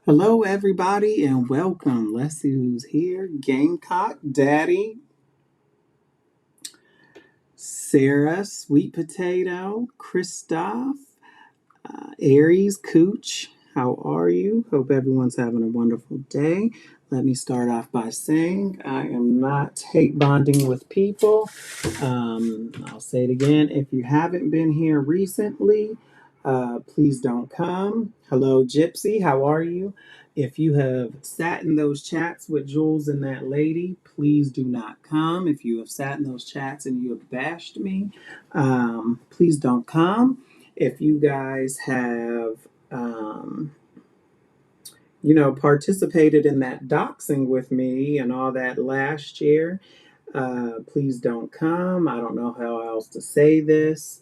Hello, everybody, and welcome. Let's see who's here. Gamecock, Daddy, Sarah, Sweet Potato, Christoph, Aries, Cooch. How are you? Hope everyone's having a wonderful day. Let me start off by saying I am not hate bonding with people. I'll say it again. If you haven't been here recently, please don't come. Hello, Gypsy. How are you? If you have sat in those chats with Jules and that lady, please do not come. If you have sat in those chats and you have bashed me, please don't come. If you guys have, participated in that doxing with me and all that last year, please don't come. I don't know how else to say this.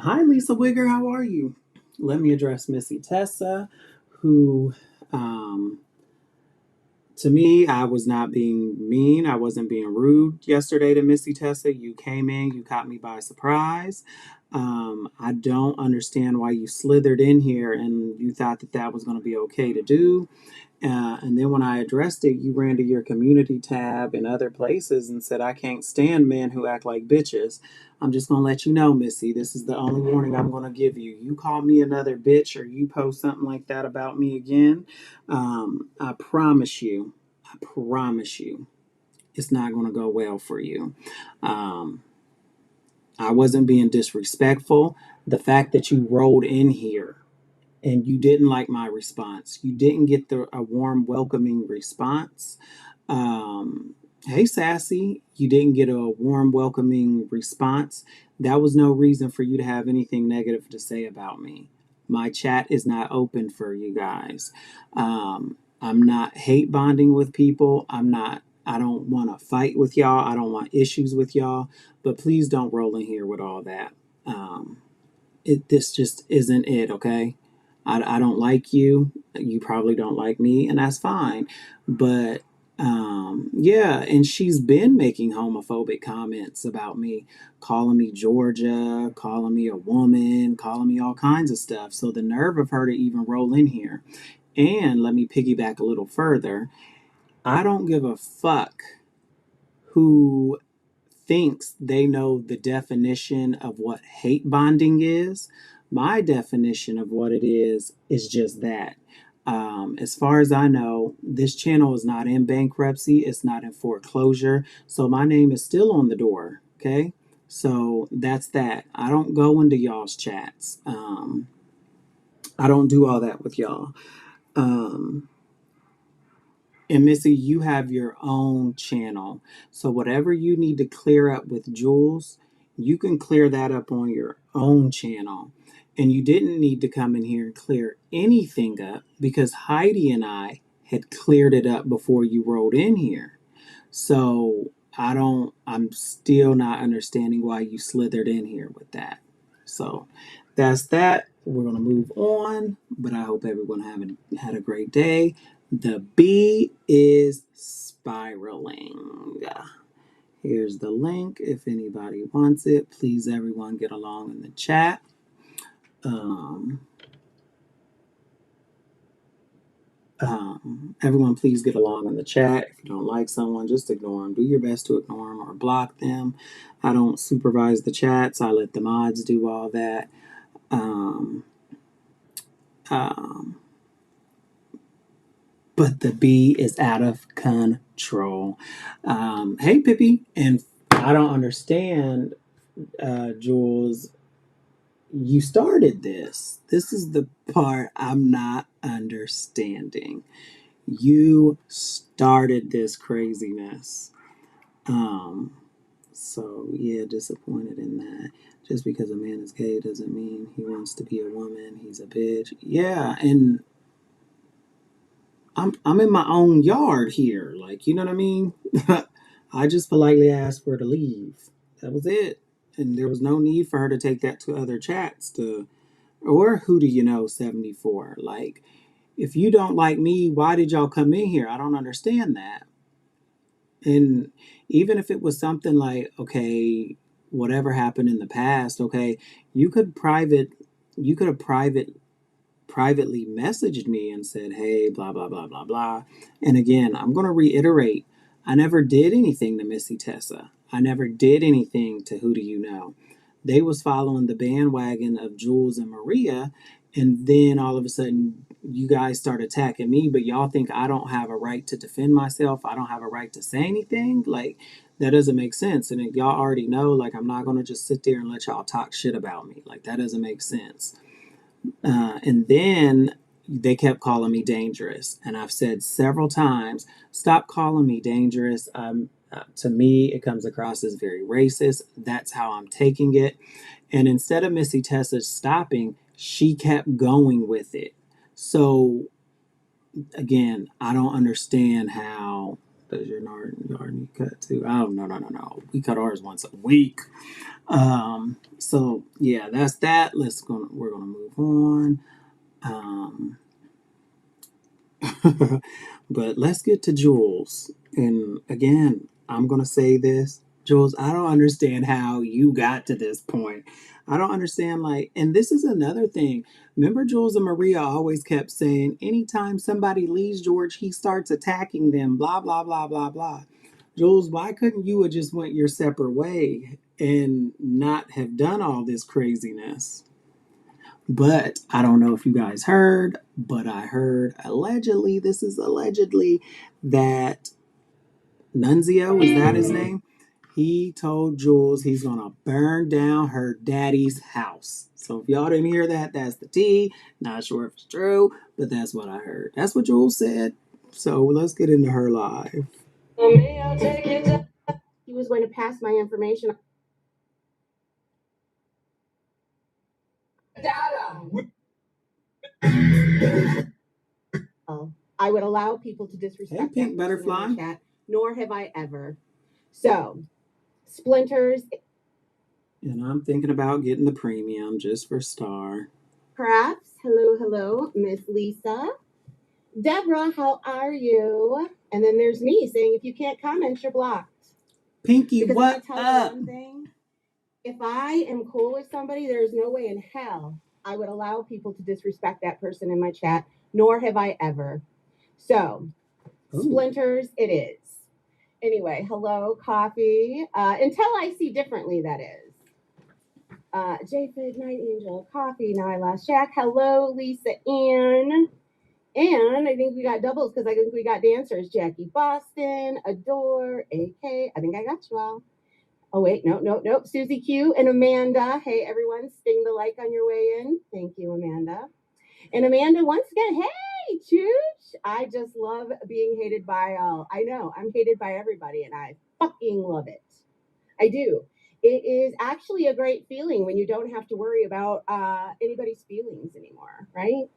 Hi, Lisa Wigger. How are you? Let me address Missy Tessa, who, um, to me, I was not being mean. I wasn't being rude yesterday to Missy Tessa. You came in, you caught me by surprise. I don't understand why you slithered in here and you thought that that was going to be okay to do. And then when I addressed it, you ran to your community tab and other places and said, I can't stand men who act like bitches. I'm just going to let you know, Missy, this is the only warning I'm going to give you. You call me another bitch or you post something like that about me again, I promise you, it's not going to go well for you. Um, I wasn't being disrespectful. The fact that you rolled in here and you didn't like my response. You didn't get a warm, welcoming response. Hey, Sassy, you didn't get a warm, welcoming response. That was no reason for you to have anything negative to say about me. My chat is not open for you guys. I'm not hate bonding with people. I don't want to fight with y'all. I don't want issues with y'all. But please don't roll in here with all that. Um, this just isn't it, okay? I don't like you. You probably don't like me, and that's fine. But yeah, and she's been making homophobic comments about me, calling me Georgia, calling me a woman, calling me all kinds of stuff. So the nerve of her to even roll in here. And let me piggyback a little further. I don't give a fuck who thinks they know the definition of what hate bonding is. My definition of what it is just that. As far as I know, this channel is not in bankruptcy, it's not in foreclosure, so my name is still on the door. Okay, so that's that. I don't go into y'all's chats. I don't do all that with y'all. Um, And Missy, you have your own channel. So whatever you need to clear up with Jules, you can clear that up on your own channel. And you didn't need to come in here and clear anything up because Heidi and I had cleared it up before you rolled in here. So I'm still not understanding why you slithered in here with that. So that's that. We're going to move on, but I hope everyone had a great day. The bee is spiraling. Here's the link if anybody wants it. Please, everyone, get along in the chat. Um, Everyone, please get along in the chat. If you don't like someone, just ignore them. Do your best to ignore them or block them. I don't supervise the chats. I let the mods do all that. Um, um, but the bee is out of control. Hey, Pippi, and I don't understand, Jules. You started this. This is the part I'm not understanding. You started this craziness. Um, so yeah, disappointed in that. Just because a man is gay doesn't mean he wants to be a woman. He's a bitch. Yeah, and I'm in my own yard here. Like, you know what I mean? I just politely asked for her to leave. That was it. And there was no need for her to take that to other chats to or who do you know 74. Like, if you don't like me, why did y'all come in here? I don't understand that. And even if it was something like, okay, whatever happened in the past, okay, you could private you could have privately messaged me and said, hey, blah, blah, blah, blah, blah. And again, I'm going to reiterate, I never did anything to Missy Tessa. I never did anything to Who Do You Know. They was following the bandwagon of Jules and Maria, and then all of a sudden you guys start attacking me, but y'all think I don't have a right to defend myself. I don't have a right to say anything. Like, that doesn't make sense. And y'all already know, like, I'm not going to just sit there and let y'all talk shit about me. Like, that doesn't make sense. And then they kept calling me dangerous. And I've said several times, stop calling me dangerous. To me, it comes across as very racist. That's how I'm taking it. And instead of Missy Tessa stopping, she kept going with it. So again, I don't understand how. Does your yard need cut too? Oh, no. We cut ours once a week. So yeah, that's that. We're gonna move on. But let's get to Jules. And again, I'm gonna say this, Jules, I don't understand how you got to this point. I don't understand, like, and this is another thing. Remember, Jules and Maria always kept saying, anytime somebody leaves George, he starts attacking them, blah, blah, blah, blah, blah. Jules, why couldn't you have just went your separate way and not have done all this craziness? But I don't know if you guys heard, but I heard allegedly, this is allegedly, that Nunzio, is that his name? He told Jules he's gonna burn down her daddy's house. So if y'all didn't hear that, that's the tea. Not sure if it's true, but that's what I heard. That's what Jules said. So let's get into her live. He was going to pass my information. I would allow people to disrespect Hey, Pink Butterfly. chat, nor have I ever. So, Splinters. And I'm thinking about getting the premium just for Star. Perhaps. Hello, Miss Lisa. Deborah, how are you? And then there's me saying, if you can't comment, you're blocked. Pinky, because what tell up? You one thing. If I am cool with somebody, there's no way in hell I would allow people to disrespect that person in my chat, nor have I ever. So, Splinters it is. Anyway, hello, Coffee. Until I see differently, that is. Japhid, Night Angel, Coffee, Now I Lost Jack. Hello, Lisa Ann. And I think we got doubles because I think we got dancers. Jackie Boston, Adore, AK. I think I got you all. Oh, wait, no. Susie Q and Amanda. Hey, everyone, sting the like on your way in. Thank you, Amanda. And Amanda, once again, hey, Chooch. I just love being hated by all. I know, I'm hated by everybody, and I fucking love it. I do. It is actually a great feeling when you don't have to worry about anybody's feelings anymore, right?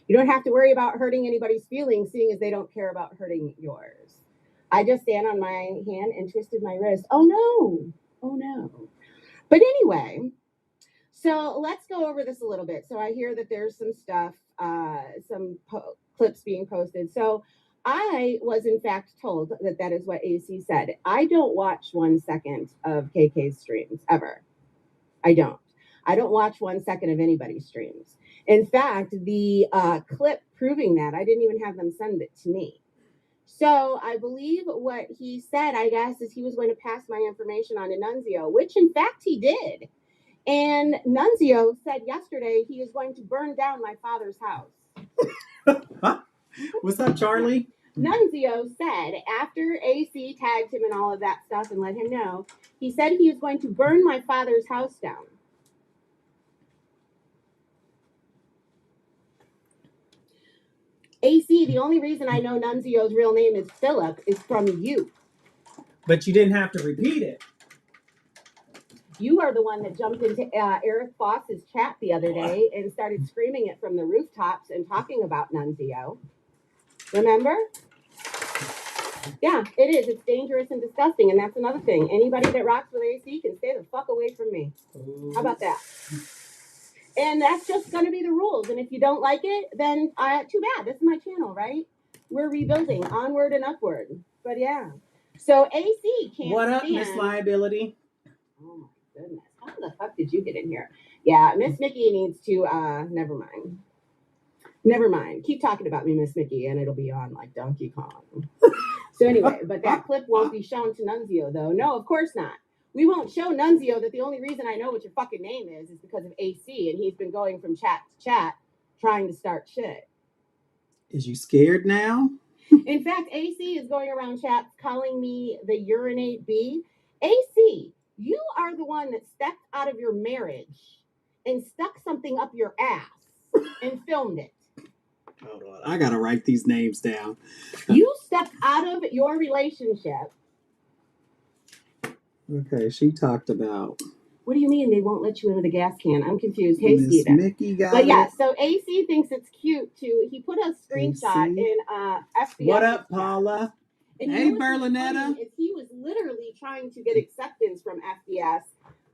You don't have to worry about hurting anybody's feelings, seeing as they don't care about hurting yours. I just stand on my hand and twisted my wrist. Oh, no. But anyway, so let's go over this a little bit. So I hear that there's some stuff, clips being posted. So I was in fact told that is what AC said. I don't watch 1 second of KK's streams ever. I don't watch 1 second of anybody's streams. In fact, the clip proving that, I didn't even have them send it to me. So I believe what he said, I guess, is he was going to pass my information on to Nunzio, which in fact he did. And Nunzio said yesterday he is going to burn down my father's house. What's up, Charlie? Nunzio said after AC tagged him and all of that stuff and let him know, he said he was going to burn my father's house down. AC, the only reason I know Nunzio's real name is Philip is from you. But you didn't have to repeat it. You are the one that jumped into Eric Foss's chat the other day and started screaming it from the rooftops and talking about Nunzio. Remember? Yeah, it is. It's dangerous and disgusting, and that's another thing. Anybody that rocks with AC can stay the fuck away from me. How about that? And that's just going to be the rules. And if you don't like it, then too bad. This is my channel, right? We're rebuilding, onward and upward. But yeah. So AC can't What up, stand... Miss Liability? Oh my goodness. How the fuck did you get in here? Yeah, Miss Mickey needs to, never mind. Never mind. Keep talking about me, Miss Mickey, and it'll be on like Donkey Kong. So anyway, but that clip won't be shown to Nunzio, though. No, of course not. We won't show Nunzio that the only reason I know what your fucking name is because of AC, and he's been going from chat to chat trying to start shit. Is you scared now? In fact, AC is going around chats calling me the urinate bee. AC, you are the one that stepped out of your marriage and stuck something up your ass and filmed it. Hold on, I gotta write these names down. You stepped out of your relationship. Okay, she talked about. What do you mean they won't let you into the gas can? I'm confused. Hey, Miss Steven. Mickey got But yeah, it. so AC thinks it's cute too. He put a screenshot AC. in FBS. What up, Paula? And hey, Berlinetta. He was literally trying to get acceptance from FBS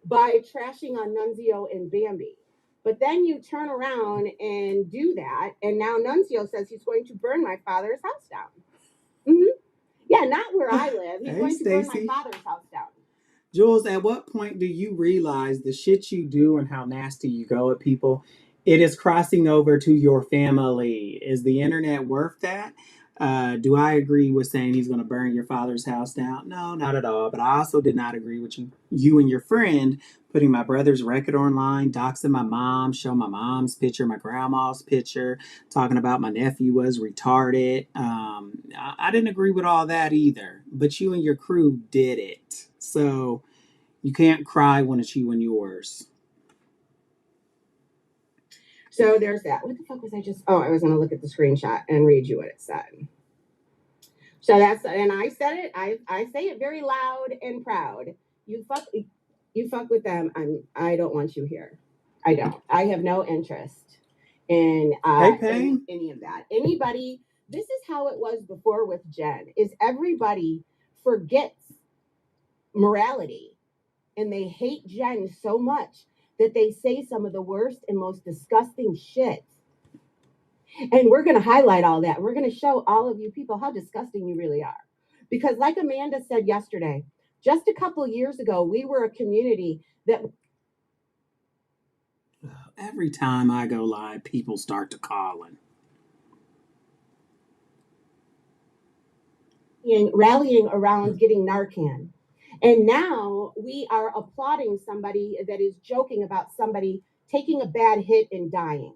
by trashing on Nunzio and Bambi. But then you turn around and do that, and now Nunzio says he's going to burn my father's house down. Mm-hmm. Yeah, not where I live. He's going to burn my father's house down. Jules, at what point do you realize the shit you do and how nasty you go at people, it is crossing over to your family? Is the internet worth that? Do I agree with saying he's going to burn your father's house down? No, not at all. But I also did not agree with you and your friend putting my brother's record online, doxing my mom, showing my mom's picture, my grandma's picture, talking about my nephew was retarded. I didn't agree with all that either. But you and your crew did it. So you can't cry when it's you and yours. So there's that. What the fuck was I just? Oh, I was going to look at the screenshot and read you what it said. So that's, and I said it. I say it very loud and proud. You fuck with them. I don't want you here. I don't. I have no interest in any of that. Anybody. This is how it was before with Jen. Is everybody forgets morality, and they hate Jen so much that they say some of the worst and most disgusting shit. And we're going to highlight all that. We're going to show all of you people how disgusting you really are. Because like Amanda said yesterday, just a couple of years ago, we were a community that... Every time I go live, people start to calling. Rallying around getting Narcan. And now we are applauding somebody that is joking about somebody taking a bad hit and dying.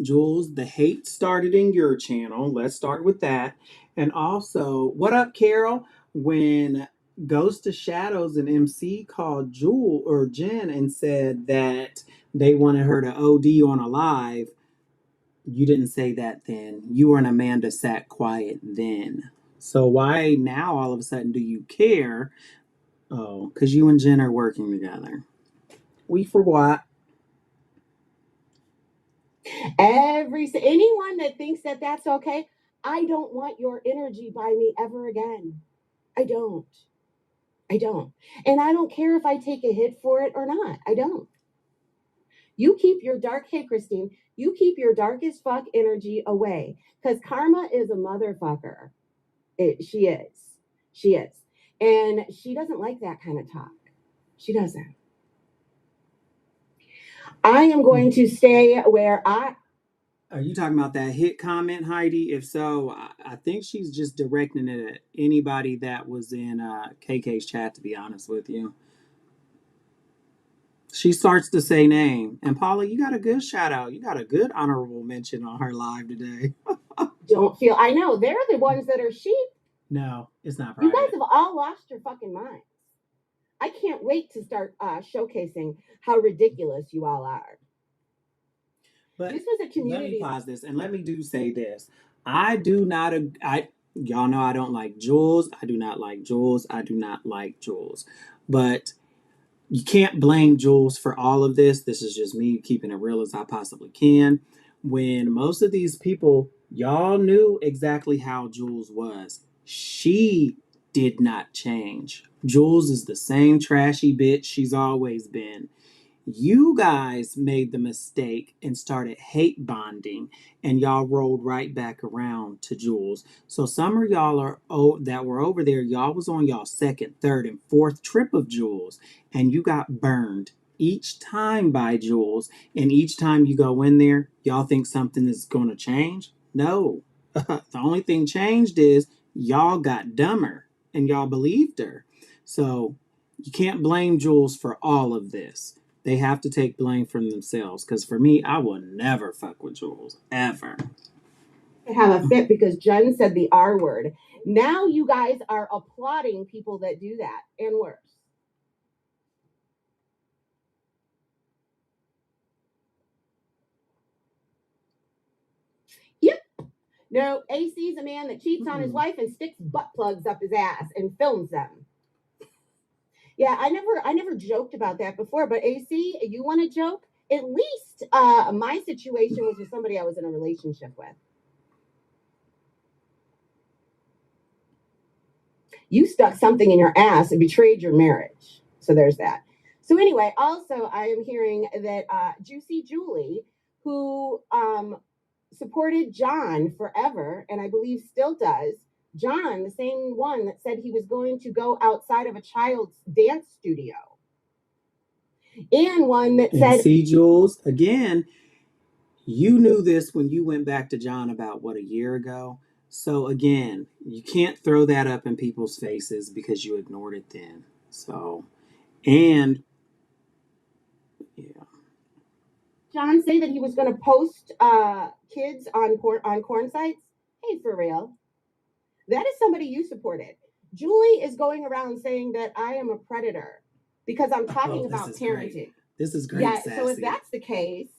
Jules, the hate started in your channel. Let's start with that. And also, what up, Carol? When Ghost of Shadows and MC called Jewel or Jen and said that they wanted her to OD on a live, you didn't say that then. You and Amanda sat quiet then. So why now all of a sudden do you care? Oh, because you and Jen are working together. We forgot. Anyone that thinks that that's okay, I don't want your energy by me ever again. I don't. And I don't care if I take a hit for it or not. I don't. You keep your dark, hey, Christine, you keep your dark as fuck energy away. Because Karma is a motherfucker. She is. And she doesn't like that kind of talk. She doesn't. I am going to stay where I... Are you talking about that hit comment, Heidi? If so, I think she's just directing it at anybody that was in KK's chat, to be honest with you. She starts to say name. And Paula, you got a good shout out. You got a good honorable mention on her live today. Don't feel... I know. They're the ones that are sheep. No, it's not private. You guys have all lost your fucking minds. I can't wait to start showcasing how ridiculous you all are. But this was a community. Let me pause this and let me say this. I do not. Y'all know I don't like Jules. I do not like Jules. But you can't blame Jules for all of this. This is just me keeping it real as I possibly can. When most of these people, y'all knew exactly how Jules was. She did not change. Jules is the same trashy bitch she's always been. You guys made the mistake and started hate bonding, and y'all rolled right back around to Jules. So some of y'all that were over there, y'all was on y'all second, third, and fourth trip of Jules, and you got burned each time by Jules, and each time you go in there, y'all think something is going to change? No. The only thing changed is y'all got dumber and y'all believed her. So you can't blame Jules for all of this. They have to take blame from themselves. Because for me, I will never fuck with Jules ever. Have a fit because Jen said the R word. Now you guys are applauding people that do that and worse. Yep. No, AC's a man that cheats on his wife and sticks butt plugs up his ass and films them. Yeah, I never joked about that before, but AC, you want to joke? At least my situation was with somebody I was in a relationship with. You stuck something in your ass and betrayed your marriage. So there's that. So anyway, also I am hearing that Juicy Julie, who supported John forever, and I believe still does. John, the same one that said he was going to go outside of a child's dance studio. And one that said, see, Jules, again, you knew this when you went back to John about what, a year ago? So again, you can't throw that up in people's faces because you ignored it then. So, and yeah. John say that he was going to post kids on corn sites? Hey, for real. That is somebody you supported. Julie is going around saying that I am a predator because I'm talking about parenting. Great. This is great. Yeah, Sassy. so if that's the case,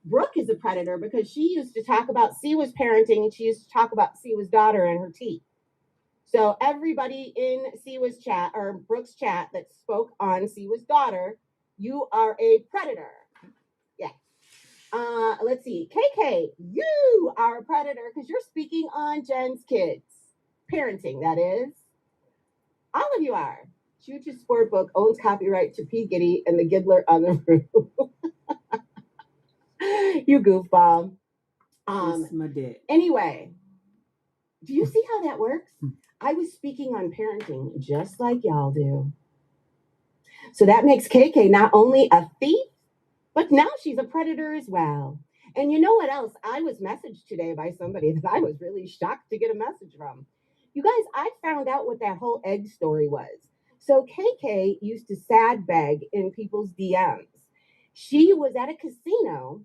Brooke is a predator because she used to talk about Siwa's parenting and she used to talk about Siwa's daughter and her teeth. So everybody in Siwa's chat or Brooke's chat that spoke on Siwa's daughter, you are a predator. Yeah. Let's see. KK, you are a predator because you're speaking on Jen's kids. Parenting, that is. All of you are. Choo Choo Sportbook owns copyright to P. Giddy and the Giddler on the Roof. You goofball. My dick. Anyway, do you see how that works? I was speaking on parenting just like y'all do. So that makes KK not only a thief, but now she's a predator as well. And you know what else? I was messaged today by somebody that I was really shocked to get a message from. You guys, I found out what that whole egg story was. So KK used to sad beg in people's DMs. She was at a casino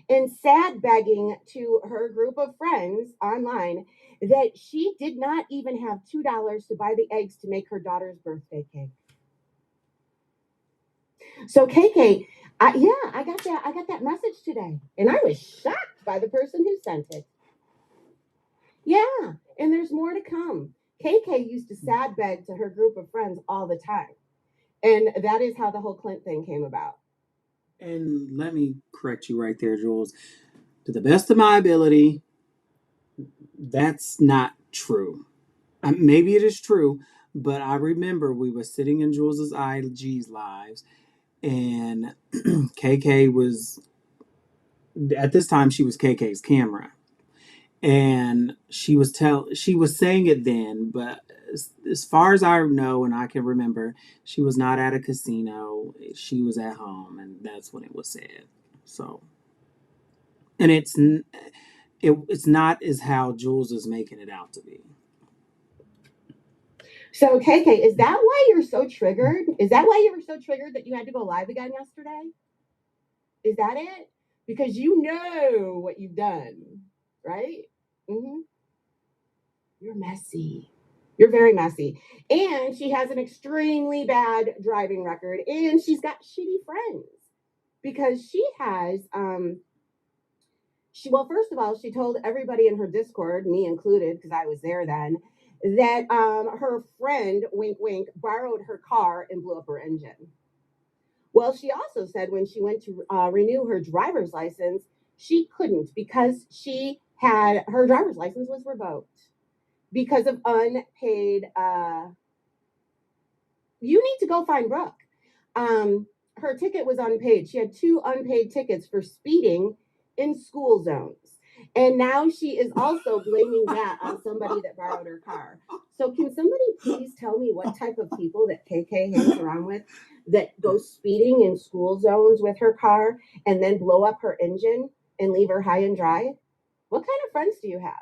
and sad begging to her group of friends online that she did not even have $2 to buy the eggs to make her daughter's birthday cake. So KK, I got that message today, and I was shocked by the person who sent it. Yeah, and there's more to come. KK used to sad beg to her group of friends all the time, and that is how the whole Clint thing came about. And let me correct you right there, Jules. To the best of my ability, that's not true. Maybe it is true, but I remember we were sitting in Jules's IG's lives, and KK was, at this time she was KK's camera, and she was saying it then, but as far as I know and I can remember, she was not at a casino. She was at home, and that's when it was said. So, and it's not as how Jules is making it out to be. So KK, is that why you're so triggered? Is that why you were so triggered that you had to go live again yesterday? Is that it? Because you know what you've done, right? Mm-hmm. You're messy. You're very messy. And she has an extremely bad driving record and she's got shitty friends because she has first of all, she told everybody in her Discord, me included, because I was there then, that her friend, wink wink, borrowed her car and blew up her engine. Well, she also said when she went to renew her driver's license, she couldn't because her driver's license was revoked because of unpaid. You need to go find Brooke. Her ticket was unpaid. She had 2 unpaid tickets for speeding in school zones. And now she is also blaming that on somebody that borrowed her car. So can somebody please tell me what type of people that KK hangs around with that go speeding in school zones with her car and then blow up her engine and leave her high and dry? What kind of friends do you have?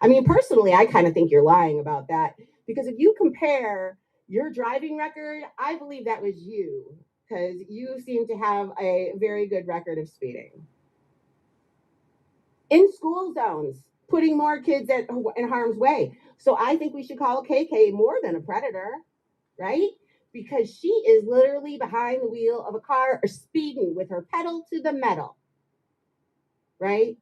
I mean, personally, I kind of think you're lying about that because if you compare your driving record, I believe that was you because you seem to have a very good record of speeding. In school zones, putting more kids in harm's way. So I think we should call KK more than a predator, right? Because she is literally behind the wheel of a car or speeding with her pedal to the metal, right?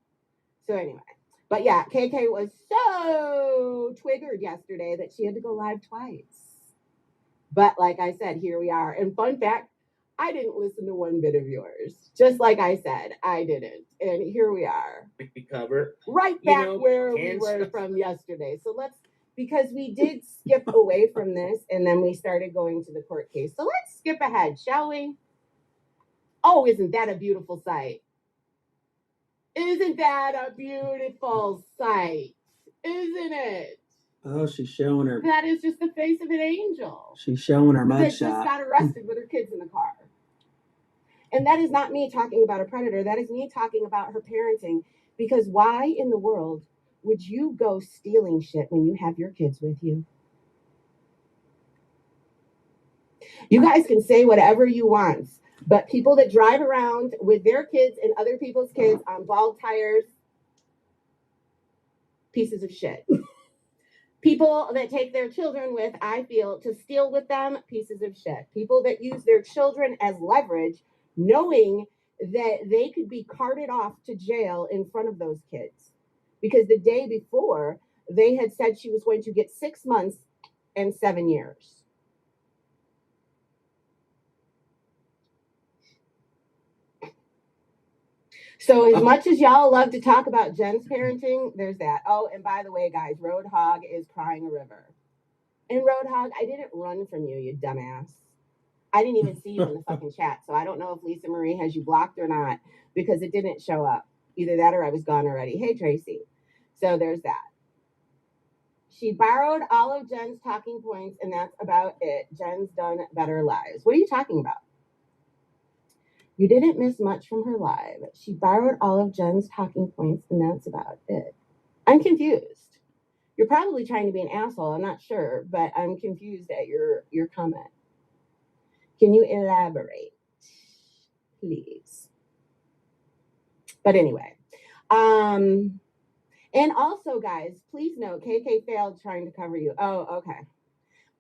So anyway, but yeah, KK was so triggered yesterday that she had to go live twice. But like I said, here we are. And fun fact, I didn't listen to one bit of yours. Just like I said, I didn't. And here we are. Cover. Right back where we were from yesterday. So because we did skip away from this and then we started going to the court case. So let's skip ahead, shall we? Oh, isn't that a beautiful sight? Isn't that a beautiful sight? Isn't it? Oh, she's showing her. That is just the face of an angel. She's showing her That just mugshot. got arrested with her kids in the car. And that is not me talking about a predator. That is me talking about her parenting. Because why in the world would you go stealing shit when you have your kids with you? You guys can say whatever you want, but people that drive around with their kids and other people's kids on bald tires, pieces of shit. People that take their children with, I feel, to steal with them, pieces of shit. People that use their children as leverage, knowing that they could be carted off to jail in front of those kids. Because the day before, they had said she was going to get 6 months and 7 years. So as much as y'all love to talk about Jen's parenting, there's that. Oh, and by the way, guys, Roadhog is crying a river. And Roadhog, I didn't run from you, you dumbass. I didn't even see you in the fucking chat. So I don't know if Lisa Marie has you blocked or not because it didn't show up. Either that or I was gone already. Hey, Tracy. So there's that. She borrowed all of Jen's talking points, and that's about it. Jen's done better lives. What are you talking about? You didn't miss much from her live. She borrowed all of Jen's talking points, and that's about it. I'm confused. You're probably trying to be an asshole. I'm not sure, but I'm confused at your comment. Can you elaborate, please? But anyway, and also, guys, please note, KK failed trying to cover you. Oh, okay.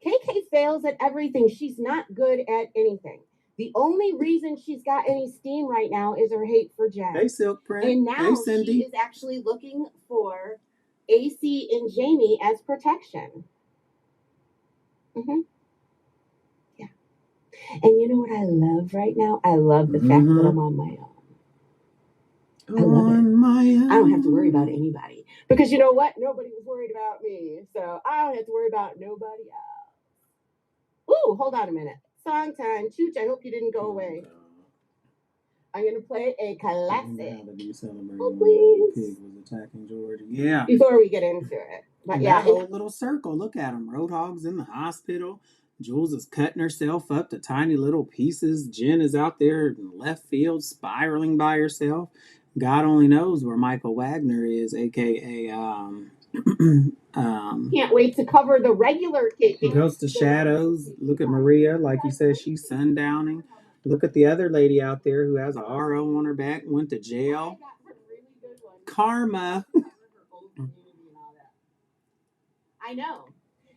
KK fails at everything. She's not good at anything. The only reason she's got any steam right now is her hate for Jen. Hey, Silk Print. And now hey, Cindy. She is actually looking for AC and Jamie as protection. Yeah. And you know what I love right now? I love the fact that I'm on my own. I love it. I don't have to worry about anybody. Because you know what? Nobody was worried about me. So I don't have to worry about nobody else. Ooh, hold on a minute. Song time. Chooch, I hope you didn't go away. I'm going to play a classic. Oh, please. Pig was attacking Georgia. Yeah. Before we get into it. But yeah. That whole little circle. Look at him. Roadhog's in the hospital. Jules is cutting herself up to tiny little pieces. Jen is out there in left field spiraling by herself. God only knows where Michael Wagner is, a.k.a. Can't wait to cover the regular KK. Ghost of Shadows. Look at Maria. Like you said, she's sundowning. Look at the other lady out there who has a RO on her back, went to jail. Karma. I know.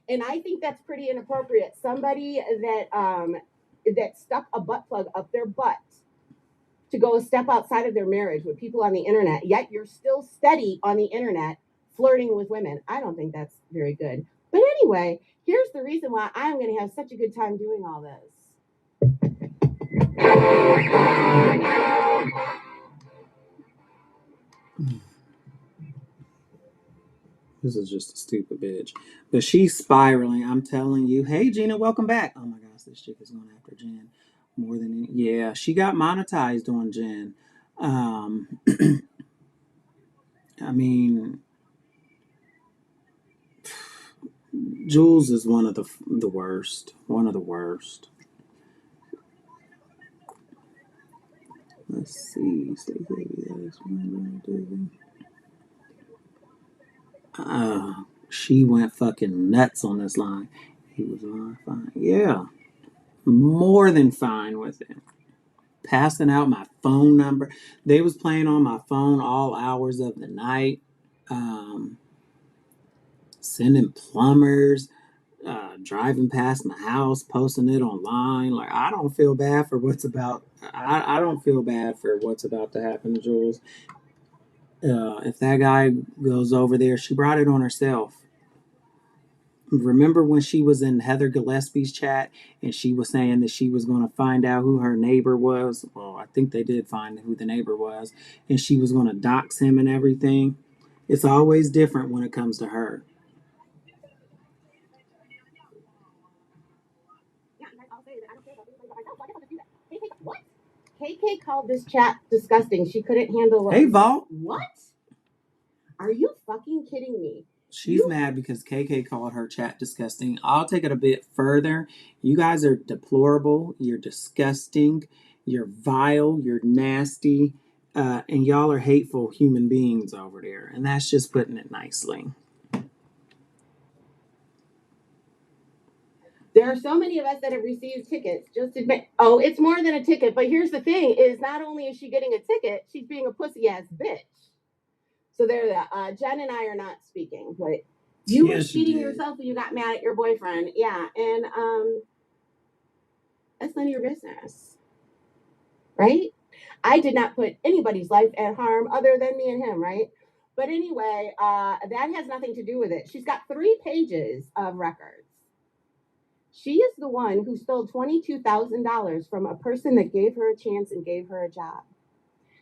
And I think that's pretty inappropriate. Somebody that stuck a butt plug up their butt to go a step outside of their marriage with people on the internet, yet you're still steady on the internet flirting with women. I don't think that's very good. But anyway, here's the reason why I'm going to have such a good time doing all this. This is just a stupid bitch. But she's spiraling, I'm telling you. Hey, Gina, welcome back. Oh, my gosh, this chick is going after Jen. More than any. Yeah, she got monetized on Jen. I mean, Jules is one of the worst. One of the worst. Let's see. She went fucking nuts on this line. He was not fine. Yeah, more than fine with it. Passing out my phone number. They was playing on my phone all hours of the night. Um, Sending plumbers, driving past my house, posting it online. Like I don't feel bad for what's about. I don't feel bad for what's about to happen to Jules. If that guy goes over there, she brought it on herself. Remember when she was in Heather Gillespie's chat and she was saying that she was going to find out who her neighbor was? Well, I think they did find who the neighbor was, and she was going to dox him and everything. It's always different when it comes to her. What? KK called this chat disgusting. She couldn't handle what. Hey, Vault. What? Are you fucking kidding me? She's mad because KK called her chat disgusting. I'll take it a bit further. You guys are deplorable. You're disgusting. You're vile. You're nasty. And y'all are hateful human beings over there. And that's just putting it nicely. There are so many of us that have received tickets. Just admit, oh, it's more than a ticket. But here's the thing: is not only is she getting a ticket, she's being a pussy ass bitch. So there, Jen and I are not speaking. But you were cheating yourself when you got mad at your boyfriend. Yeah, and that's none of your business, right? I did not put anybody's life at harm other than me and him, right? But anyway, that has nothing to do with it. She's got 3 pages of records. She is the one who stole $22,000 from a person that gave her a chance and gave her a job.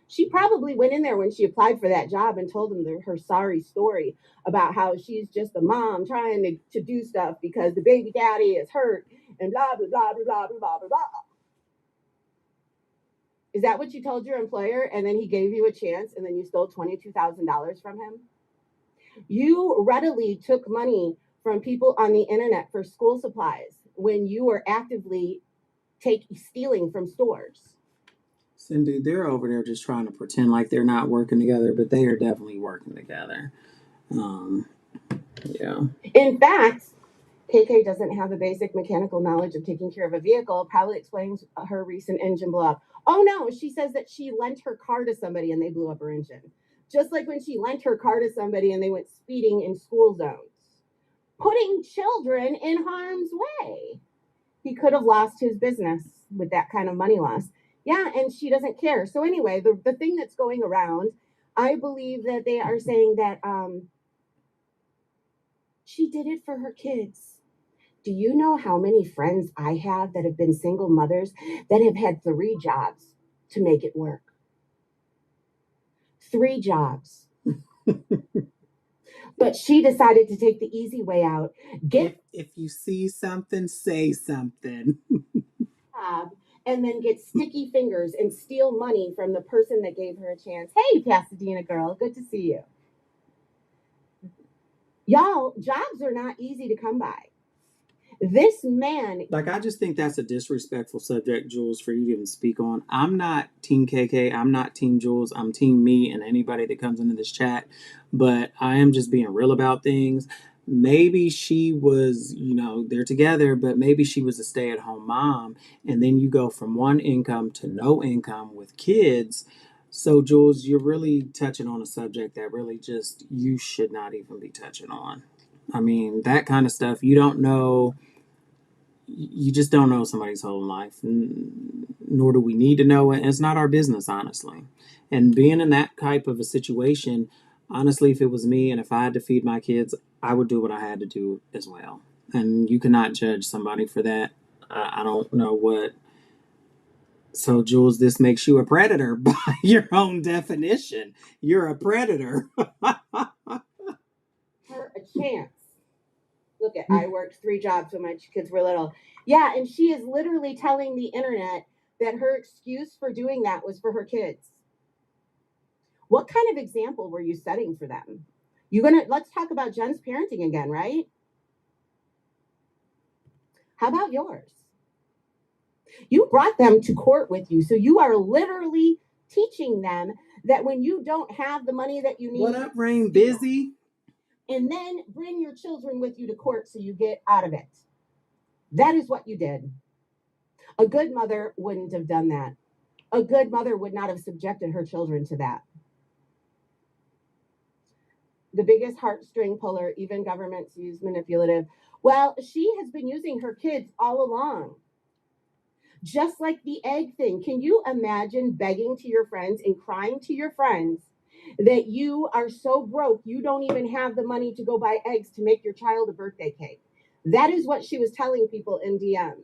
She probably went in there when she applied for that job and told them her sorry story about how she's just a mom trying to do stuff because the baby daddy is hurt and blah, blah, blah, blah, blah, blah, blah, blah. Is that what you told your employer? And then he gave you a chance and then you stole $22,000 from him? You readily took money from people on the internet for school supplies when you were actively stealing from stores. Cindy, they're over there just trying to pretend like they're not working together, but they are definitely working together. Yeah. In fact, KK doesn't have the basic mechanical knowledge of taking care of a vehicle, probably explains her recent engine blow up. Oh no, she says that she lent her car to somebody and they blew up her engine. Just like when she lent her car to somebody and they went speeding in school zones, putting children in harm's way. He could have lost his business with that kind of money loss. Yeah, and she doesn't care. So anyway, the thing that's going around, I believe that they are saying that she did it for her kids. Do you know how many friends I have that have been single mothers that have had 3 jobs to make it work? 3 jobs. But she decided to take the easy way out. If you see something, say something. And then get sticky fingers and steal money from the person that gave her a chance. Hey, Pasadena girl, good to see you. Y'all, jobs are not easy to come by. This man, like, I just think that's a disrespectful subject, Jules, for you to even speak on. I'm not Team KK. I'm not Team Jules. I'm Team me and anybody that comes into this chat. But I am just being real about things. Maybe she was, they're together, but maybe she was a stay-at-home mom. And then you go from one income to no income with kids. So, Jules, you're really touching on a subject that really just you should not even be touching on. I mean, that kind of stuff, you don't know. You just don't know somebody's whole life, nor do we need to know it. It's not our business, honestly. And being in that type of a situation, honestly, if it was me and if I had to feed my kids, I would do what I had to do as well. And you cannot judge somebody for that. I don't know what. So, Jules, this makes you a predator by your own definition. You're a predator. Her a chance. Look at, I worked 3 jobs when my kids were little. Yeah, and she is literally telling the internet that her excuse for doing that was for her kids. What kind of example were you setting for them? Let's talk about Jen's parenting again, right? How about yours? You brought them to court with you. So you are literally teaching them that when you don't have the money that you need. What up, Rain Busy? And then bring your children with you to court so you get out of it. That is what you did. A good mother wouldn't have done that. A good mother would not have subjected her children to that. The biggest heartstring puller, even governments use manipulative. Well, she has been using her kids all along. Just like the egg thing. Can you imagine begging to your friends and crying to your friends that you are so broke you don't even have the money to go buy eggs to make your child a birthday cake? That is what she was telling people in DMs.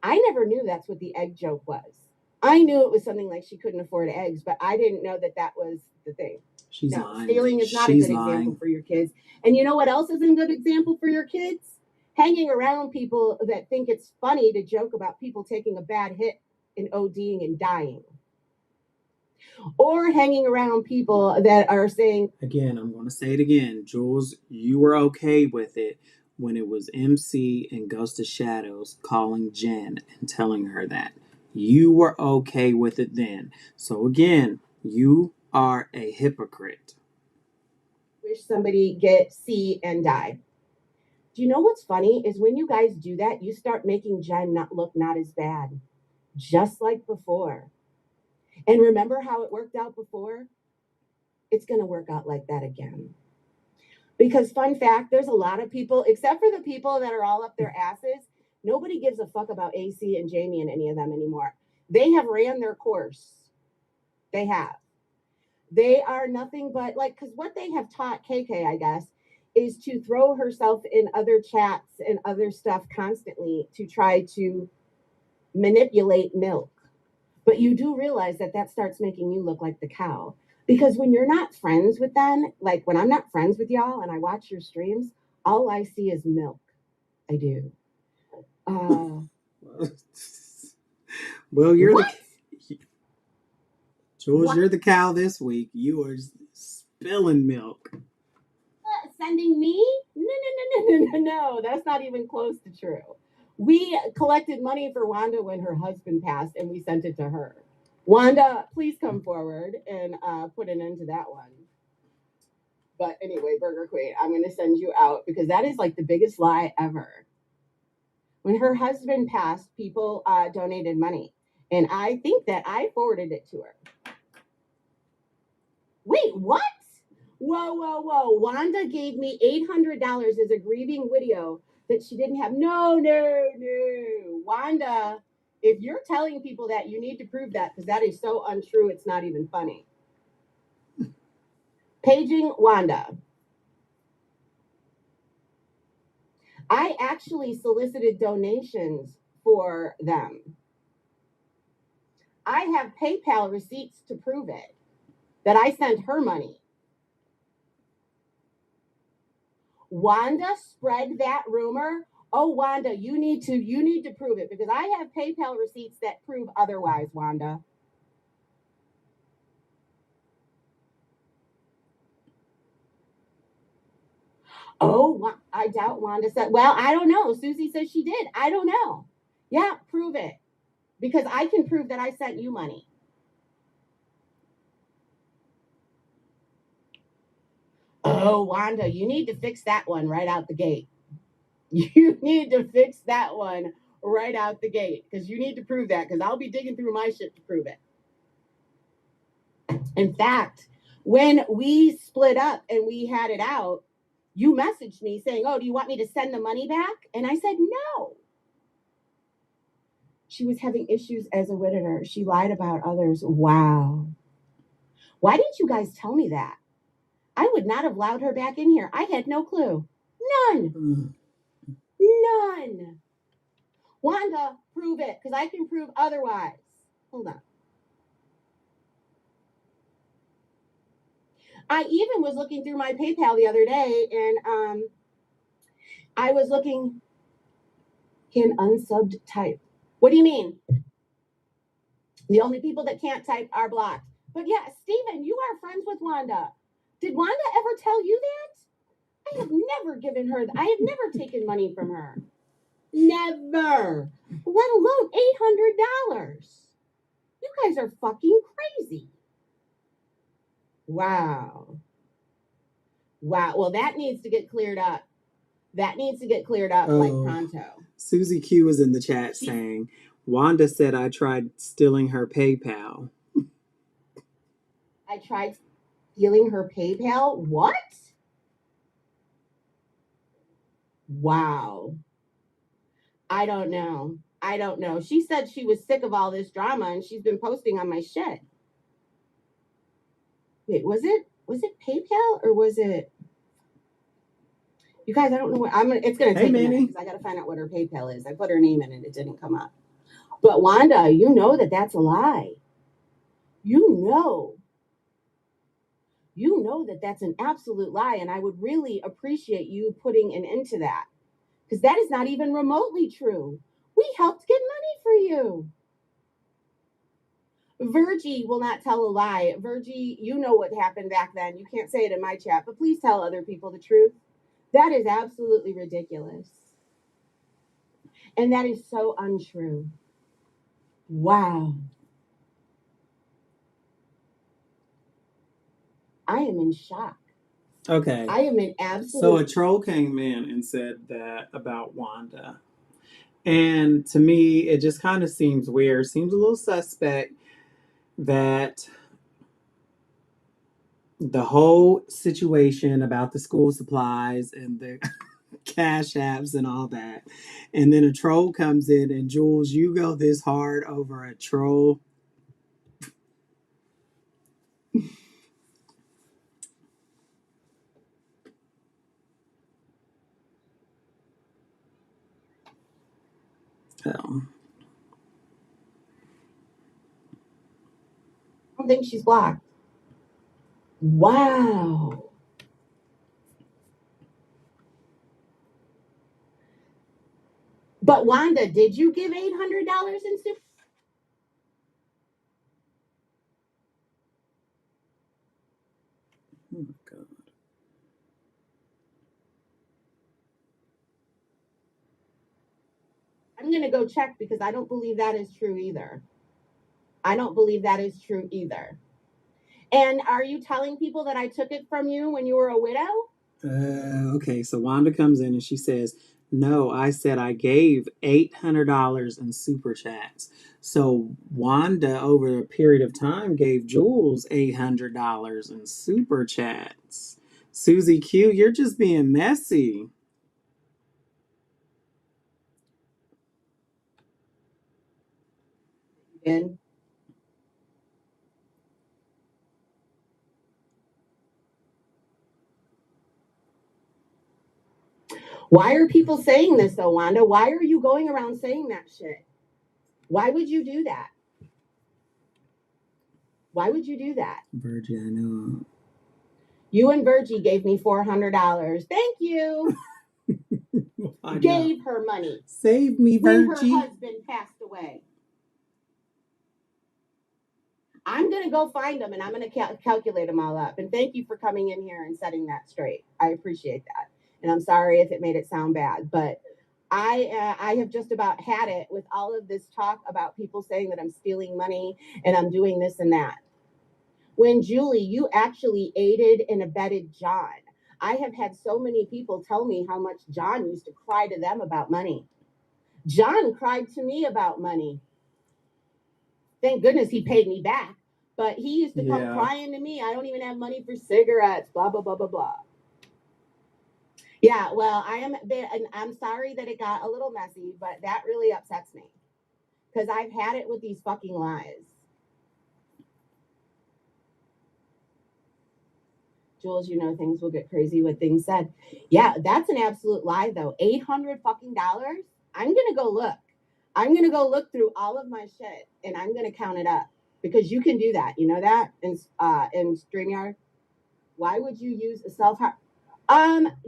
I never knew that's what the egg joke was. I knew it was something like she couldn't afford eggs, but I didn't know that that was the thing. She's lying. Stealing is not a good example for your kids. And you know what else isn't a good example for your kids? Hanging around people that think it's funny to joke about people taking a bad hit and ODing and dying. Or hanging around people that are saying... Again, I'm going to say it again. Jules, you were okay with it when it was MC and Ghost of Shadows calling Jen and telling her that. You were okay with it then. So again, you are a hypocrite. Wish somebody get C and die. Do you know what's funny is when you guys do that, you start making Jen look not as bad, just like before. And remember how it worked out before? It's going to work out like that again. Because fun fact, there's a lot of people, except for the people that are all up their asses, nobody gives a fuck about AC and Jamie and any of them anymore. They have ran their course. They have. They are nothing but because what they have taught KK, I guess, is to throw herself in other chats and other stuff constantly to try to manipulate Milk. But you do realize that starts making you look like the cow. Because when you're not friends with them, like when I'm not friends with y'all and I watch your streams, all I see is Milk. I do. Well, you're what? Jules, what? You're the cow this week. You are spilling milk. Sending me? No. That's not even close to true. We collected money for Wanda when her husband passed, and we sent it to her. Wanda, please come forward and put an end to that one. But anyway, Burger Queen, I'm going to send you out because that is like the biggest lie ever. When her husband passed, people donated money. And I think that I forwarded it to her. Wait, what? Whoa. Wanda gave me $800 as a grieving widow that she didn't have. No. Wanda, if you're telling people that, you need to prove that because that is so untrue, it's not even funny. Paging Wanda. I actually solicited donations for them. I have PayPal receipts to prove it, that I sent her money. Wanda spread that rumor. Oh, Wanda, you need to prove it because I have PayPal receipts that prove otherwise, Wanda. Oh, I doubt Wanda said, well, I don't know. Susie says she did. I don't know. Yeah, prove it. Because I can prove that I sent you money. Oh, Wanda, you need to fix that one right out the gate. You need to fix that one right out the gate because you need to prove that because I'll be digging through my shit to prove it. In fact, when we split up and we had it out, you messaged me saying, oh, do you want me to send the money back? And I said, no. She was having issues as a widower. She lied about others. Wow. Why didn't you guys tell me that? I would not have allowed her back in here. I had no clue. None. None. Wanda, prove it, because I can prove otherwise. Hold on. I even was looking through my PayPal the other day, and I was looking. Can unsubbed type? What do you mean? The only people that can't type are blocked. But yeah, Steven, you are friends with Wanda. Did Wanda ever tell you that? I have never given her, I have never taken money from her. Never. Let alone $800. You guys are fucking crazy. Wow. Wow. Well, that needs to get cleared up. That needs to get cleared up like pronto. Susie Q was in the chat saying, Wanda said I tried stealing her PayPal. I tried stealing her PayPal? What? Wow. I don't know. I don't know. She said she was sick of all this drama and she's been posting on my shit. Wait, was it PayPal or was it? You guys, I don't know what it's gonna take a minute because I gotta find out what her PayPal is. I put her name in and it didn't come up. But Wanda, you know that that's a lie. You know that that's an absolute lie, and I would really appreciate you putting an end to that because that is not even remotely true. We helped get money for you. Virgie will not tell a lie. Virgie, you know what happened back then. You can't say it in my chat, but please tell other people the truth. That is absolutely ridiculous. And that is so untrue. Wow. I am in shock. Okay. I am in absolute. So a troll came in and said that about Wanda. And to me, it just kind of seems weird. Seems a little suspect that the whole situation about the school supplies and the cash apps and all that. And then a troll comes in and Jules, you go this hard over a troll. I don't think she's blocked. Wow. But Wanda, did you give $800 in super? Oh my God. I'm going to go check because I don't believe that is true either. I don't believe that is true either. And are you telling people that I took it from you when you were a widow? Okay, so Wanda comes in and she says, no, I said I gave $800 in super chats. So Wanda, over a period of time, gave Jules $800 in super chats. Susie Q, you're just being messy. And why are people saying this though, Wanda? Why are you going around saying that shit? Why would you do that? Why would you do that? Virgie, I know. You and Virgie gave me $400. Thank you. Gave her money. Save me, When Virgie. her husband passed away. I'm going to go find them and I'm going to calculate them all up. And thank you for coming in here and setting that straight. I appreciate that. And I'm sorry if it made it sound bad, but I have just about had it with all of this talk about people saying that I'm stealing money and I'm doing this and that. When Julie, you actually aided and abetted John. I have had so many people tell me how much John used to cry to them about money. John cried to me about money. Thank goodness he paid me back. But he used to come crying to me. I don't even have money for cigarettes, blah, blah, blah, blah, blah. Yeah, well, I'm sorry that it got a little messy, but that really upsets me. Because I've had it with these fucking lies. Jules, you know things will get crazy with things said. Yeah, that's an absolute lie, though. $800 fucking dollars? I'm going to go look. I'm going to go look through all of my shit, and I'm going to count it up. Because you can do that. You know that? In StreamYard? Why would you use a self-harm?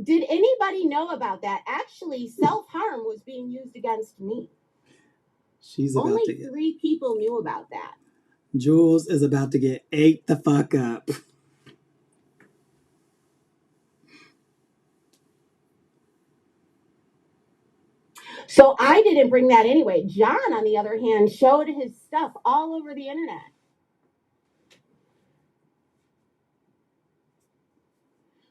Did anybody know about that? Actually, self-harm was being used against me. She's about Only to get... 3 people knew about that. Jules is about to get ate the fuck up. So I didn't bring that anyway. John, on the other hand, showed his stuff all over the internet.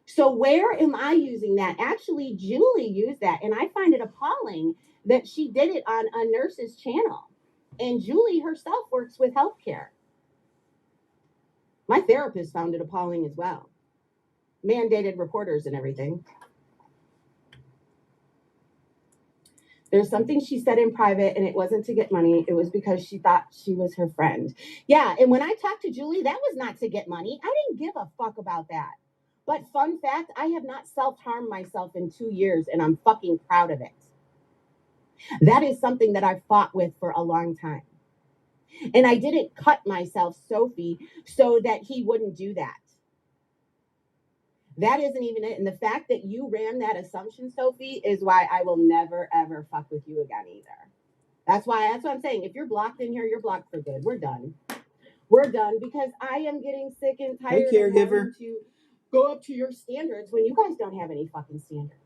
So where am I using that? Actually, Julie used that, and I find it appalling that she did it on a nurse's channel. And Julie herself works with healthcare. My therapist found it appalling as well. Mandated reporters and everything. There's something she said in private, and it wasn't to get money. It was because she thought she was her friend. Yeah, and when I talked to Julie, that was not to get money. I didn't give a fuck about that. But fun fact, I have not self-harmed myself in 2 years, and I'm fucking proud of it. That is something that I've fought with for a long time. And I didn't cut myself, Sophie, so that he wouldn't do that. That isn't even it. And the fact that you ran that assumption, Sophie, is why I will never, ever fuck with you again either. That's what I'm saying. If you're blocked in here, you're blocked for good. We're done. We're done because I am getting sick and tired Hey, of caregiver. having to go up to your standards when you guys don't have any fucking standards.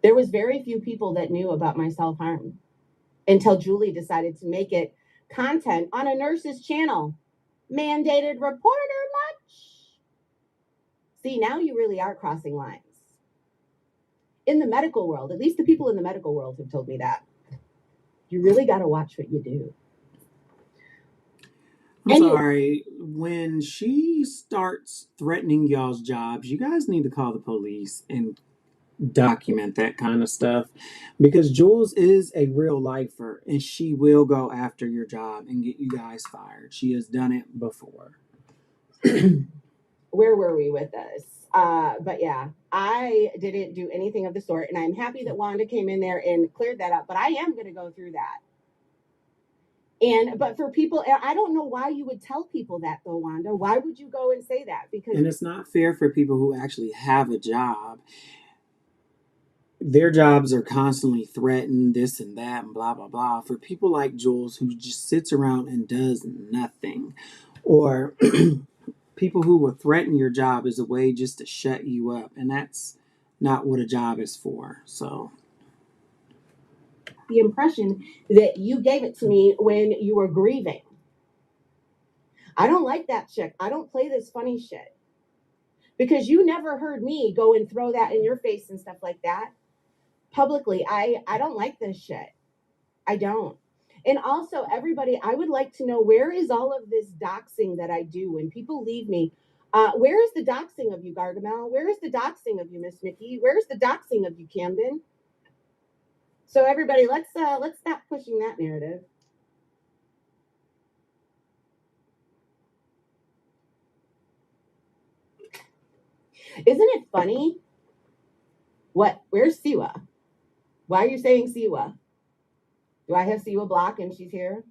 There was very few people that knew about my self-harm until Julie decided to make it content on a nurse's channel. Mandated reporter much? See, now you really are crossing lines. In the medical world, at least the people in the medical world have told me that. You really got to watch what you do. I'm sorry. When she starts threatening y'all's jobs, you guys need to call the police and document that kind of stuff, because Jules is a real lifer and she will go after your job and get you guys fired. She has done it before. Where were we with this? But yeah, I didn't do anything of the sort, and I'm happy that Wanda came in there and cleared that up. But I am going to go through that. But for people, I don't know why you would tell people that though, Wanda. Why would you go and say that? Because And it's not fair for people who actually have a job. Their jobs are constantly threatened, this and that, and blah, blah, blah. For people like Jules, who just sits around and does nothing, or people who will threaten your job as a way just to shut you up. And that's not what a job is for. So, the impression that you gave it to me when you were grieving. I don't like that chick. I don't play this funny shit. Because you never heard me go and throw that in your face and stuff like that. Publicly, I don't like this shit. I don't. And also, everybody, I would like to know, where is all of this doxing that I do when people leave me? Where is the doxing of you, Gargamel? Where is the doxing of you, Miss Mickey? Where is the doxing of you, Camden? So everybody, let's stop pushing that narrative. Isn't it funny? What? Where's Siwa? Why are you saying Siwa? Do I have Siwa blocked and she's here?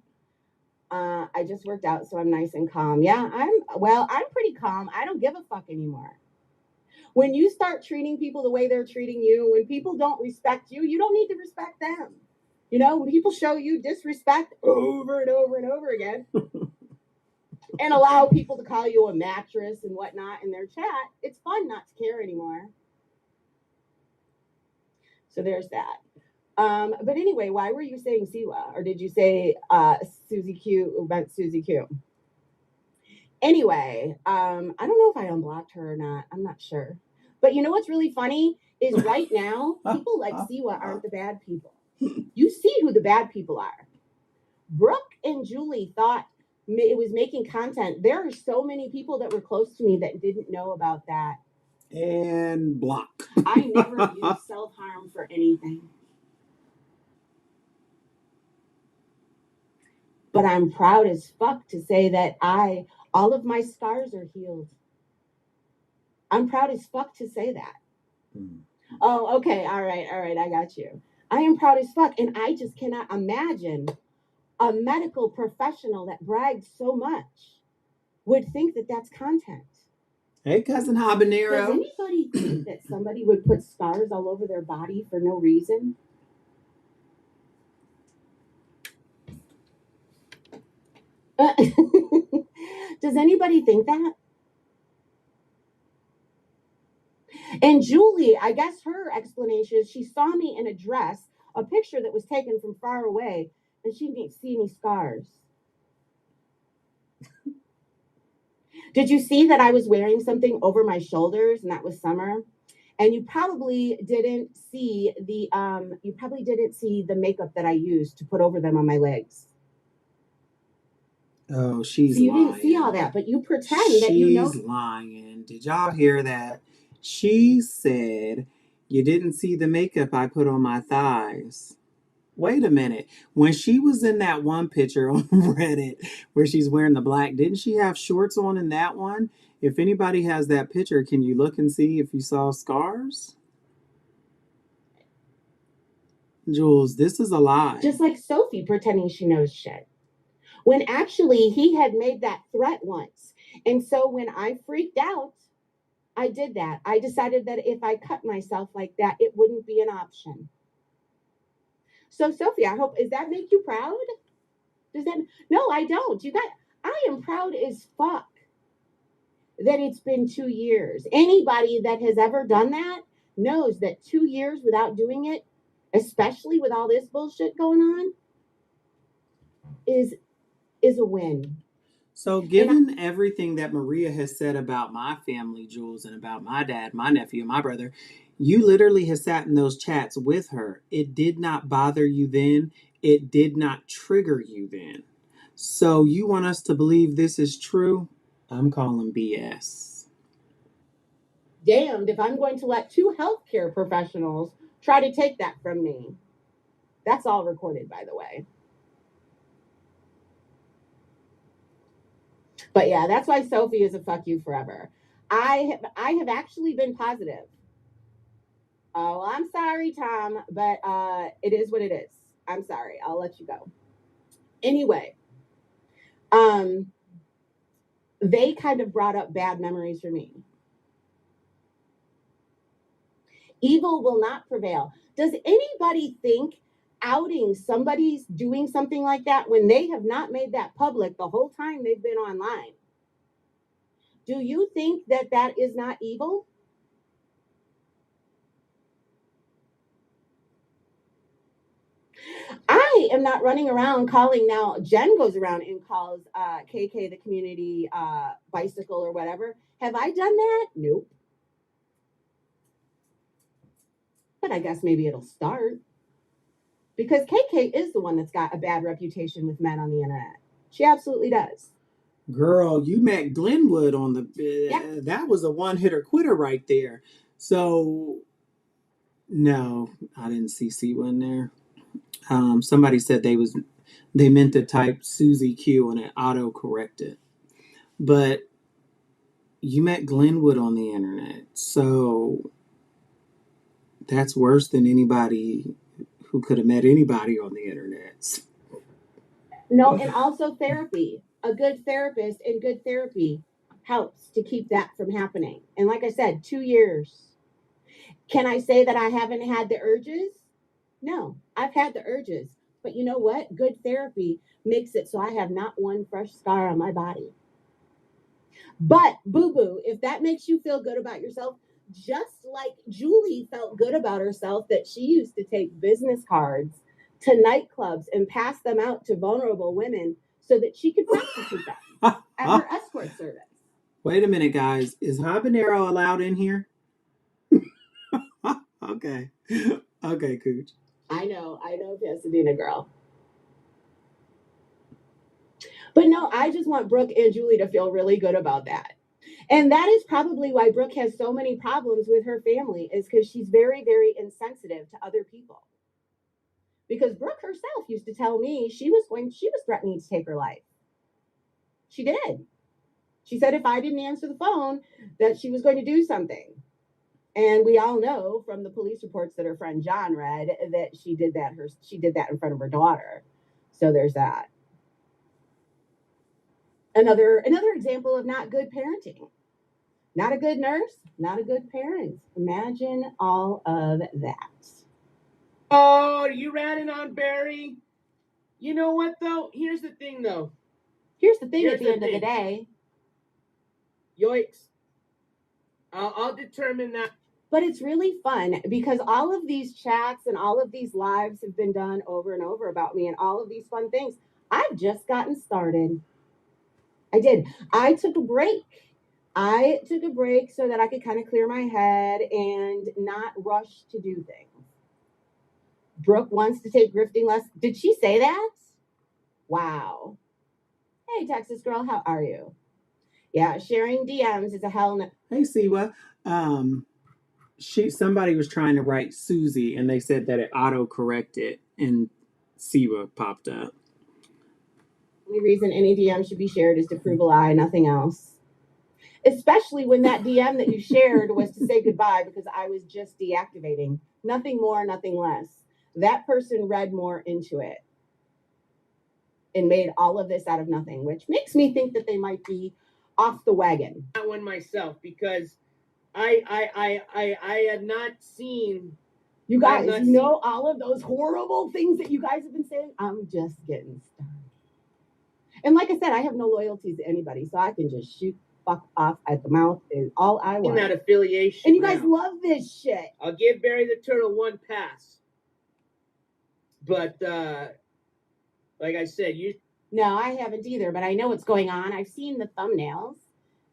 I just worked out, so I'm nice and calm. Yeah, I'm pretty calm. I don't give a fuck anymore. When you start treating people the way they're treating you, when people don't respect you, you don't need to respect them. You know, when people show you disrespect over and over and over again and allow people to call you a mattress and whatnot in their chat, it's fun not to care anymore. So there's that. But anyway, why were you saying Siwa? Or did you say Susie Q about Susie Q? Anyway, I don't know if I unblocked her or not. I'm not sure. But you know what's really funny is right now, people like Siwa aren't the bad people. You see who the bad people are. Brooke and Julie thought it was making content. There are so many people that were close to me that didn't know about that. And block. I never use self-harm for anything. But I'm proud as fuck to say that all of my scars are healed. I'm proud as fuck to say that. Oh, okay. All right. I got you. I am proud as fuck. And I just cannot imagine a medical professional that brags so much would think that that's content. Hey, cousin Does Habanero. anybody think that somebody would put scars all over their body for no reason? Does anybody think that? And Julie, I guess her explanation is she saw me in a dress, a picture that was taken from far away, and she didn't see any scars. Did you see that I was wearing something over my shoulders and that was summer? And you probably didn't see the makeup that I used to put over them on my legs. Oh, So she's you didn't see all lying. that, but you pretend that you know. She's lying. Did y'all hear that? She said you didn't see the makeup I put on my thighs. Wait a minute. When she was in that one picture on Reddit where she's wearing the black, didn't she have shorts on in that one? If anybody has that picture, can you look and see if you saw scars? Jules, this is a lie. Just like Sophie pretending she knows shit. When actually he had made that threat once. And so when I freaked out, I did that. I decided that if I cut myself like that, it wouldn't be an option. So Sophie, does that make you proud? Does that No, I don't. I am proud as fuck that it's been 2 years. Anybody that has ever done that knows that 2 years without doing it, especially with all this bullshit going on, is a win. So, given everything that Maria has said about my family, Jules, and about my dad, my nephew, and my brother, you literally have sat in those chats with her. It did not bother you then. It did not trigger you then. So, you want us to believe this is true? I'm calling BS. Damned if I'm going to let two healthcare professionals try to take that from me. That's all recorded, by the way. But yeah, that's why Sophie is a fuck you forever. I have actually been positive. Oh, well, I'm sorry, Tom, but it is what it is. I'm sorry. I'll let you go. Anyway, they kind of brought up bad memories for me. Evil will not prevail. Does anybody think outing somebody's doing something like that when they have not made that public the whole time they've been online? Do you think that that is not evil? I am not running around calling now. Jen goes around and calls KK the community bicycle or whatever. Have I done that? Nope. But I guess maybe it'll start. Because KK is the one that's got a bad reputation with men on the internet. She absolutely does. Girl, you met Glenwood on the. Yep. That was a one hitter quitter right there. So, no, I didn't see Siwa in there. Somebody said they meant to type Susie Q and it auto corrected. But you met Glenwood on the internet, so that's worse than anybody who could have met anybody on the internet. No, and also therapy. A good therapist and good therapy helps to keep that from happening. And like I said, 2 years. Can I say that I haven't had the urges? No, I've had the urges. But you know what? Good therapy makes it so I have not one fresh scar on my body. But boo boo, if that makes you feel good about yourself, just like Julie felt good about herself that she used to take business cards to nightclubs and pass them out to vulnerable women so that she could prostitute them at her escort service. Wait a minute, guys. Is habanero allowed in here? Okay. Okay, Cooch. I know, Pasadena girl. But no, I just want Brooke and Julie to feel really good about that. And that is probably why Brooke has so many problems with her family, is because she's very, very insensitive to other people. Because Brooke herself used to tell me she was threatening to take her life. She did. She said if I didn't answer the phone, that she was going to do something. And we all know from the police reports that her friend John read that she did that in front of her daughter. So there's that. Another example of not good parenting. Not a good nurse, not a good parent. Imagine all of that. Oh, you ratting on Barry? You know what though? Here's the thing though. Here's the thing Here's at the the end of the thing. day. Yoicks. I'll determine that. But it's really fun because all of these chats and all of these lives have been done over and over about me and all of these fun things. I've just gotten started. I did. I took a break. I took a break so that I could kind of clear my head and not rush to do things. Brooke wants to take grifting lessons. Did she say that? Wow. Hey, Texas girl, how are you? Yeah, sharing DMs is a hell no. Hey, Siwa. Somebody was trying to write Susie, and they said that it auto corrected, and Siwa popped up. The only reason any DM should be shared is to prove a lie, nothing else. Especially when that DM that you shared was to say goodbye because I was just deactivating. Nothing more, nothing less. That person read more into it and made all of this out of nothing, which makes me think that they might be off the wagon. That one myself because I have not seen. You guys, you know all of those horrible things that you guys have been saying? I'm just getting started. And like I said, I have no loyalties to anybody, so I can just shoot fuck off at the mouth is all I want. That affiliation. And you guys love this shit. I'll give Barry the Turtle one pass. But like I said, you. No, I haven't either, but I know what's going on. I've seen the thumbnails.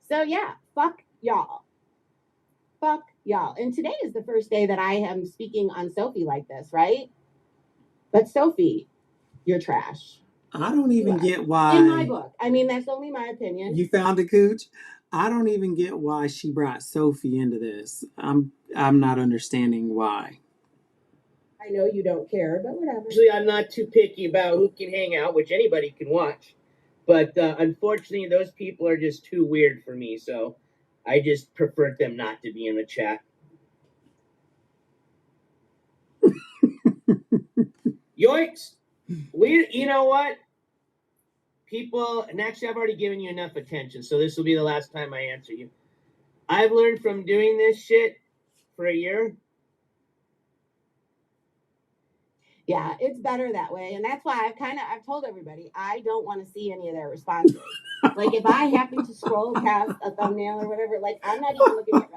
So yeah, fuck y'all. Fuck y'all. And today is the first day that I am speaking on Sophie like this, right? But Sophie, you're trash. I don't even get why. In my book. I mean, that's only my opinion. You found a cooch? I don't even get why she brought Sophie into this. I'm not understanding why. I know you don't care, but whatever. Usually I'm not too picky about who can hang out, which anybody can watch. But unfortunately, those people are just too weird for me, so I just prefer them not to be in the chat. Yoicks! You know what? People, and actually I've already given you enough attention, so this will be the last time I answer you. I've learned from doing this shit for a year. Yeah, it's better that way. And that's why I've told everybody, I don't want to see any of their responses. Like if I happen to scroll past a thumbnail or whatever, like I'm not even looking at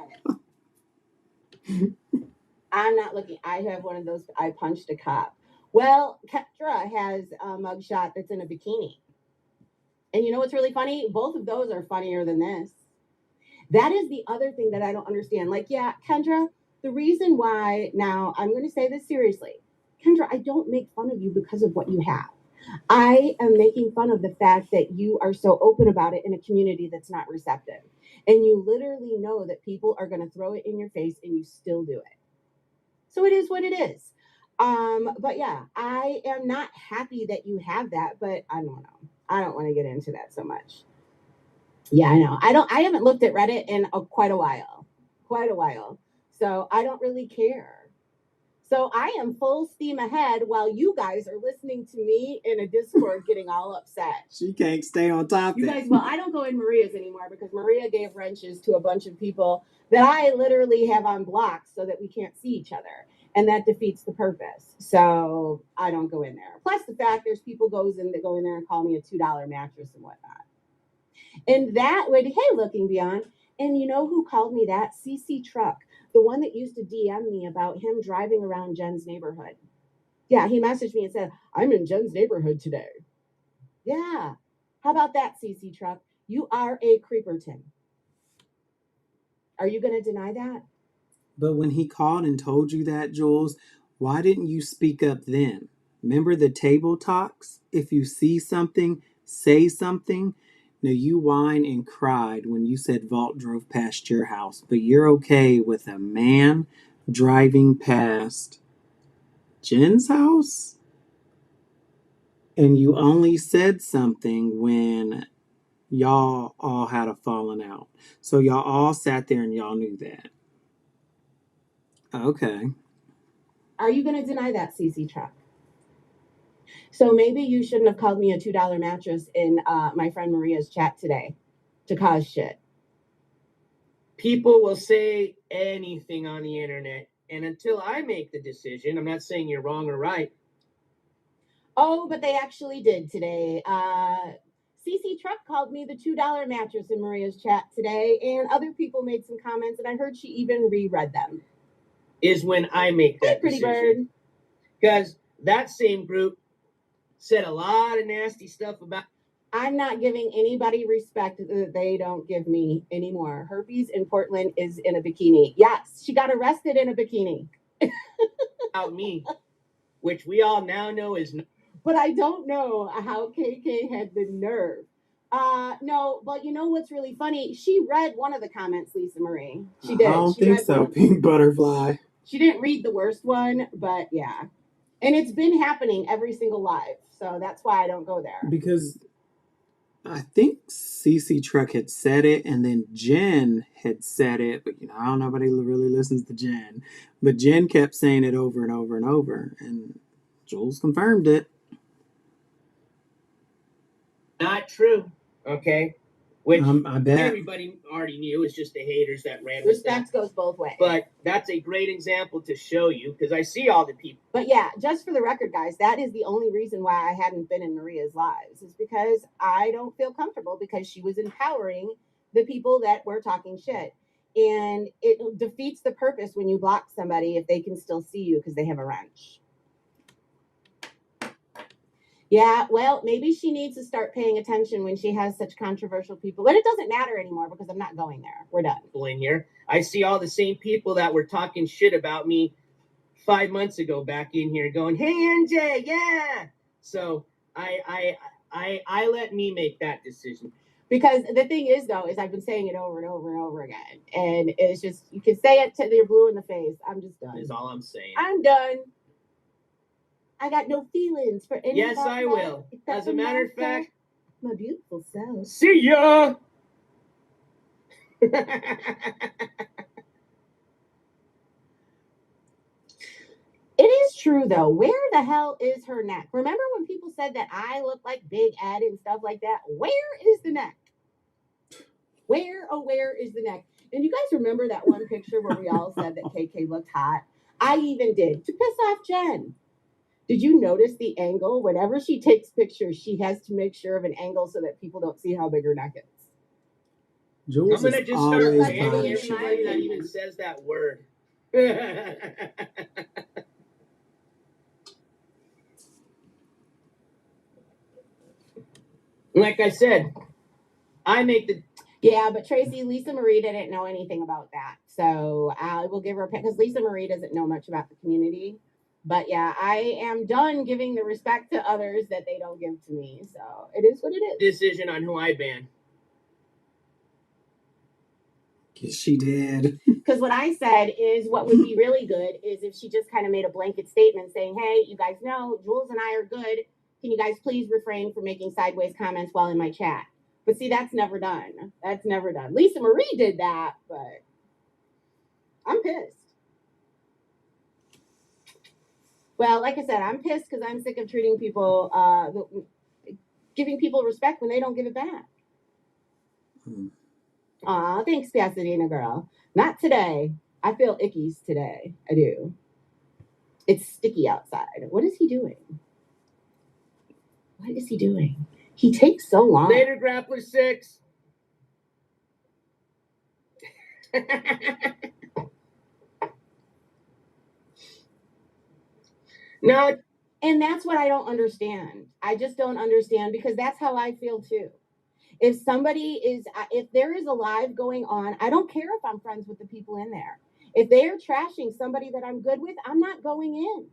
Reddit. I'm not looking. I have one of those, I punched a cop. Well, Kendra has a mugshot that's in a bikini. And you know what's really funny? Both of those are funnier than this. That is the other thing that I don't understand. Like, yeah, Kendra, the reason why, now I'm going to say this seriously. Kendra, I don't make fun of you because of what you have. I am making fun of the fact that you are so open about it in a community that's not receptive. And you literally know that people are going to throw it in your face and you still do it. So it is what it is. But yeah, I am not happy that you have that, but I don't know. I don't want to get into that so much. Yeah, I know. I haven't looked at Reddit in quite a while. So I don't really care. So I am full steam ahead while you guys are listening to me in a Discord getting all upset. She can't stay on top. You guys, well, I don't go in Maria's anymore because Maria gave wrenches to a bunch of people that I literally have on blocks so that we can't see each other. And that defeats the purpose. So I don't go in there. Plus the fact there's people that go in there and call me a $2 mattress and whatnot. And that would, hey, looking beyond. And you know who called me that? CC Truck, the one that used to DM me about him driving around Jen's neighborhood. Yeah, he messaged me and said, I'm in Jen's neighborhood today. Yeah. How about that, CC Truck? You are a creeperton. Are you going to deny that? But when he called and told you that, Jules, why didn't you speak up then? Remember the table talks? If you see something, say something. No, you whined and cried when you said Vault drove past your house, but you're okay with a man driving past Jen's house? And you only said something when y'all all had a falling out. So y'all all sat there and y'all knew that. Okay. Are you going to deny that, CC Truck? So maybe you shouldn't have called me a $2 mattress in my friend Maria's chat today to cause shit. people will say anything on the internet. And until I make the decision, I'm not saying you're wrong or right. Oh, but they actually did today. CC Truck called me the $2 mattress in Maria's chat today, and other people made some comments, and I heard she even reread them. Is when I make Hey, that pretty decision. bird. Because that same group said a lot of nasty stuff about. I'm not giving anybody respect that they don't give me anymore. Herpes in Portland is in a bikini. Yes, she got arrested in a bikini. About me, which we all now know is. But I don't know how KK had the nerve. No, but you know what's really funny? She read one of the comments, Lisa Marie. She did. I don't She think read so. one. Pink butterfly. She didn't read the worst one, but yeah. And it's been happening every single live. So that's why I don't go there. Because I think CC Truck had said it, and then Jen had said it, but I don't know if nobody really listens to Jen. But Jen kept saying it over and over and over, and Jules confirmed it. Not true. Okay. Which I bet. everybody already knew. It's just the haters that ran with that. Respect goes both ways. But that's a great example to show you, because I see all the people. But yeah, just for the record, guys, that is the only reason why I hadn't been in Maria's lives, is because I don't feel comfortable, because she was empowering the people that were talking shit. And it defeats the purpose when you block somebody if they can still see you because they have a wrench. Yeah, well, maybe she needs to start paying attention when she has such controversial people. But it doesn't matter anymore, because I'm not going there. We're done. In here, I see all the same people that were talking shit about me 5 months ago back in here going, "Hey, NJ, yeah." So I let me make that decision. Because the thing is, though, is I've been saying it over and over and over again. And it's just, you can say it till you're blue in the face. I'm just done. Is all I'm saying. I'm done. I got no feelings for any. Yes, I will. As a matter of fact, my beautiful self. See ya. It is true, though. Where the hell is her neck? Remember when people said that I look like Big Ed and stuff like that? Where is the neck? Where is the neck? And you guys remember that one picture where we all said that KK looked hot? I even did, to piss off Jen. Did you notice the angle? Whenever she takes pictures, she has to make sure of an angle so that people don't see how big her neck is. Jules I'm going to just start always banning buying everybody shit. that even says that word. Like I said, I make the. Yeah, but Tracy, Lisa Marie didn't know anything about that. So I will give her a pick, because Lisa Marie doesn't know much about the community. But yeah, I am done giving the respect to others that they don't give to me. So it is what it is. Decision on who I ban. Yes, she did. Because what I said is, what would be really good is if she just kind of made a blanket statement saying, "Hey, you guys know Jules and I are good. Can you guys please refrain from making sideways comments while in my chat?" But see, that's never done. That's never done. Lisa Marie did that, but I'm pissed. Well, like I said, I'm pissed because I'm sick of treating people, giving people respect when they don't give it back. Aw, thanks, Pasadena girl. Not today. I feel ickies today. I do. It's sticky outside. What is he doing? What is he doing? He takes so long. Later, Grappler 6. No. And that's what I don't understand. I just don't understand, because that's how I feel too. If there is a live going on, I don't care if I'm friends with the people in there. If they are trashing somebody that I'm good with, I'm not going in.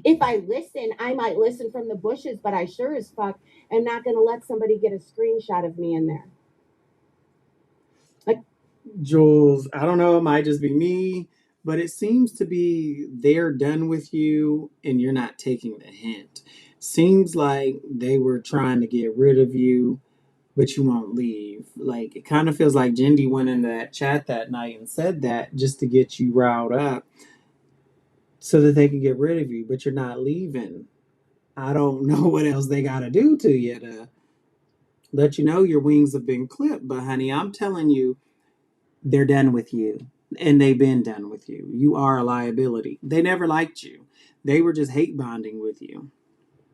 If I listen, I might listen from the bushes, but I sure as fuck am not going to let somebody get a screenshot of me in there. Like, Jules, I don't know, it might just be me, but it seems to be they're done with you and you're not taking the hint. Seems like they were trying to get rid of you, but you won't leave. Like, it kind of feels like Jindy went in that chat that night and said that just to get you riled up so that they can get rid of you, but you're not leaving. I don't know what else they got to do to you to let you know your wings have been clipped. But honey, I'm telling you, they're done with you. And they've been done with you. You are a liability. They never liked you. They were just hate bonding with you.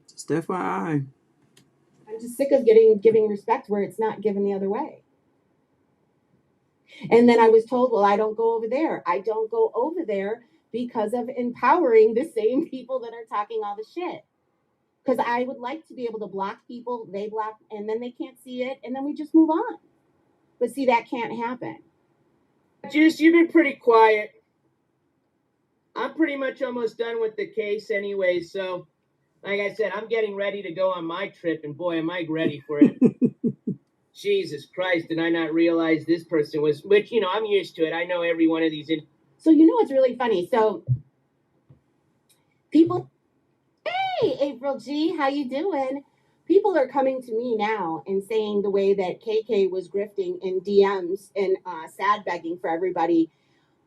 Just FYI. I'm just sick of giving respect where it's not given the other way. And then I was told, well, I don't go over there. I don't go over there because of empowering the same people that are talking all the shit. Because I would like to be able to block people, they block, and then they can't see it, and then we just move on. But see, that can't happen. Juice, you've been pretty quiet. I'm pretty much almost done with the case anyway, so like I said, I'm getting ready to go on my trip, and boy, am I ready for it. Jesus Christ, did I not realize this person was, which, you know, I'm used to it. I know every one of these. So you know what's really funny? So people, hey, April G, how you doing? People are coming to me now and saying the way that KK was grifting in DMs and sad begging for everybody.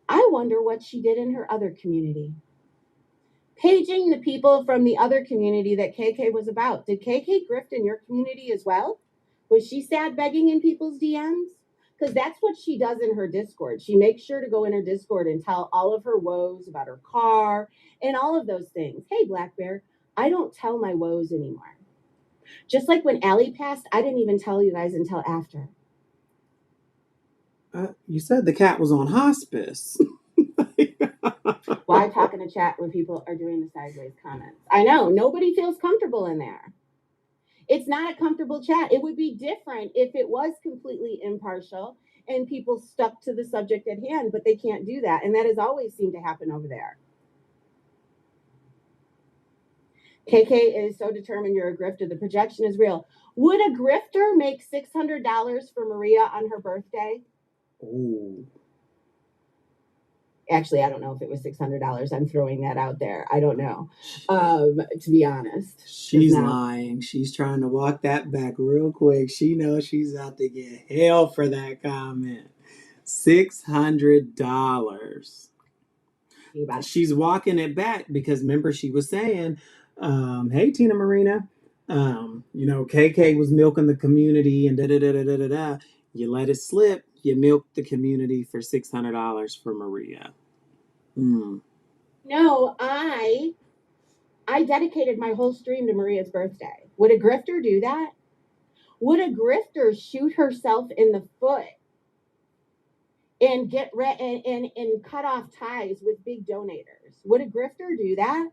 I wonder what she did in her other community. Paging the people from the other community that KK was about. Did KK grift in your community as well? Was she sad begging in people's DMs? Because that's what she does in her Discord. She makes sure to go in her Discord and tell all of her woes about her car and all of those things. Hey, Black Bear, I don't tell my woes anymore. Just like when Allie passed, I didn't even tell you guys until after. You said the cat was on hospice. Why talk in a chat when people are doing the sideways comments? I know, nobody feels comfortable in there. It's not a comfortable chat. It would be different if it was completely impartial and people stuck to the subject at hand, but they can't do that. And that has always seemed to happen over there. KK is so determined you're a grifter. The projection is real. Would a grifter make $600 for Maria on her birthday? Ooh. Actually, I don't know if it was $600. I'm throwing that out there. I don't know, to be honest. She's lying. She's trying to walk that back real quick. She knows she's out to get hell for that comment. $600. She's walking it back because remember she was saying, hey, Tina Marina, you know, KK was milking the community and da-da-da-da-da-da. You let it slip. You milked the community for $600 for Maria. No, I dedicated my whole stream to Maria's birthday. Would a grifter do that? Would a grifter shoot herself in the foot and get and cut off ties with big donators? Would a grifter do that?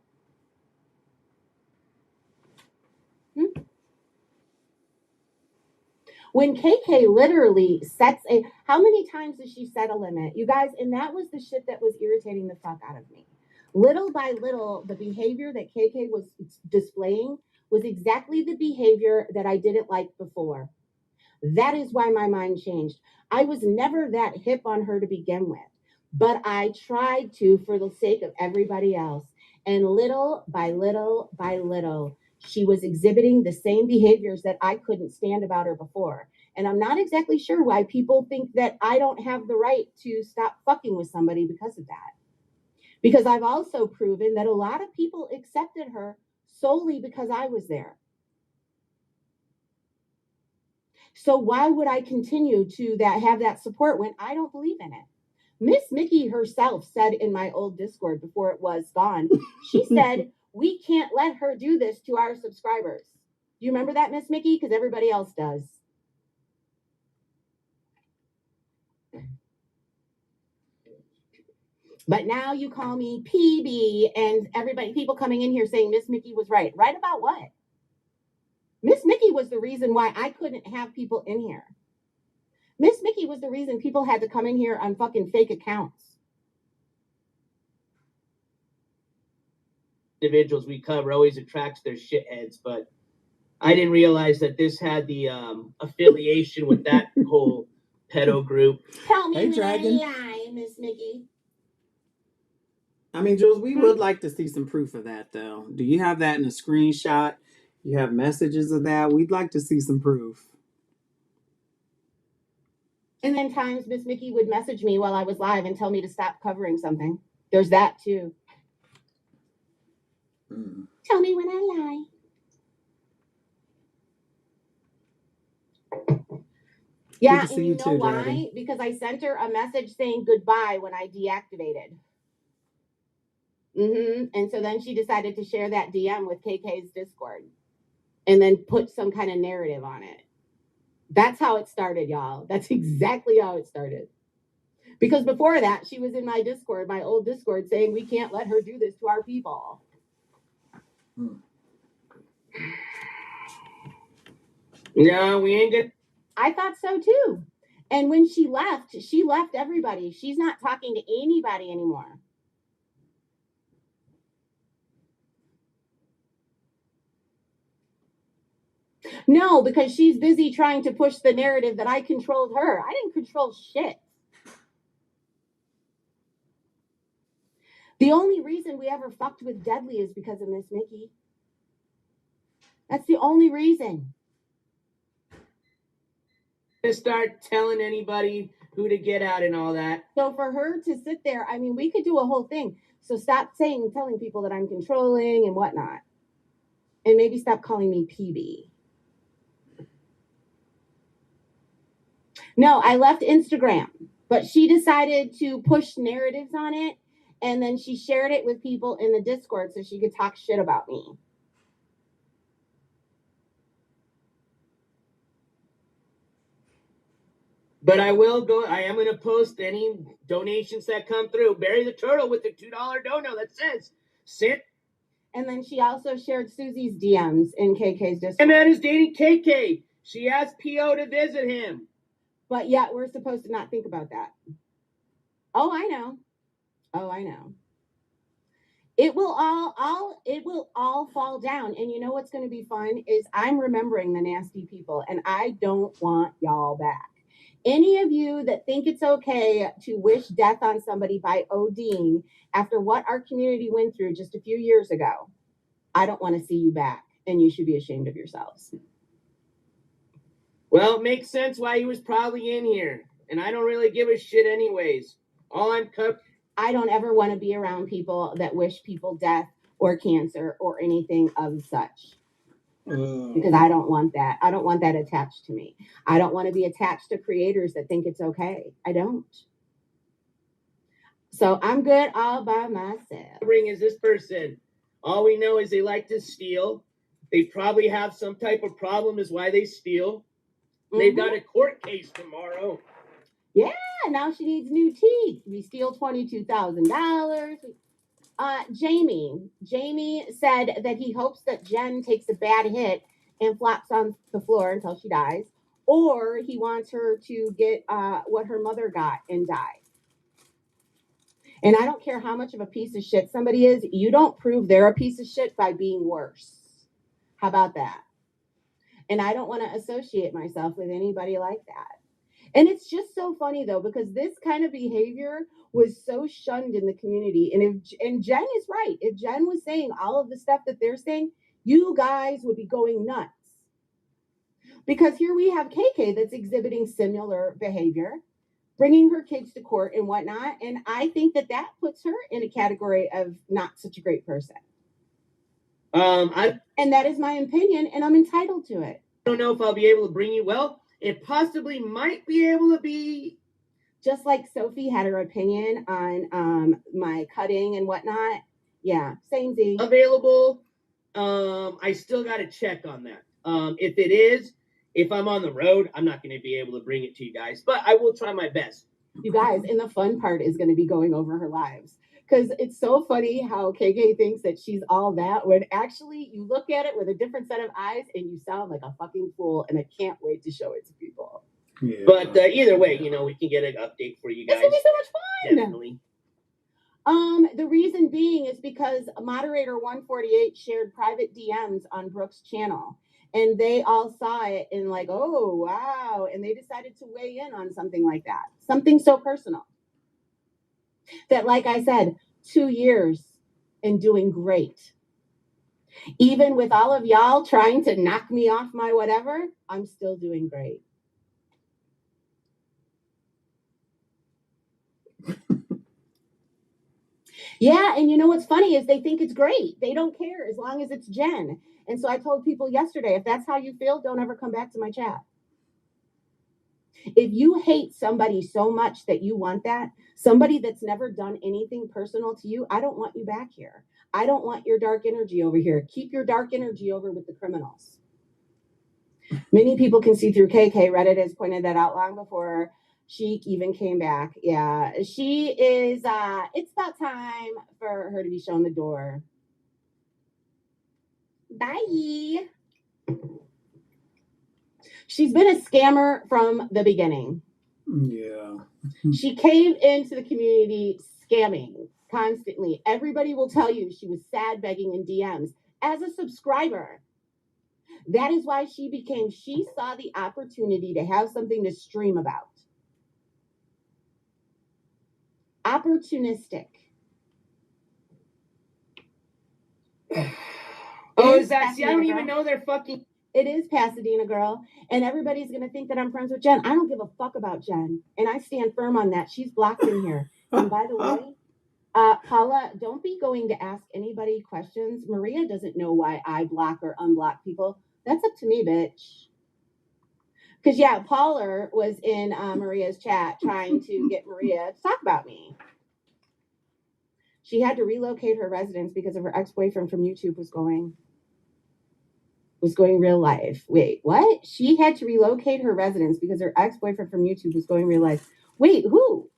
When KK literally sets a, how many times does she set a limit? You guys, and that was the shit that was irritating the fuck out of me. Little by little, the behavior that KK was displaying was exactly the behavior that I didn't like before. That is why my mind changed. I was never that hip on her to begin with, but I tried to for the sake of everybody else. And little by little by little, she was exhibiting the same behaviors that I couldn't stand about her before. And I'm not exactly sure why people think that I don't have the right to stop fucking with somebody because of that. Because I've also proven that a lot of people accepted her solely because I was there. So why would I continue to have that support when I don't believe in it? Miss Mickey herself said in my old Discord before it was gone, she said, we can't let her do this to our subscribers. Do you remember that, Miss Mickey? Because everybody else does. But now you call me PB and people coming in here saying Miss Mickey was right. Right about what? Miss Mickey was the reason why I couldn't have people in here. Miss Mickey was the reason people had to come in here on fucking fake accounts. Individuals we cover always attracts their shitheads, but I didn't realize that this had the affiliation with that whole pedo group. Tell me when I lie, Miss Mickey. I mean, Jules, we would like to see some proof of that, though. Do you have that in a screenshot? You have messages of that? We'd like to see some proof. And then times Miss Mickey would message me while I was live and tell me to stop covering something. There's that too. Tell me when I lie. Yeah, Good to see and you you know too, why? Daddy. Because I sent her a message saying goodbye when I deactivated. And so then she decided to share that DM with KK's Discord and then put some kind of narrative on it. That's how it started, y'all. That's exactly how it started. Because before that, she was in my Discord, my old Discord, saying we can't let her do this to our people. No, we ain't good. I thought so too. And when she left everybody. She's not talking to anybody anymore. No, because she's busy trying to push the narrative that I controlled her. I didn't control shit. The only reason we ever fucked with Deadly is because of Miss Mickey. That's the only reason. To start telling anybody who to get out and all that. So for her to sit there, I mean, we could do a whole thing. So stop telling people that I'm controlling and whatnot. And maybe stop calling me PB. No, I left Instagram, but she decided to push narratives on it. And then she shared it with people in the Discord so she could talk shit about me. But I am going to post any donations that come through. Barry the Turtle with the $2 dono that says, sit. And then she also shared Susie's DMs in KK's Discord. And man is dating KK. She asked P.O. to visit him. But yet we're supposed to not think about that. Oh, I know. It will all fall down. And you know what's going to be fun is I'm remembering the nasty people, and I don't want y'all back. Any of you that think it's okay to wish death on somebody by ODing after what our community went through just a few years ago, I don't want to see you back, and you should be ashamed of yourselves. Well, it makes sense why he was probably in here, and I don't really give a shit anyways. I don't ever want to be around people that wish people death or cancer or anything of such. Because I don't want that. I don't want that attached to me. I don't want to be attached to creators that think it's okay. I don't. So I'm good all by myself. Is this person? All we know is they like to steal. They probably have some type of problem is why they steal. They've got a court case tomorrow. Yeah, now she needs new teeth. We steal $22,000. Jamie said that he hopes that Jen takes a bad hit and flops on the floor until she dies, or he wants her to get what her mother got and die. And I don't care how much of a piece of shit somebody is, you don't prove they're a piece of shit by being worse. How about that? And I don't want to associate myself with anybody like that. And it's just so funny, though, because this kind of behavior was so shunned in the community. And Jen is right. If Jen was saying all of the stuff that they're saying, you guys would be going nuts. Because here we have KK that's exhibiting similar behavior, bringing her kids to court and whatnot. And I think that puts her in a category of not such a great person. And that is my opinion, and I'm entitled to it. I don't know if I'll be able to bring you. Well, it possibly might be able to be. Just like Sophie had her opinion on my cutting and whatnot. Yeah, same thing. Available. I still got to check on that. If it is, if I'm on the road, I'm not going to be able to bring it to you guys, but I will try my best. You guys, and the fun part is going to be going over her lives. Because it's so funny how KK thinks that she's all that when actually you look at it with a different set of eyes and you sound like a fucking fool, and I can't wait to show it to people. Yeah. But either way, we can get an update for you guys. It's going to be so much fun. Definitely. The reason being is because moderator 148 shared private DMs on Brooke's channel. And they all saw it and like, oh, wow. And they decided to weigh in on something like that. Something so personal. That, like I said, 2 years and doing great. Even with all of y'all trying to knock me off my whatever, I'm still doing great. Yeah, and you know what's funny is they think it's great. They don't care as long as it's Jen. And so I told people yesterday, if that's how you feel, don't ever come back to my chat. If you hate somebody so much that you want that, somebody that's never done anything personal to you, I don't want you back here. I don't want your dark energy over here. Keep your dark energy over with the criminals. Many people can see through KK. Reddit has pointed that out long before Sheik even came back. Yeah, she is, it's about time for her to be shown the door. Bye. She's been a scammer from the beginning. Yeah. She came into the community scamming constantly. Everybody will tell you she was sad begging in DMs as a subscriber. That is why she saw the opportunity to have something to stream about. Opportunistic. Oh, is that? See, I don't even know they're fucking. It is Pasadena Girl, and everybody's gonna think that I'm friends with Jen. I don't give a fuck about Jen, and I stand firm on that. She's blocked in here. And by the way, Paula, don't be going to ask anybody questions. Maria doesn't know why I block or unblock people. That's up to me, bitch. Because yeah, Paula was in Maria's chat trying to get Maria to talk about me. She had to relocate her residence because of her ex-boyfriend from YouTube was going real life. Wait, what? She had to relocate her residence because her ex-boyfriend from YouTube was going real life. Wait, who?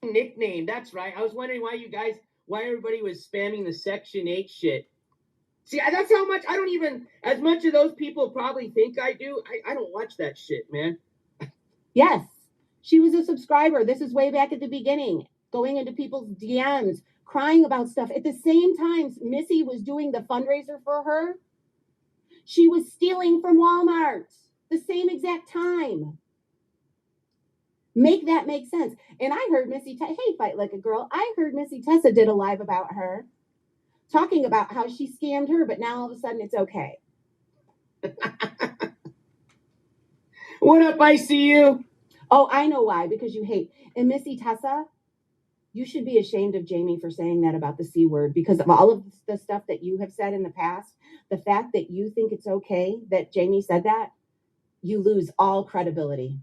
Nickname, that's right. I was wondering why everybody was spamming the Section 8 shit. See, that's how much, I don't even, as much as those people probably think I do, I don't watch that shit, man. Yes, she was a subscriber. This is way back at the beginning, going into people's DMs, crying about stuff. At the same time, Missy was doing the fundraiser for her. She was stealing from Walmart the same exact time. Make that make sense. And I heard hey, Fight Like a Girl. I heard Missy Tessa did a live about her, talking about how she scammed her, but now all of a sudden it's okay. What up, ICU? Oh, I know why, because you hate. And Missy Tessa, you should be ashamed of Jamie for saying that about the C word, because of all of the stuff that you have said in the past. The fact that you think it's okay that Jamie said that, you lose all credibility.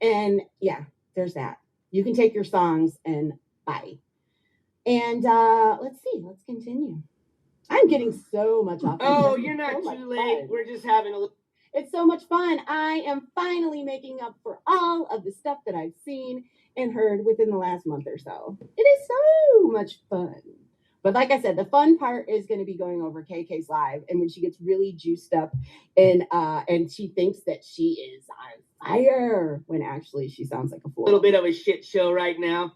And yeah, there's that. You can take your songs and bye. And let's continue. I'm getting so much off. Oh, you're not too late. Fun. We're just having a little. It's so much fun. I am finally making up for all of the stuff that I've seen and heard within the last month or so. It is so much fun. But like I said, the fun part is going to be going over KK's live, and when she gets really juiced up and she thinks that she is on fire when actually she sounds like a fool. A little bit of a shit show right now.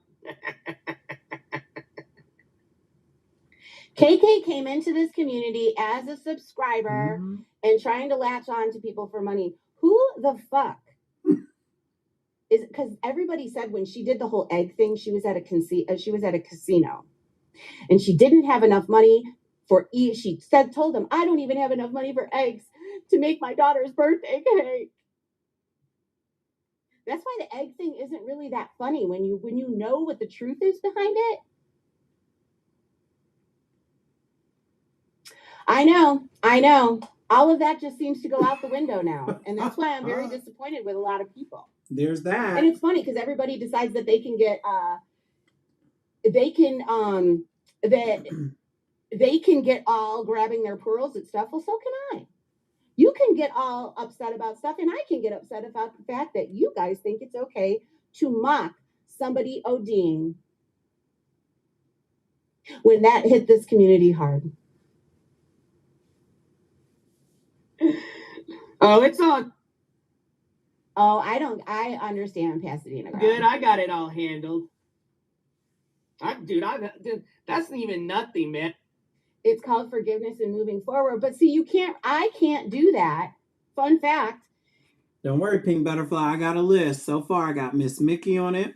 KK came into this community as a subscriber and trying to latch on to people for money. Who the fuck is? Because everybody said when she did the whole egg thing, she was at a casino, and she didn't have enough money for She told them, "I don't even have enough money for eggs to make my daughter's birthday cake." That's why the egg thing isn't really that funny when you know what the truth is behind it. I know. All of that just seems to go out the window now. And that's why I'm very disappointed with a lot of people. There's that. And it's funny because everybody decides that they can get all grabbing their pearls and stuff. Well, so can I. You can get all upset about stuff, and I can get upset about the fact that you guys think it's okay to mock somebody ODing when that hit this community hard. Oh, it's all. Oh, I understand, Pasadena Girl. Good, I got it all handled. Dude, that's even nothing, man. It's called forgiveness and moving forward. But see, I can't do that. Fun fact. Don't worry, Pink Butterfly. I got a list. So far, I got Miss Mickey on it,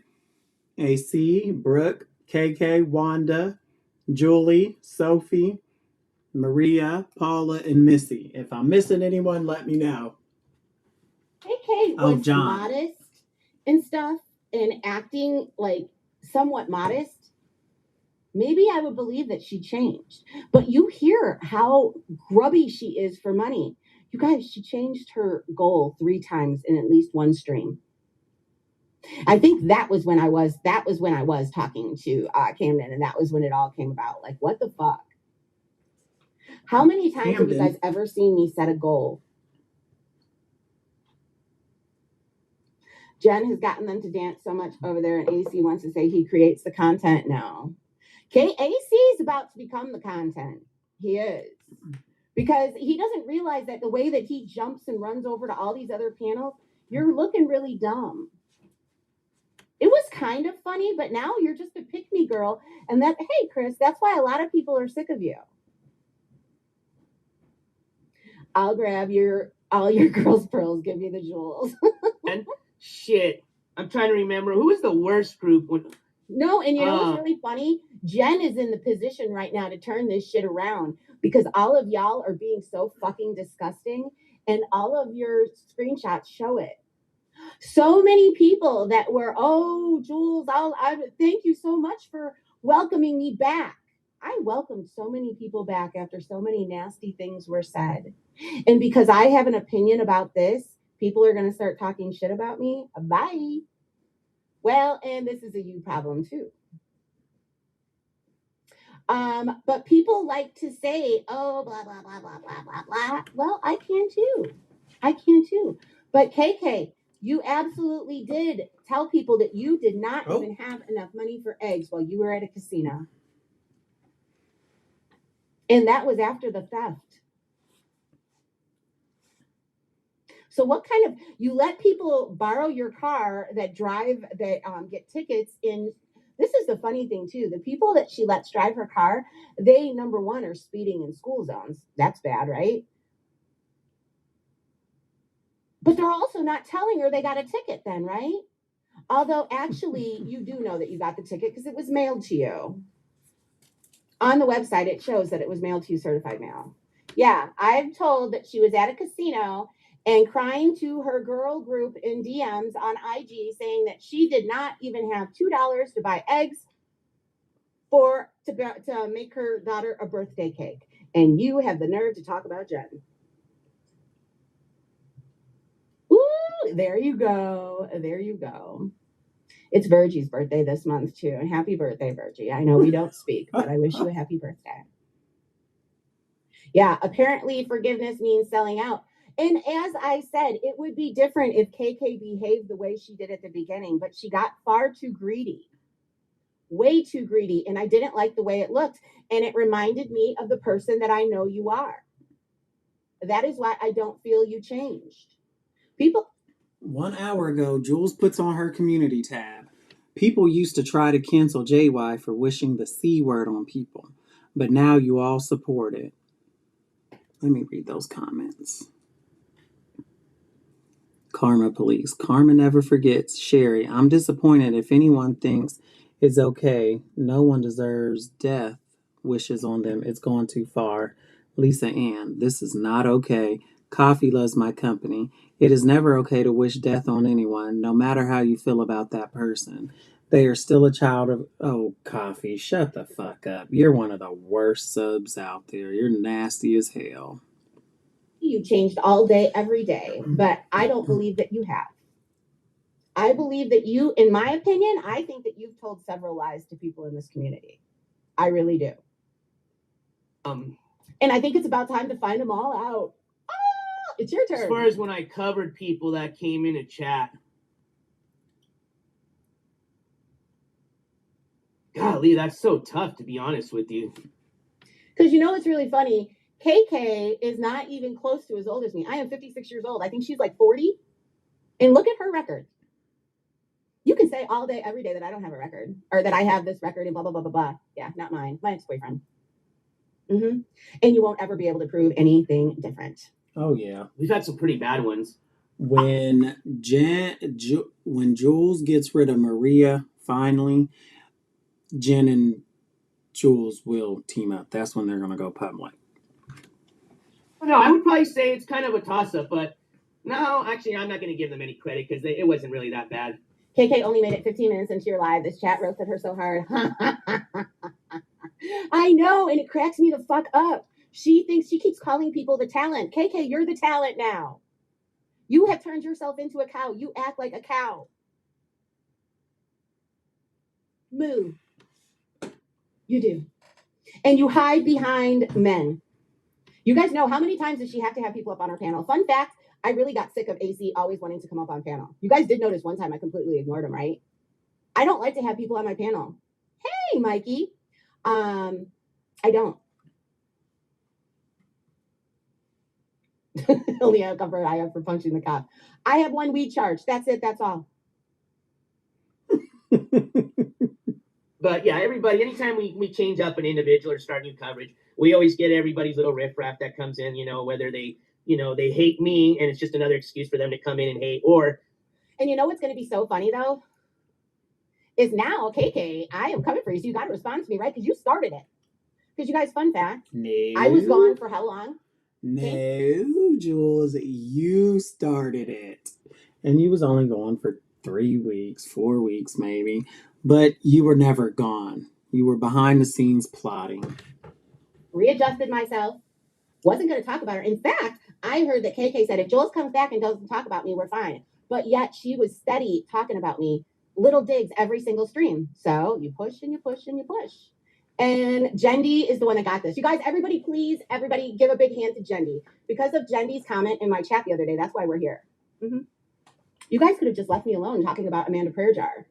AC, Brooke, KK, Wanda, Julie, Sophie, Maria, Paula, and Missy. If I'm missing anyone, let me know. KK was modest and stuff and acting like somewhat modest. Maybe I would believe that she changed. But you hear how grubby she is for money. You guys, she changed her goal 3 times in at least one stream. I think that was when I was talking to Camden, and that was when it all came about. Like, what the fuck? How many times have you Camden. guys ever seen me set a goal? Jen has gotten them to dance so much over there, and AC wants to say he creates the content now. AC is about to become the content. He is. Because he doesn't realize that the way that he jumps and runs over to all these other panels, you're looking really dumb. It was kind of funny, but now you're just a pick-me girl. And that, hey, Chris, that's why a lot of people are sick of you. I'll grab all your girls' pearls, give you the jewels. And shit, I'm trying to remember who was the worst group. No, and you know what's really funny? Jen is in the position right now to turn this shit around because all of y'all are being so fucking disgusting, and all of your screenshots show it. So many people that were, oh, Jules, I thank you so much for welcoming me back. I welcomed so many people back after so many nasty things were said. And because I have an opinion about this, people are going to start talking shit about me. Bye. Well, and this is a you problem too. But people like to say, oh, blah, blah, blah, blah, blah, blah, blah. Well, I can too. But KK, you absolutely did tell people that you did not even have enough money for eggs while you were at a casino. And that was after the theft. So what kind of, you let people borrow your car that get tickets in. This is the funny thing too. The people that she lets drive her car, they, number one, are speeding in school zones. That's bad, right? But they're also not telling her they got a ticket then, right? Although actually you do know that you got the ticket because it was mailed to you. On the website, it shows that it was mailed to you certified mail. Yeah, I've told that she was at a casino and crying to her girl group in DMs on IG saying that she did not even have $2 to buy eggs to make her daughter a birthday cake. And you have the nerve to talk about Jen. Ooh, there you go. It's Virgie's birthday this month too. And happy birthday, Virgie. I know we don't speak, but I wish you a happy birthday. Yeah, apparently forgiveness means selling out. And as I said, it would be different if KK behaved the way she did at the beginning, but she got far too greedy, way too greedy. And I didn't like the way it looked. And it reminded me of the person that I know you are. That is why I don't feel you changed. People. 1 hour ago, Jules puts on her community tab. People used to try to cancel JY for wishing the C word on people, but now you all support it. Let me read those comments. Karma Police. Karma never forgets. Sherry, I'm disappointed if anyone thinks it's okay. No one deserves death wishes on them. It's gone too far. Lisa Ann, this is not okay. Coffee loves my company. It is never okay to wish death on anyone, no matter how you feel about that person. They are still a child of... Oh, Coffee, shut the fuck up. You're one of the worst subs out there. You're nasty as hell. You changed all day, every day, but I don't believe that you have. I believe that you, in my opinion, I think that you've told several lies to people in this community. I really do. And I think it's about time to find them all out. Ah, it's your turn. As far as when I covered people that came in a chat. Golly, that's so tough, to be honest with you. Because you know what's really funny? KK is not even close to as old as me. I am 56 years old. I think she's like 40. And look at her record. You can say all day, every day that I don't have a record or that I have this record and blah, blah, blah, blah, blah. Yeah, not mine. My ex-boyfriend. And you won't ever be able to prove anything different. Oh, yeah. We've had some pretty bad ones. When Jules gets rid of Maria, finally, Jen and Jules will team up. That's when they're going to go public. No, I would probably say it's kind of a toss-up, but no, actually, I'm not going to give them any credit because it wasn't really that bad. KK only made it 15 minutes into your live. This chat roasted her so hard. I know, and it cracks me the fuck up She thinks she keeps calling people the talent. KK, you're the talent now. You have turned yourself into a cow. You act like a cow. Moo. You do. And you hide behind men. You guys know how many times does she have to have people up on her panel? Fun fact, I really got sick of AC always wanting to come up on panel. You guys did notice one time I completely ignored him, right? I don't like to have people on my panel. Hey, Mikey. I don't. Only a cover I have for punching the cop. I have one weed charge. That's it. That's all. But yeah, everybody, anytime we change up an individual or start new coverage, we always get everybody's little riffraff that comes in, whether they hate me and it's just another excuse for them to come in and hate, or. And you know what's going to be so funny though? Is now, KK, I am coming for you, so you got to respond to me, right? Because you started it. Because you guys, fun fact, No. I was gone for how long? No, Jules, you started it. And you was only gone for 3 weeks, 4 weeks maybe. But you were never gone. You were behind the scenes plotting. Readjusted myself. Wasn't going to talk about her. In fact, I heard that KK said, if Jules comes back and doesn't talk about me, we're fine. But yet she was steady talking about me. Little digs every single stream. So you push and you push and you push. And Jendi is the one that got this. You guys, everybody give a big hand to Jendi. Because of Jendi's comment in my chat the other day, that's why we're here. Mm-hmm. You guys could have just left me alone talking about Amanda Prayer Jar.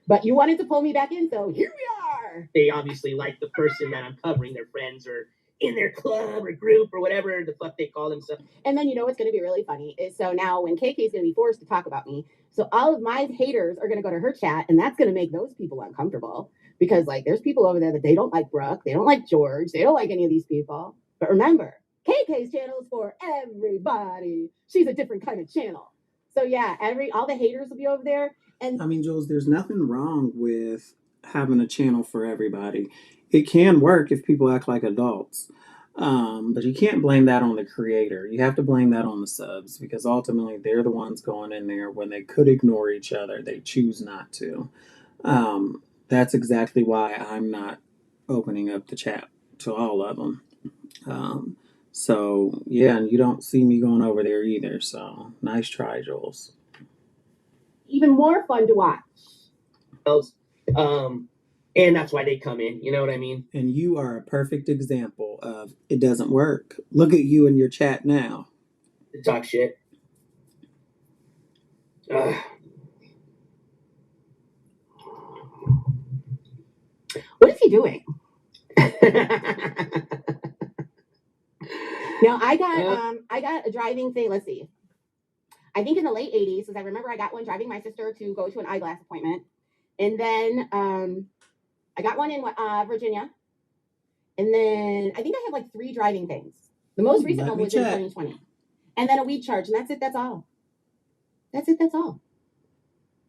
But you wanted to pull me back in, so here we are. They obviously like the person that I'm covering, their friends or in their club or group or whatever the fuck they call themselves. And then you know what's going to be really funny is so now when KK is going to be forced to talk about me, so all of my haters are going to go to her chat, and that's going to make those people uncomfortable because like there's people over there that they don't like Brooke, they don't like George, they don't like any of these people. But remember, KK's channel is for everybody. She's a different kind of channel. So yeah, all the haters will be over there. And I mean, Jules, there's nothing wrong with having a channel for everybody. It can work if people act like adults. But you can't blame that on the creator. You have to blame that on the subs because ultimately they're the ones going in there when they could ignore each other. They choose not to. That's exactly why I'm not opening up the chat to all of them. So, yeah, and you don't see me going over there either. So, nice try, Jules. Even more fun to watch. And that's why they come in. You know what I mean? And you are a perfect example of it doesn't work. Look at you in your chat now. To talk shit. What is he doing? Now I got a driving thing. Let's see. I think in the late 80s, because I remember I got one driving my sister to go to an eyeglass appointment. And then I got one in Virginia. And then I think I had like 3 driving things. The most recent one was in 2020. And then a weed charge. And that's it. That's all. That's it. That's all.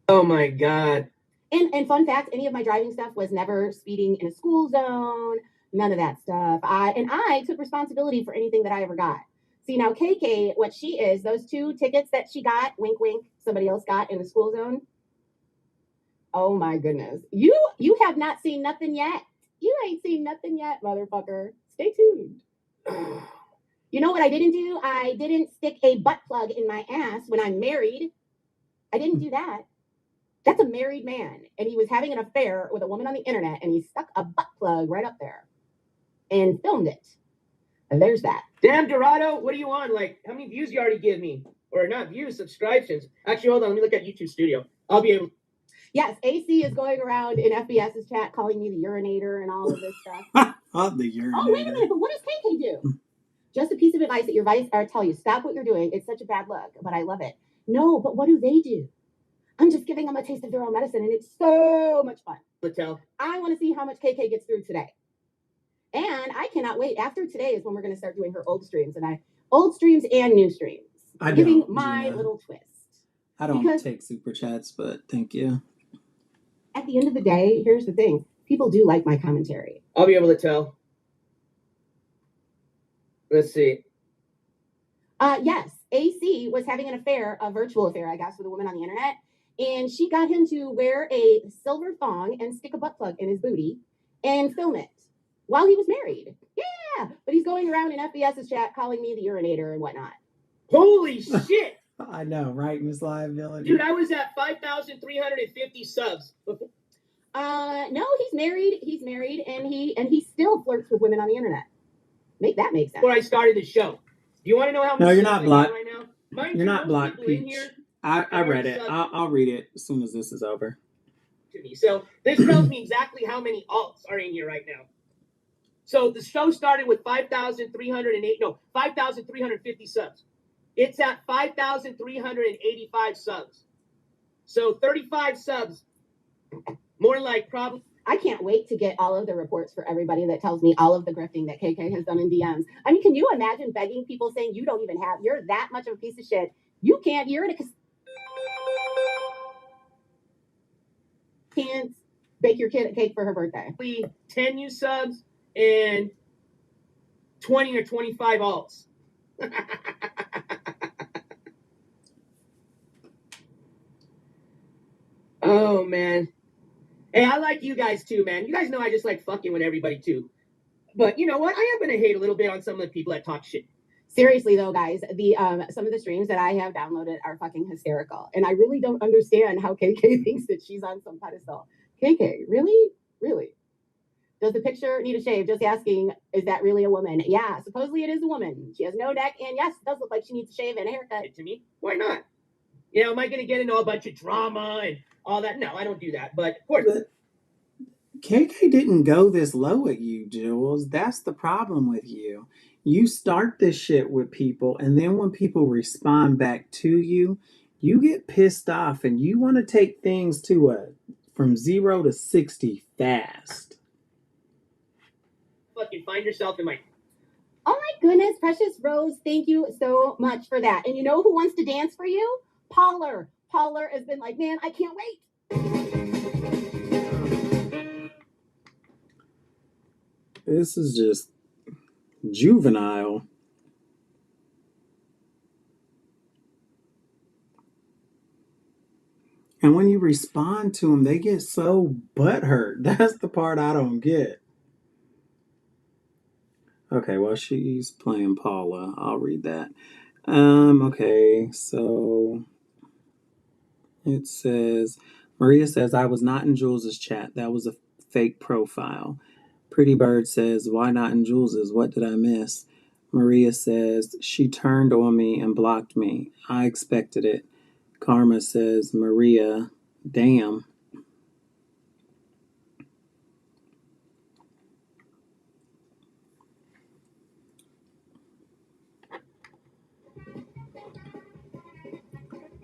Oh my God. And fun fact, any of my driving stuff was never speeding in a school zone. None of that stuff. I took responsibility for anything that I ever got. See, now KK, what she is, those 2 tickets that she got, wink, wink, somebody else got in the school zone. Oh my goodness. You have not seen nothing yet. You ain't seen nothing yet, motherfucker. Stay tuned. You know what I didn't do? I didn't stick a butt plug in my ass when I'm married. I didn't do that. That's a married man. And he was having an affair with a woman on the internet, and he stuck a butt plug right up there and filmed it. And there's that. Damn, Dorado, what do you want? Like, how many views you already give me? Or not views, subscriptions. Actually, hold on. Let me look at YouTube Studio. I'll be able. Yes, AC is going around in FBS's chat calling me the urinator and all of this stuff. The urinator. Oh, wait a minute. But what does KK do? Just a piece of advice that your vice or tell you. Stop what you're doing. It's such a bad look, but I love it. No, but what do they do? I'm just giving them a taste of their own medicine, and it's so much fun. Patel. I want to see how much KK gets through today. And I cannot wait. After today is when we're going to start doing her old streams and new streams. Giving my little twist. I don't take super chats, but thank you. At the end of the day, here's the thing. People do like my commentary. I'll be able to tell. Let's see. Yes, AC was having an affair, a virtual affair, I guess, with a woman on the internet. And she got him to wear a silver thong and stick a butt plug in his booty and film it while he was married. Yeah, but he's going around in FBS's chat calling me the urinator and whatnot. Holy shit! I know, right, Miss Liability? Dude, I was at 5,350 subs. No, he's married. He's married, and he still flirts with women on the internet. Make that make sense. Before I started the show, do you want to know how No, many you're subs not I blocked. got right now? Mind You're you, not most blocked, people in Peach. here I read it. subs I'll read it as soon as this is over. to me. So this tells me exactly how many alts are in here right now. So the show started with 5,350 subs. It's at 5,385 subs. So 35 subs, more like probably. I can't wait to get all of the reports for everybody that tells me all of the grifting that KK has done in DMs. I mean, can you imagine begging people saying you don't even have, you're that much of a piece of shit. You can't, you're in a can't bake your kid a cake for her birthday. 10 new subs and 20 or 25 alts. Oh, man. Hey, I like you guys too, man. You guys know I just like fucking with everybody too. But you know what? I am going to hate a little bit on some of the people that talk shit. Seriously though, guys, the some of the streams that I have downloaded are fucking hysterical. And I really don't understand how KK thinks that she's on some pedestal. KK, really? Really? Does the picture need a shave? Just asking, is that really a woman? Yeah, supposedly it is a woman. She has no neck, and yes, it does look like she needs a shave and a haircut. To me, why not? You know, am I going to get into a bunch of drama and all that? No, I don't do that. But of course. But KK didn't go this low at you, Jules. That's the problem with you. You start this shit with people, and then when people respond back to you, you get pissed off and you want to take things to from 0 to 60 fast. Fucking find yourself in my. Oh my goodness, Precious Rose, thank you so much for that. And you know who wants to dance for you? Pauler. Pauler has been like, man, I can't wait. This is just juvenile. And when you respond to them, they get so butthurt. That's the part I don't get. Okay, well, she's playing Paula. I'll read that. Okay, so it says, Maria says, I was not in Jules's chat. That was a fake profile. Pretty Bird says, why not in Jules's? What did I miss? Maria says, she turned on me and blocked me. I expected it. Karma says, Maria, damn.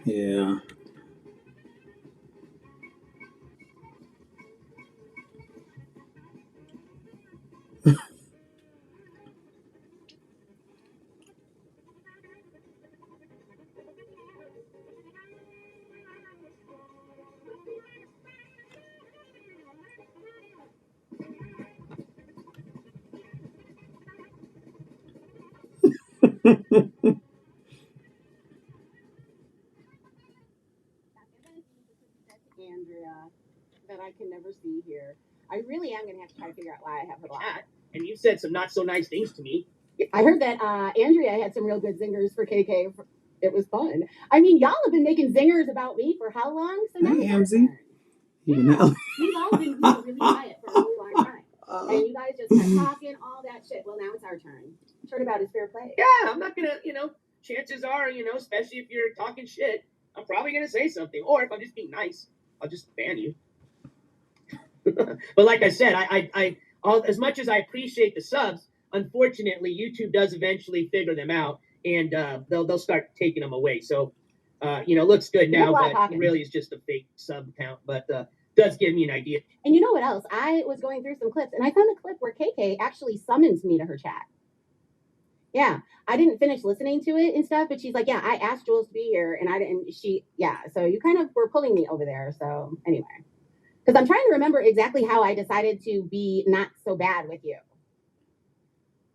Yeah. Andrea, that I can never see here. I really am going to have to try to figure out why I have her blocked. And you said some not so nice things to me. I heard that Andrea had some real good zingers for KK. It was fun. I mean, y'all have been making zingers about me for how long? So now Amzy. Yeah. We've all been really quiet for a really long time. And you guys just kept talking, all that shit. Well, now it's our turn. Turnabout is fair play. Yeah, I'm not going to, chances are, especially if you're talking shit, I'm probably going to say something. Or if I'm just being nice, I'll just ban you. But like I said, I as much as I appreciate the subs, unfortunately, YouTube does eventually figure them out, and they'll start taking them away. So, looks good now, but really it's just a fake sub count. But does give me an idea. And you know what else? I was going through some clips, and I found a clip where KK actually summons me to her chat. Yeah, I didn't finish listening to it and stuff, but she's like, yeah, I asked Jules to be here, and I didn't. So you kind of were pulling me over there. So anyway. Because I'm trying to remember exactly how I decided to be not so bad with you.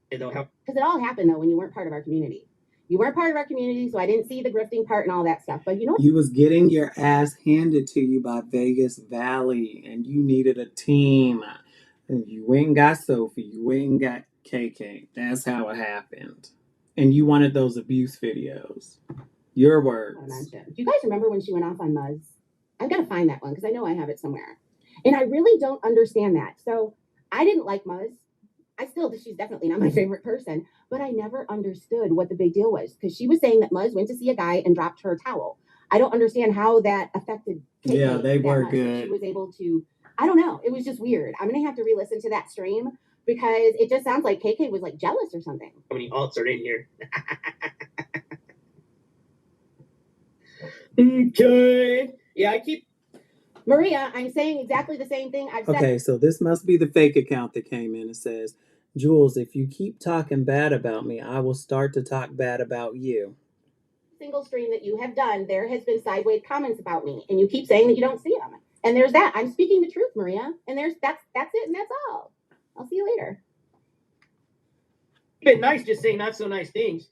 Because it all happened, though, when you weren't part of our community. You weren't part of our community, so I didn't see the grifting part and all that stuff. But you know what? You was getting your ass handed to you by Vegas Valley, and you needed a team. And you went and got Sophie. You went and got KK, that's how it happened. And you wanted those abuse videos. Your words. Do you guys remember when she went off on Muzz? I've got to find that one because I know I have it somewhere. And I really don't understand that. So I didn't like Muzz. She's definitely not my favorite person, but I never understood what the big deal was because she was saying that Muzz went to see a guy and dropped her towel. I don't understand how that affected KK. Yeah, they were much. good. She was able to, I don't know. It was just weird. I'm going to have to re-listen to that stream because it just sounds like KK was like jealous or something. How many alts are in here? Okay. Yeah, I keep. Maria, I'm saying exactly the same thing I've said. Okay, so this must be the fake account that came in and says, Jules, if you keep talking bad about me, I will start to talk bad about you. Single stream that you have done, there has been sideways comments about me, and you keep saying that you don't see them. And there's that. I'm speaking the truth, Maria. And that's it, and that's all. I'll see you later. Been nice, just saying not so nice things.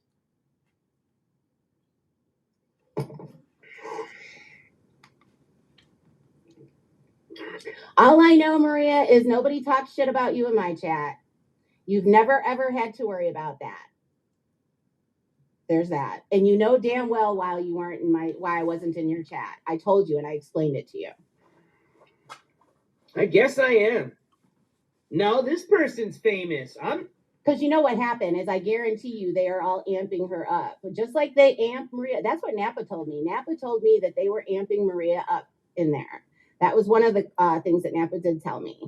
All I know, Maria, is nobody talks shit about you in my chat. You've never, ever had to worry about that. There's that. And you know damn well why I wasn't in your chat. I told you and I explained it to you. I guess I am. No, this person's famous. Because you know what happened is I guarantee you they are all amping her up. Just like they amp Maria. That's what Napa told me. Napa told me that they were amping Maria up in there. That was one of the things that Napa did tell me.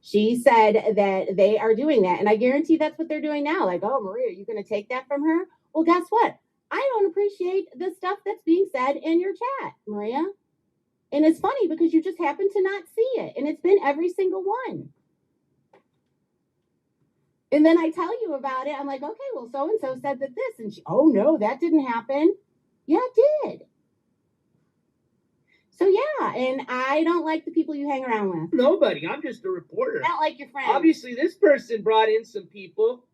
She said that they are doing that. And I guarantee that's what they're doing now. Like, oh, Maria, you're going to take that from her? Well, guess what? I don't appreciate the stuff that's being said in your chat, Maria. And it's funny because you just happen to not see it. And it's been every single one. And then I tell you about it. I'm like, okay, well, so-and-so said that this. And she, oh, no, that didn't happen. Yeah, it did. So, yeah, and I don't like the people you hang around with. Nobody. I'm just a reporter. I don't like your friends. Obviously, this person brought in some people.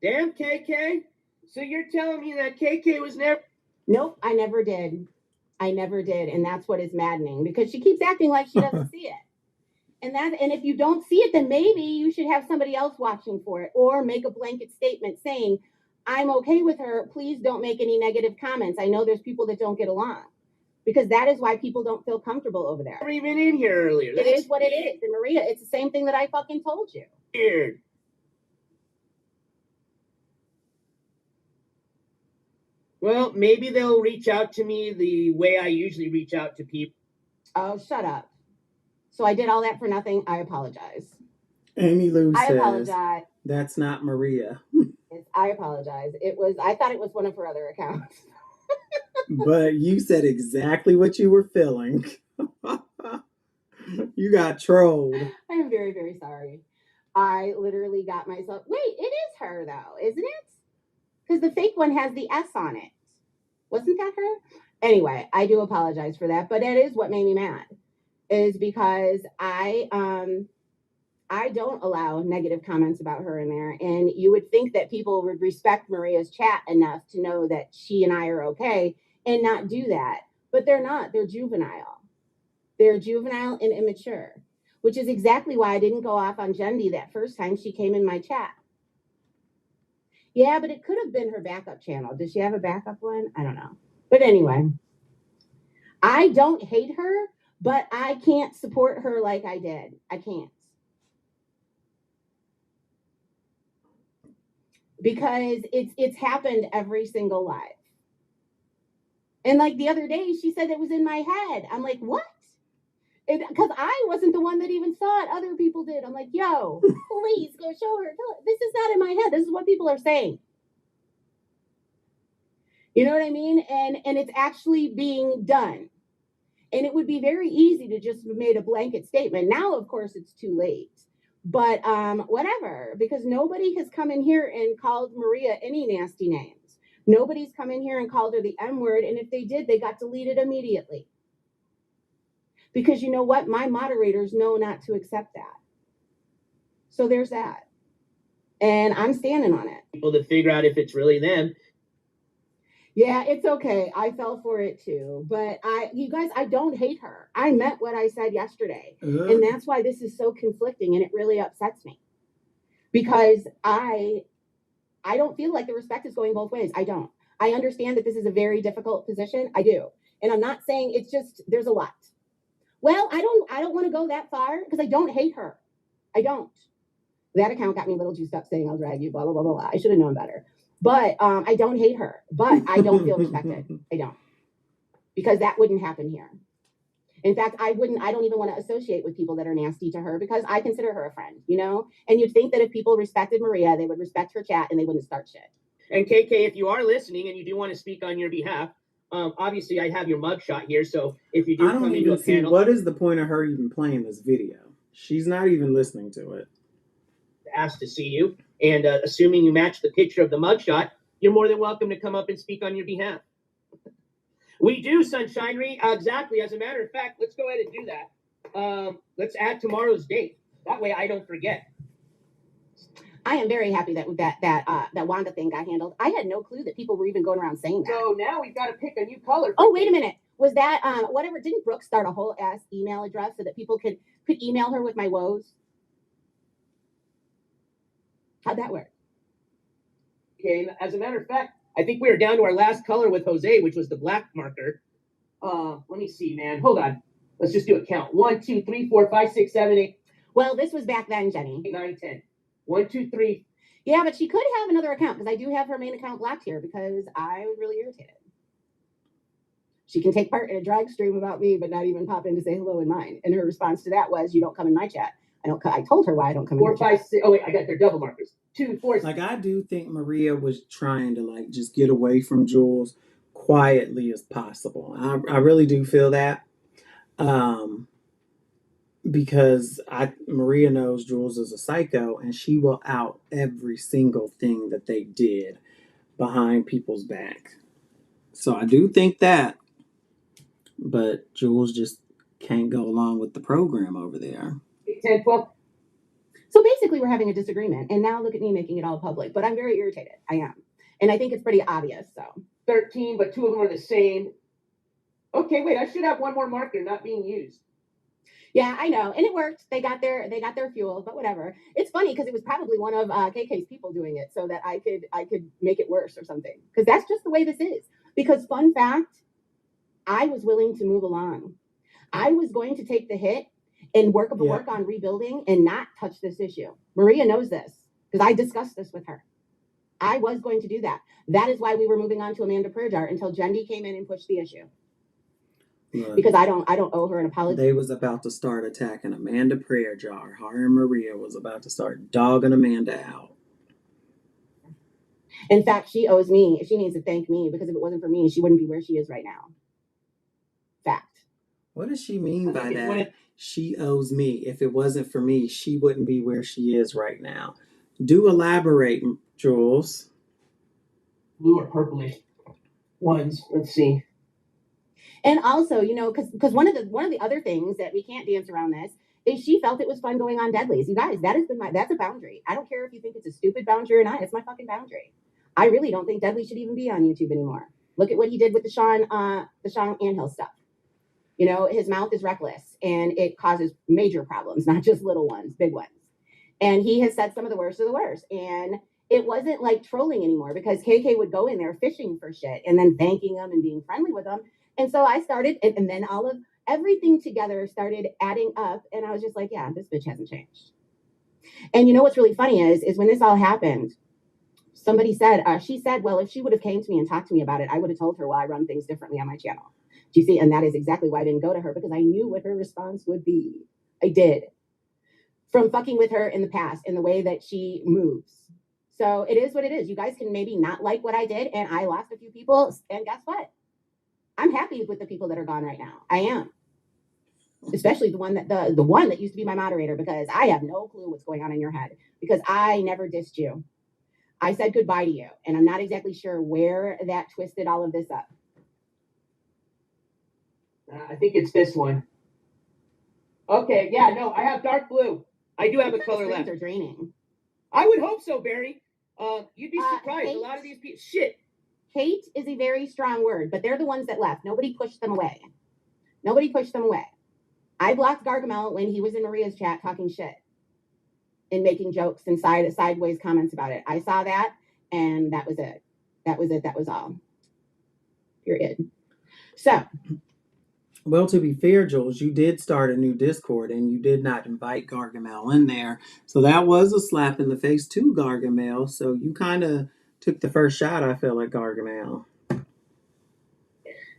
Damn, KK. So you're telling me that KK was never... Nope, I never did. I never did. And that's what is maddening because she keeps acting like she doesn't see it. And if you don't see it, then maybe you should have somebody else watching for it or make a blanket statement saying, I'm okay with her. Please don't make any negative comments. I know there's people that don't get along because that is why people don't feel comfortable over there. Never even in here earlier. It is what it is. And Maria, it's the same thing that I fucking told you. Weird. Well, maybe they'll reach out to me the way I usually reach out to people. Oh, shut up. So I did all that for nothing. I apologize. Amy Lou says, I apologize. That's not Maria. I apologize. I thought it was one of her other accounts. But you said exactly what you were feeling. You got trolled. I am very, very sorry. I literally got myself... Wait, it is her, though, isn't it? Because the fake one has the S on it. Wasn't that her? Anyway, I do apologize for that, but it is what made me mad. Is because I don't allow negative comments about her in there. And you would think that people would respect Maria's chat enough to know that she and I are okay and not do that. But they're not. They're juvenile. They're juvenile and immature, which is exactly why I didn't go off on Jendi that first time she came in my chat. Yeah, but it could have been her backup channel. Does she have a backup one? I don't know. But anyway, I don't hate her, but I can't support her like I did. I can't. Because it's happened every single live. And like the other day, she said it was in my head. I'm like, what? Because I wasn't the one that even saw it. Other people did. I'm like, yo, please go show her. This is not in my head. This is what people are saying. You know what I mean? And it's actually being done. And it would be very easy to just made a blanket statement. Now, of course, it's too late. But whatever, because nobody has come in here and called Maria any nasty names. Nobody's come in here and called her the M word. And if they did, they got deleted immediately. Because you know what? My moderators know not to accept that. So there's that. And I'm standing on it. People to figure out if it's really them. Yeah, it's okay. I fell for it too. But you guys, I don't hate her. I meant what I said yesterday. And that's why this is so conflicting and it really upsets me. because I don't feel like the respect is going both ways. I don't. I understand that this is a very difficult position. I do. And I'm not saying it's just there's a lot. Well, I don't want to go that far because I don't hate her. I don't. That account got me a little juiced up saying I'll drag you, blah, blah, blah, blah, blah. I should have known better. But I don't hate her. But I don't feel respected. I don't. Because that wouldn't happen here. In fact, I don't even want to associate with people that are nasty to her because I consider her a friend, you know? And you'd think that if people respected Maria, they would respect her chat and they wouldn't start shit. And KK, if you are listening and you do want to speak on your behalf, obviously I have your mugshot here. So if you do I don't come into a even see panel, what is the point of her even playing this video. She's not even listening to it. asked to see you, and assuming you match the picture of the mugshot, you're more than welcome to come up and speak on your behalf. We do, Sunshinery. Exactly. As a matter of fact, let's go ahead and do that. Let's add tomorrow's date. That way I don't forget. I am very happy that Wanda thing got handled. I had no clue that people were even going around saying that. So now we've got to pick a new color. Oh, wait a minute. Was that whatever? Didn't Brooke start a whole ass email address so that people could email her with my woes? How'd that work? Okay, as a matter of fact, I think we are down to our last color with Jose, which was the black marker. Let me see, man. Hold on. Let's just do a count. 1, 2, 3, 4, 5, 6, 7, 8. Well, this was back then, Jenny. 9, 10. 1, 2, 3. Yeah, but she could have another account because I do have her main account blocked here because I was really irritated. She can take part in a drag stream about me, but not even pop in to say hello in mine. And her response to that was, "You don't come in my chat." I told her why I don't come in. 4, 5, 6. Oh wait, I got their double markers. 2, 4. Like, I do think Maria was trying to like just get away from Jules quietly as possible. I really do feel that. Because Maria knows Jules is a psycho and she will out every single thing that they did behind people's back. So I do think that, but Jules just can't go along with the program over there. 10, 12. So basically we're having a disagreement and now look at me making it all public, but I'm very irritated. I am. And I think it's pretty obvious. So 13, but 2 of them are the same. Okay, wait, I should have one more marker not being used. Yeah, I know. And it worked. They got their fuel, but whatever. It's funny because it was probably one of KK's people doing it so that I could make it worse or something. Because that's just the way this is. Because fun fact, I was willing to move along. I was going to take the hit and work on rebuilding and not touch this issue. Maria knows this because I discussed this with her. I was going to do that. That is why we were moving on to Amanda Prayer until Jendi came in and pushed the issue. Look, because I don't owe her an apology. They was about to start attacking Amanda Prayer Jar. Her and Maria was about to start dogging Amanda out. In fact, she owes me. She needs to thank me because if it wasn't for me, she wouldn't be where she is right now. Fact. What does she mean by that? She owes me. If it wasn't for me, she wouldn't be where she is right now. Do elaborate, Jules. Blue or purplish ones. Let's see. And also, you know, because one of the other things that we can't dance around this is she felt it was fun going on Deadlies. You guys, that's a boundary. I don't care if you think it's a stupid boundary or not. It's my fucking boundary. I really don't think Deadly should even be on YouTube anymore. Look at what he did with the Sean Anhill stuff. You know, his mouth is reckless and it causes major problems, not just little ones, big ones. And he has said some of the worst of the worst. And it wasn't like trolling anymore because KK would go in there fishing for shit and then thanking them and being friendly with them. And so I started, and then everything together started adding up. And I was just like, yeah, this bitch hasn't changed. And you know what's really funny is when this all happened, somebody said, she said, well, if she would have came to me and talked to me about it, I would have told her, well, I run things differently on my channel. Do you see? And that is exactly why I didn't go to her because I knew what her response would be. I did. From fucking with her in the past and the way that she moves. So it is what it is. You guys can maybe not like what I did. And I lost a few people. And guess what? I'm happy with the people that are gone right now. I am. Especially the one that used to be my moderator because I have no clue what's going on in your head because I never dissed you. I said goodbye to you. And I'm not exactly sure where that twisted all of this up. I think it's this one. Okay, yeah, no, I have dark blue. I do have a color left. Are draining. I would hope so, Barry. You'd be surprised. A lot of these people, shit. Hate is a very strong word, but they're the ones that left. Nobody pushed them away. Nobody pushed them away. I blocked Gargamel when he was in Maria's chat talking shit. and making jokes and sideways comments about it. I saw that, and that was it. That was it. That was all. Period. So, Well, to be fair, Jules, you did start a new Discord and you did not invite Gargamel in there. So that was a slap in the face to Gargamel. So you kind of took the first shot, I feel, at Gargamel.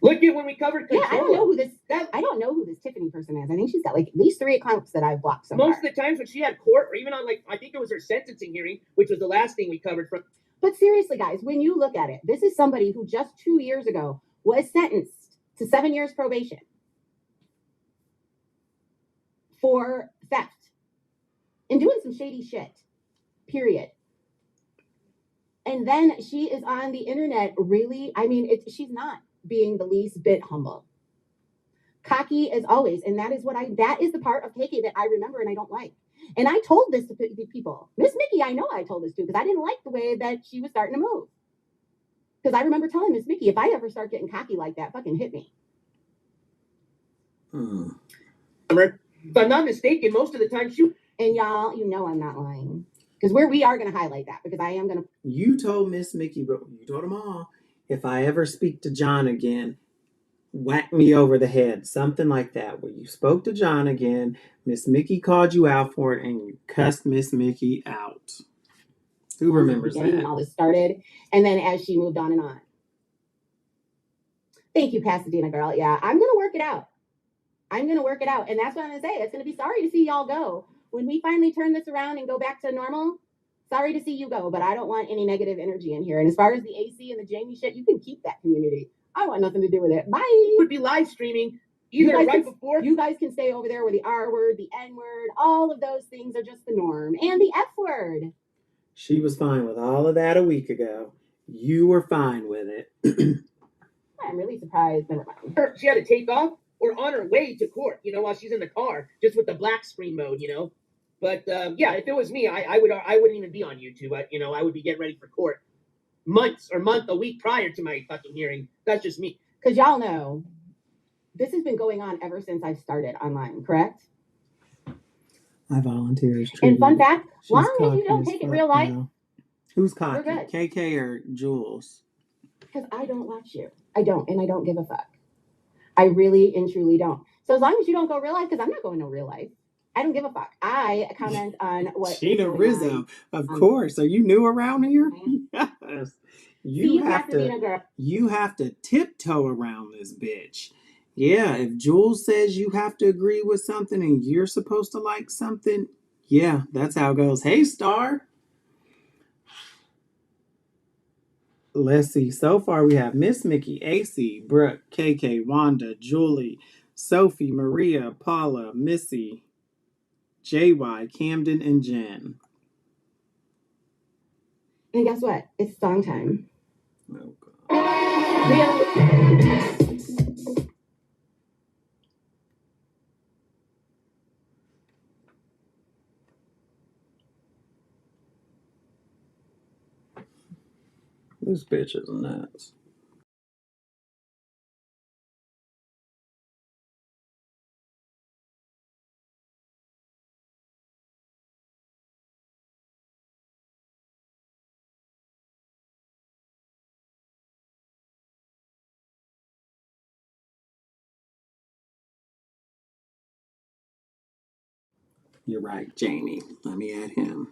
Look at when we covered yeah, I don't know Controlla. who this. I don't know who this Tiffany person is. I think she's got like at least 3 accounts that I've blocked so far. Most of the times when she had court, or even on like I think it was her sentencing hearing, which was the last thing we covered from. But seriously, guys, when you look at it, this is somebody who just 2 years ago was sentenced to 7 years probation for theft and doing some shady shit. Period. And then she is on the internet. Really, I mean, she's not being the least bit humble. Cocky as always, and that is the part of KK that I remember and I don't like. And I told this to people. Miss Mickey, I know I told this to because I didn't like the way that she was starting to move. Because I remember telling Miss Mickey, if I ever start getting cocky like that, fucking hit me. If I'm not mistaken, most of the time she. And y'all, you know I'm not lying. Because we are going to highlight that because I am going to. You told Miss Mickey, but you told them all, if I ever speak to John again, whack me over the head. Something like that. Where you spoke to John again, Miss Mickey called you out for it, and you cussed Miss Mickey out. Who remembers that? When all this started, and then as she moved on and on. Thank you, Pasadena girl. Yeah, I'm going to work it out. And that's what I'm going to say. It's going to be sorry to see y'all go. When we finally turn this around and go back to normal, sorry to see you go, but I don't want any negative energy in here. And as far as the AC and the Jamie shit, you can keep that community. I want nothing to do with it. Bye. Would be live streaming either right before. You guys can stay over there where the R word, the N word, all of those things are just the norm. And the F word. She was fine with all of that a week ago. You were fine with it. I'm really surprised. Never mind. She had to take off or on her way to court, while she's in the car, just with the black screen mode, But yeah, if it was me, I wouldn't even be on YouTube. I would be getting ready for court a week prior to my fucking hearing. That's just me. Because y'all know, this has been going on ever since I've started online, correct? I volunteer as tribute. And fun fact, long as you don't take it real life. Who's cocky, KK or Jules? Because I don't watch you. I don't, and I don't give a fuck. I really and truly don't. So as long as you don't go real life, because I'm not going no real life. I don't give a fuck. I comment on what Sheena Rizzo, of course. Are you new around here? Yes. You have to tiptoe around this bitch. Yeah, if Jules says you have to agree with something and you're supposed to like something, yeah, that's how it goes. Hey, Star. Let's see. So far, we have Miss Mickey, AC, Brooke, KK, Wanda, Julie, Sophie, Maria, Paula, Missy, JY, Camden, and Jen. And guess what? It's song time. Oh, God. This bitch is nuts. You're right, Jamie. Let me add him.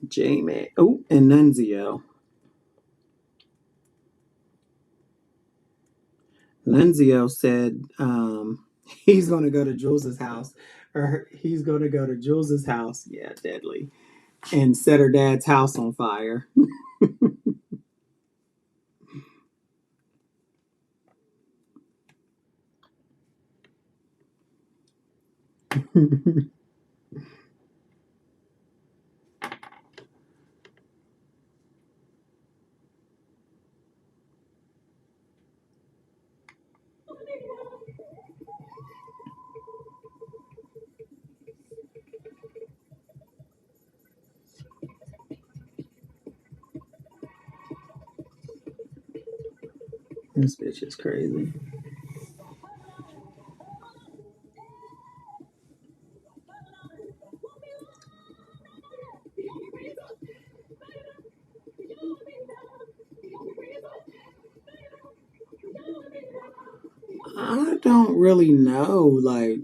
Jamie. Oh, and Nunzio. Nunzio said he's going to go to Jules's house. Or he's going to go to Jules's house. Yeah, deadly. And set her dad's house on fire. This bitch is crazy. I don't really know, like,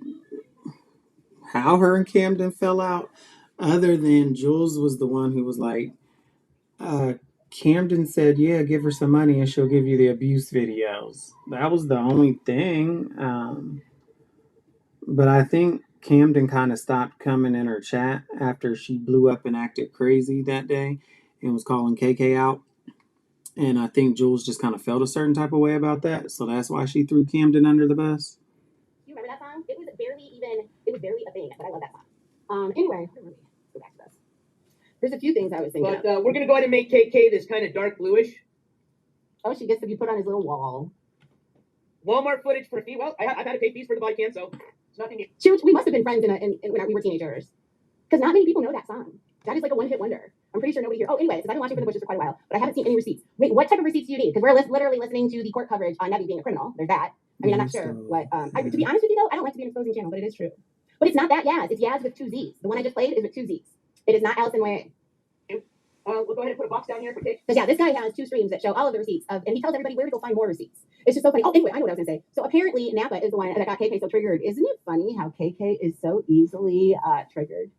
how her and Camden fell out, other than Jules was the one who was like, uh, Camden said, yeah, give her some money and she'll give you the abuse videos. That was the only thing. But I think Camden kind of stopped coming in her chat after she blew up and acted crazy that day and was calling KK out. And I think Jules just kind of felt a certain type of way about that. So that's why she threw Camden under the bus. You remember that song? It was barely a thing, but I love that song. Anyway, let me go back to this. There's a few things I was thinking But of. we're gonna go ahead and make KK this kind of dark bluish. Oh, she gets to be put on his little wall. Walmart footage for a fee. Well, I've had to pay fees for the body cam, so it's nothing new. We must have been friends when we were teenagers. Because not many people know that song. That is like a one-hit wonder. I'm pretty sure nobody here. Oh, anyway, because I've been watching For the Bushes for quite a while, but I haven't seen any receipts. Wait, what type of receipts do you need? Because we're literally listening to the court coverage on Nebby being a criminal. There's that. I mean, I'm not sure what. To be honest with you, though, I don't like to be an exposing channel, but it is true. But it's not that Yaz. It's Yaz with two Z's. The one I just played is with two Z's. It is not Allison Way. We'll go ahead and put a box down here for KK. Because yeah, this guy has two streams that show all of the receipts and he tells everybody where to go find more receipts. It's just so funny. Oh, anyway, I know what I was gonna say. So apparently Napa is the one that got KK so triggered. Isn't it funny how KK is so easily triggered?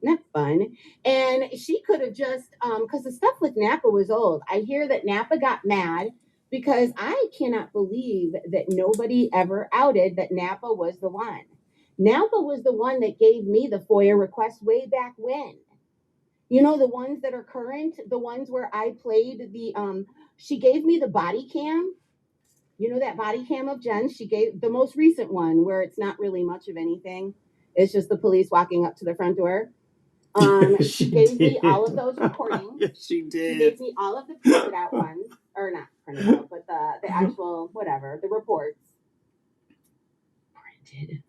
Isn't that fun? And she could have just because the stuff with Napa was old. I hear that Napa got mad because I cannot believe that nobody ever outed that Napa was the one. Napa was the one that gave me the FOIA request way back when. You know, the ones that are current, the ones where I played she gave me the body cam. You know that body cam of Jen? She gave the most recent one where it's not really much of anything. It's just the police walking up to the front door. She gave me all of those recordings. Yes, she did. She gave me all of the printed out ones, or not printed out, but the actual, whatever, the reports. Printed.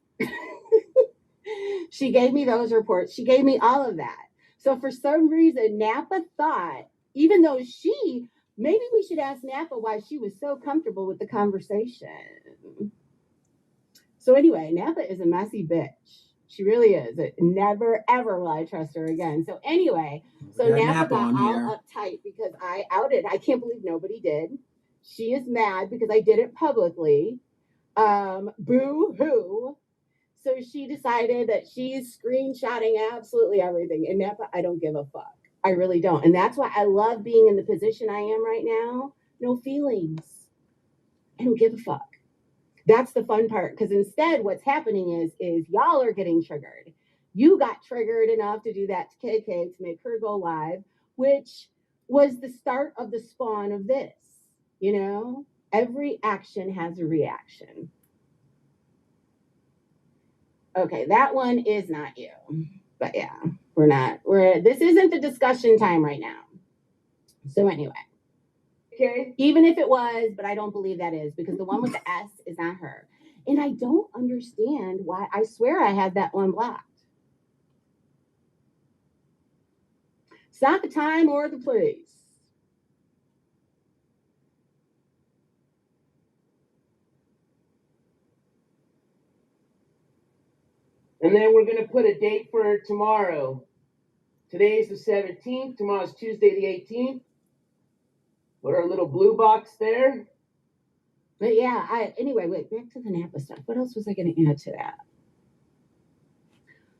She gave me those reports. She gave me all of that. So for some reason, Napa thought, even though maybe we should ask Napa why she was so comfortable with the conversation. So anyway, Napa is a messy bitch. She really is. Never, ever will I trust her again. So anyway, Napa got all uptight because I outed. I can't believe nobody did. She is mad because I did it publicly. Boo-hoo. So she decided that she's screenshotting absolutely everything. And Napa, I don't give a fuck. I really don't. And that's why I love being in the position I am right now. No feelings. I don't give a fuck. That's the fun part. Because instead, what's happening is y'all are getting triggered. You got triggered enough to do that to KK to make her go live, which was the start of the spawn of this. You know, every action has a reaction. Okay, that one is not you. But yeah, this isn't the discussion time right now. So anyway. Okay. Even if it was, but I don't believe that is because the one with the S is not her. And I don't understand why. I swear I had that one blocked. It's not the time or the place. And then we're going to put a date for tomorrow. Today's the 17th. Tomorrow's Tuesday the 18th. Put our little blue box there. But yeah, anyway, wait, back to the Napa stuff. What else was I going to add to that?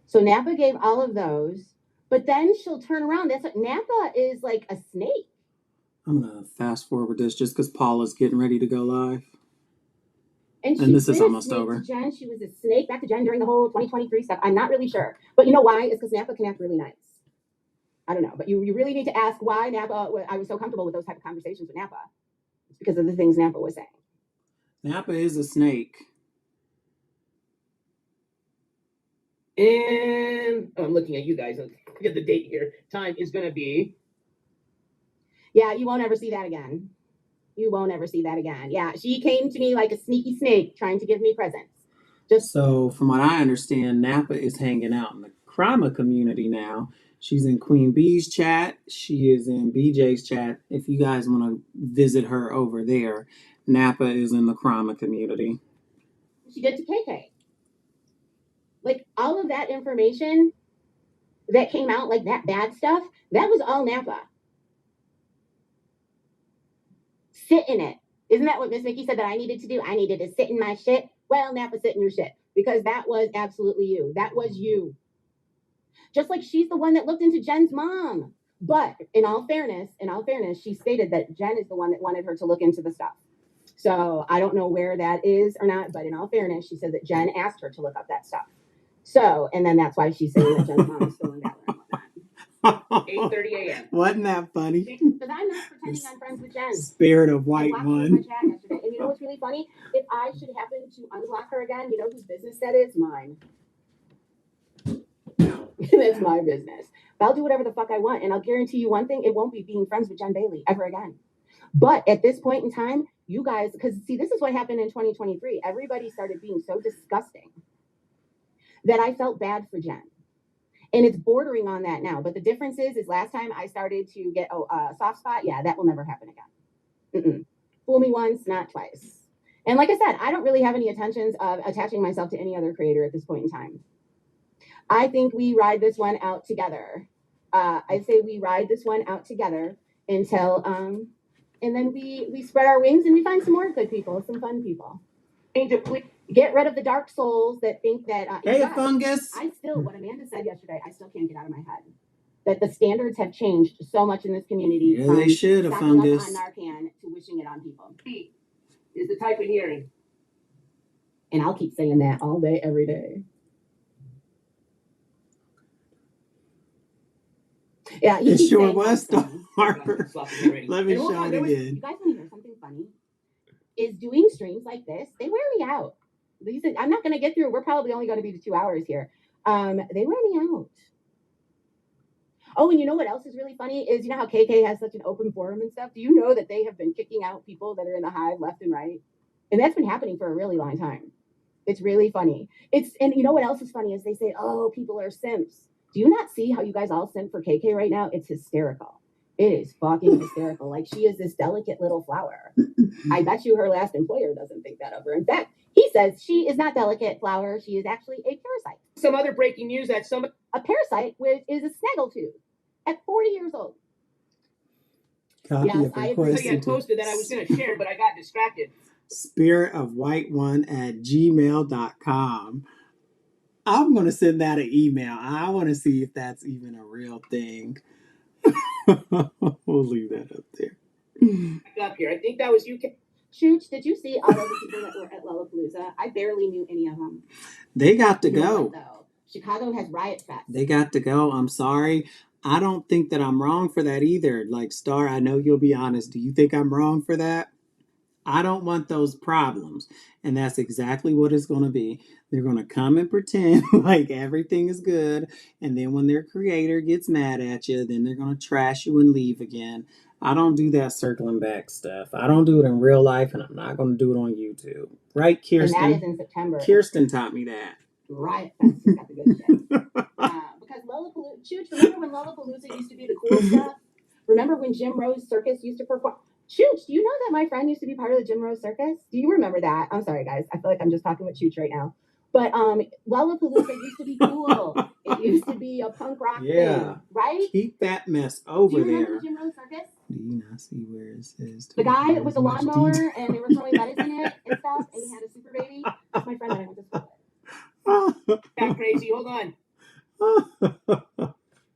So Napa gave all of those, but then she'll turn around. That's what Napa is like a snake. I'm going to fast forward this just because Paula's getting ready to go live. And this is almost over. Jen, she was a snake back to Jen during the whole 2023 stuff. I'm not really sure. But you know why? It's because Napa can act really nice. I don't know. But you really need to ask why Napa, I was so comfortable with those type of conversations with Napa. It's because of the things Napa was saying. Napa is a snake. And I'm looking at you guys. Look at the date here. Time is going to be. Yeah, you won't ever see that again. You won't ever see that again. Yeah, she came to me like a sneaky snake trying to give me presents. So from what I understand, Napa is hanging out in the Krama community now. She's in Queen Bee's chat. She is in BJ's chat. If you guys want to visit her over there, Napa is in the Krama community. She did to KK. Like all of that information that came out, like that bad stuff, that was all Napa. Sit in it. Isn't that what Miss Mickey said that I needed to do? I needed to sit in my shit. Well, Napa, sit in your shit, because that was absolutely you. That was you. Just like she's the one that looked into Jen's mom. But in all fairness, she stated that Jen is the one that wanted her to look into the stuff. So I don't know where that is or not, but in all fairness, she said that Jen asked her to look up that stuff. So, and then that's why she's saying that Jen's mom is still in Valor and whatnot. 8:30 a.m. Wasn't that funny? Because I'm not pretending I'm friends with Jen. Spirit of white one. My chat yesterday. And you know what's really funny? If I should happen to unblock her again, you know whose business that is? Mine. That's my business. But I'll do whatever the fuck I want. And I'll guarantee you one thing, it won't be being friends with Jen Bailey ever again. But at this point in time, you guys, because see, this is what happened in 2023. Everybody started being so disgusting that I felt bad for Jen. And it's bordering on that now. But the difference is last time I started to get a soft spot, yeah, that will never happen again. Fool me once, not twice. And like I said, I don't really have any intentions of attaching myself to any other creator at this point in time. I think we ride this one out together. I say we ride this one out together until, and then we spread our wings and we find some more good people, some fun people. Get rid of the dark souls that think that. Hey, fungus. What Amanda said yesterday, I still can't get out of my head. That the standards have changed so much in this community. Yeah, they should, a fungus. On Narcan to wishing it on people. P is the type of hearing. And I'll keep saying that all day, every day. Yeah, it sure was, Harper. Let me show it again. You guys want to hear something funny? Is doing streams like this, they wear me out. I'm not going to get through. We're probably only going to be 2 hours here. They wear me out. Oh, and you know what else is really funny is, you know how KK has such an open forum and stuff? Do you know that they have been kicking out people that are in the hive left and right? And that's been happening for a really long time. It's really funny. And you know what else is funny is they say, oh, people are simps. Do you not see how you guys all simp for KK right now? It's hysterical. It is fucking hysterical. Like, she is this delicate little flower. I bet you her last employer doesn't think that of her. In fact, he says she is not delicate flower. She is actually a parasite. Some other breaking news that a parasite is a snaggletooth at 40 years old. Copy yes, of request. I posted that I was going to share, but I got distracted. spiritofwhite1@gmail.com. I'm going to send that an email. I want to see if that's even a real thing. We'll leave that up there. Up here. I think that was you. Chooch, did you see all of the people that were at Lollapalooza? I barely knew any of them. They got to go. What, Chicago has Riot Fest. They got to go. I'm sorry. I don't think that I'm wrong for that either. Like, Star, I know you'll be honest. Do you think I'm wrong for that? I don't want those problems. And that's exactly what it's going to be. They're going to come and pretend like everything is good. And then when their creator gets mad at you, then they're going to trash you and leave again. I don't do that circling back stuff. I don't do it in real life, and I'm not going to do it on YouTube. Right, Kirsten? And that is in September. Kirsten taught me that. Riot Fest has got the good shit. Because Lollapalooza, Chooch, remember when Lollapalooza used to be the cool stuff? Remember when Jim Rose Circus used to perform? Chooch, do you know that my friend used to be part of the Jim Rose Circus? Do you remember that? I'm sorry, guys. I feel like I'm just talking with Chooch right now. But Lollapalooza used to be cool. It used to be a punk rock thing, right? Keep that mess over there. Do you remember Jim Rose Circus? Do you not see where it says? The guy with the lawnmower and they were throwing lettuce in it and stuff, and he had a super baby. That's my friend that I went to school with. That crazy. Hold on.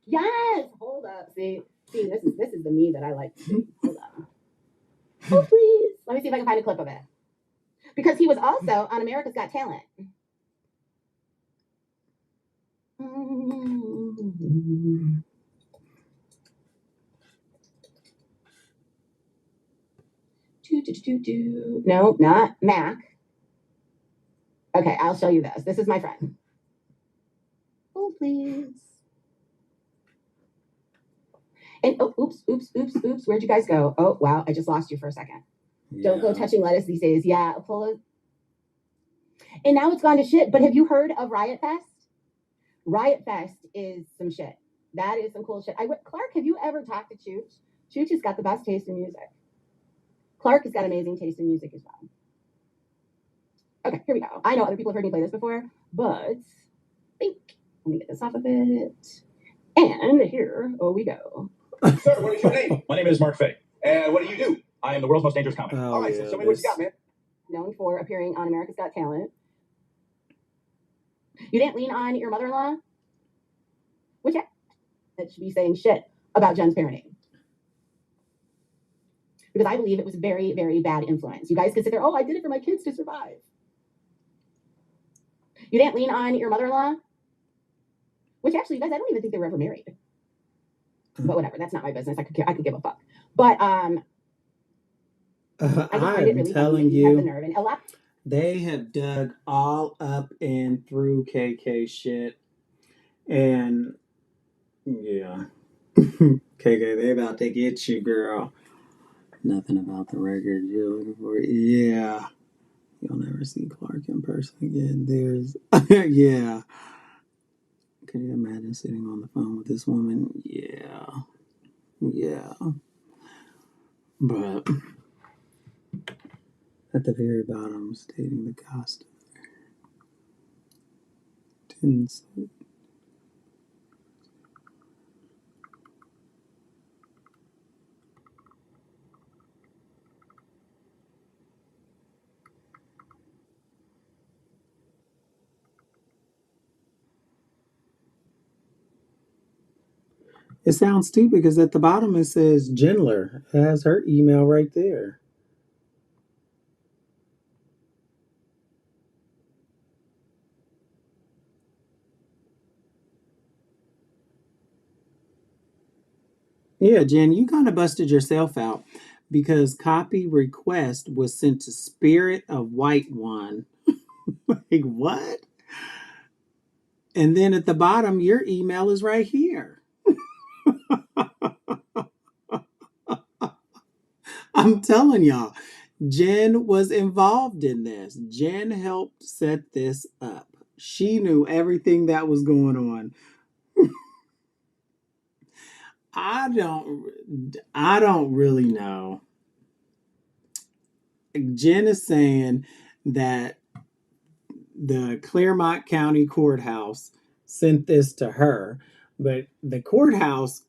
Yes. Hold up. See, this is the me that I like to see. Hold on. Oh, please. Let me see if I can find a clip of it. Because he was also on America's Got Talent. No, not Mac. Okay, I'll show you this. This is my friend. Oh, please. And oh, oops. Where'd you guys go? Oh, wow. I just lost you for a second. Yeah. Don't go touching lettuce these days. Yeah, pull it. And now it's gone to shit. But have you heard of Riot Fest? Riot Fest is some shit. That is some cool shit. Clark, have you ever talked to Chooch? Chooch has got the best taste in music. Clark has got amazing taste in music as well. Okay, here we go. I know other people have heard me play this before, but let me get this off of it. And here we go. Sir, what is your name? My name is Mark Fay. And what do you do? I am the world's most dangerous comic. Oh, All right, yeah, so show me what you got, man. Known for appearing on America's Got Talent. You didn't lean on your mother-in-law, which that should be saying shit about Jen's parenting. Because I believe it was very, very bad influence. You guys could sit there, oh, I did it for my kids to survive. You didn't lean on your mother-in-law, which actually, you guys, I don't even think they were ever married. But whatever, that's not my business. I could give a fuck. But I just find it I'm really telling funny that you have the you, nerve. And a lot they have dug all up and through KK shit. And yeah. KK, they about to get you, girl. Nothing about the record you're looking for. Yeah. You'll never see Clark in person again. There's, yeah. Can you imagine sitting on the phone with this woman? Yeah. Yeah. But at the very bottom, stating the cost. It sounds stupid because at the bottom it says Gendler. It has her email right there. Yeah, Jen, you kind of busted yourself out because copy request was sent to Spirit of White One. Like, what? And then at the bottom, your email is right here. I'm telling y'all, Jen was involved in this. Jen helped set this up. She knew everything that was going on. I don't really know. Jen is saying that the Claremont County Courthouse sent this to her, but the courthouse,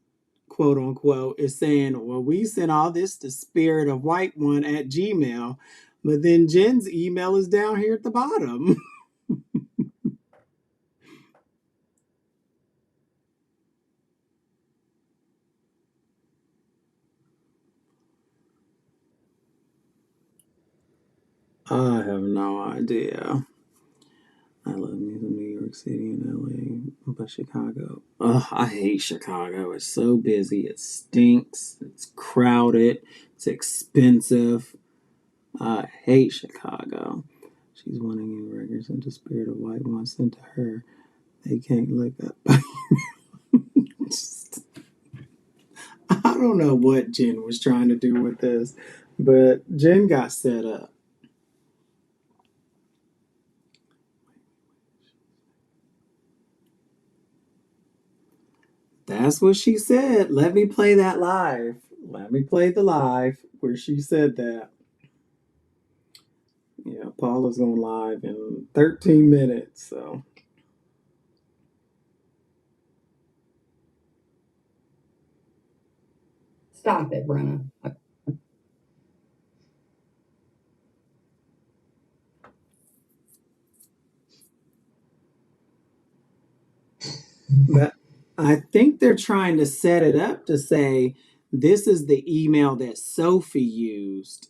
quote unquote, is saying, well, we sent all this to Spirit of White One at Gmail, but then Jen's email is down here at the bottom. I have no idea. I love me some New York City and LA, but Chicago. Ugh, I hate Chicago. It's so busy. It stinks. It's crowded. It's expensive. I hate Chicago. She's wanting you records into Spirit of White One sent to her. They can't look up. I don't know what Jen was trying to do with this, but Jen got set up. That's what she said. Let me play that live. Let me play the live where she said that. Yeah, Paula's going live in 13 minutes, so. Stop it, Brenna. But I think they're trying to set it up to say this is the email that Sophie used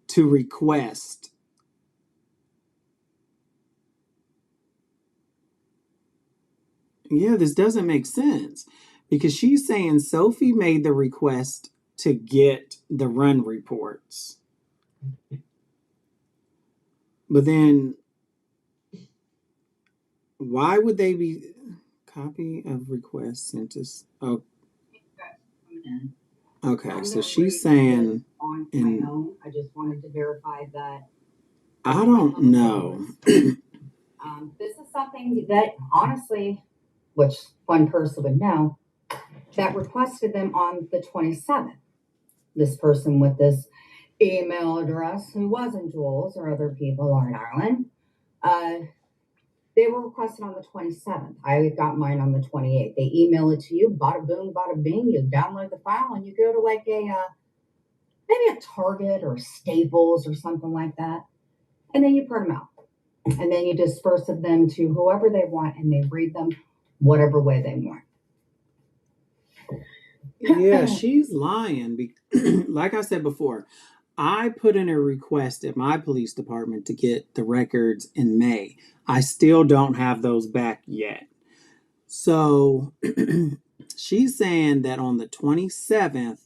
to request. Yeah, this doesn't make sense because she's saying Sophie made the request to get the run reports. But then why would they be copy of request sent to? Oh, okay. So she's saying on my own. I just wanted to verify that. I don't know. This is something that honestly, which one person would know, that requested them on the 27th. This person with this email address, who wasn't Jules or other people or in Ireland, they were requested on the 27th. I got mine on the 28th. They email it to you, bada boom, bada bing. You download the file and you go to like a maybe a Target or Staples or something like that. And then you print them out. And then you disperse them to whoever they want and they read them whatever way they want. Yeah, she's lying. Like I said before, I put in a request at my police department to get the records in May. I still don't have those back yet. So she's saying that on the 27th,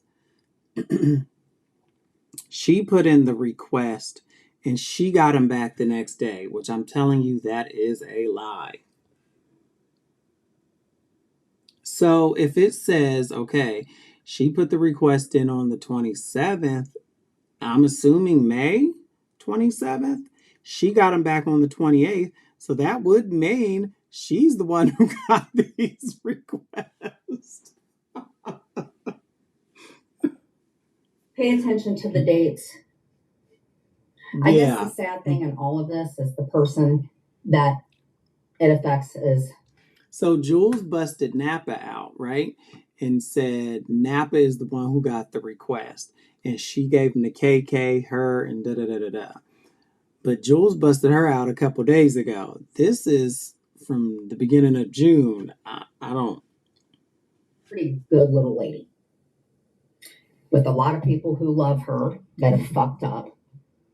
she put in the request and she got them back the next day, which I'm telling you, that is a lie. So if it says, okay, she put the request in on the 27th, I'm assuming May 27th, she got them back on the 28th. So that would mean she's the one who got these requests. Pay attention to the dates. I guess the sad thing in all of this is the person that it affects is. So Jules busted Napa out, right? And said Napa is the one who got the request. And she gave them to KK, her, and da-da-da-da-da. But Jules busted her out a couple days ago. This is from the beginning of June. I don't. Pretty good little lady. With a lot of people who love her that have fucked up.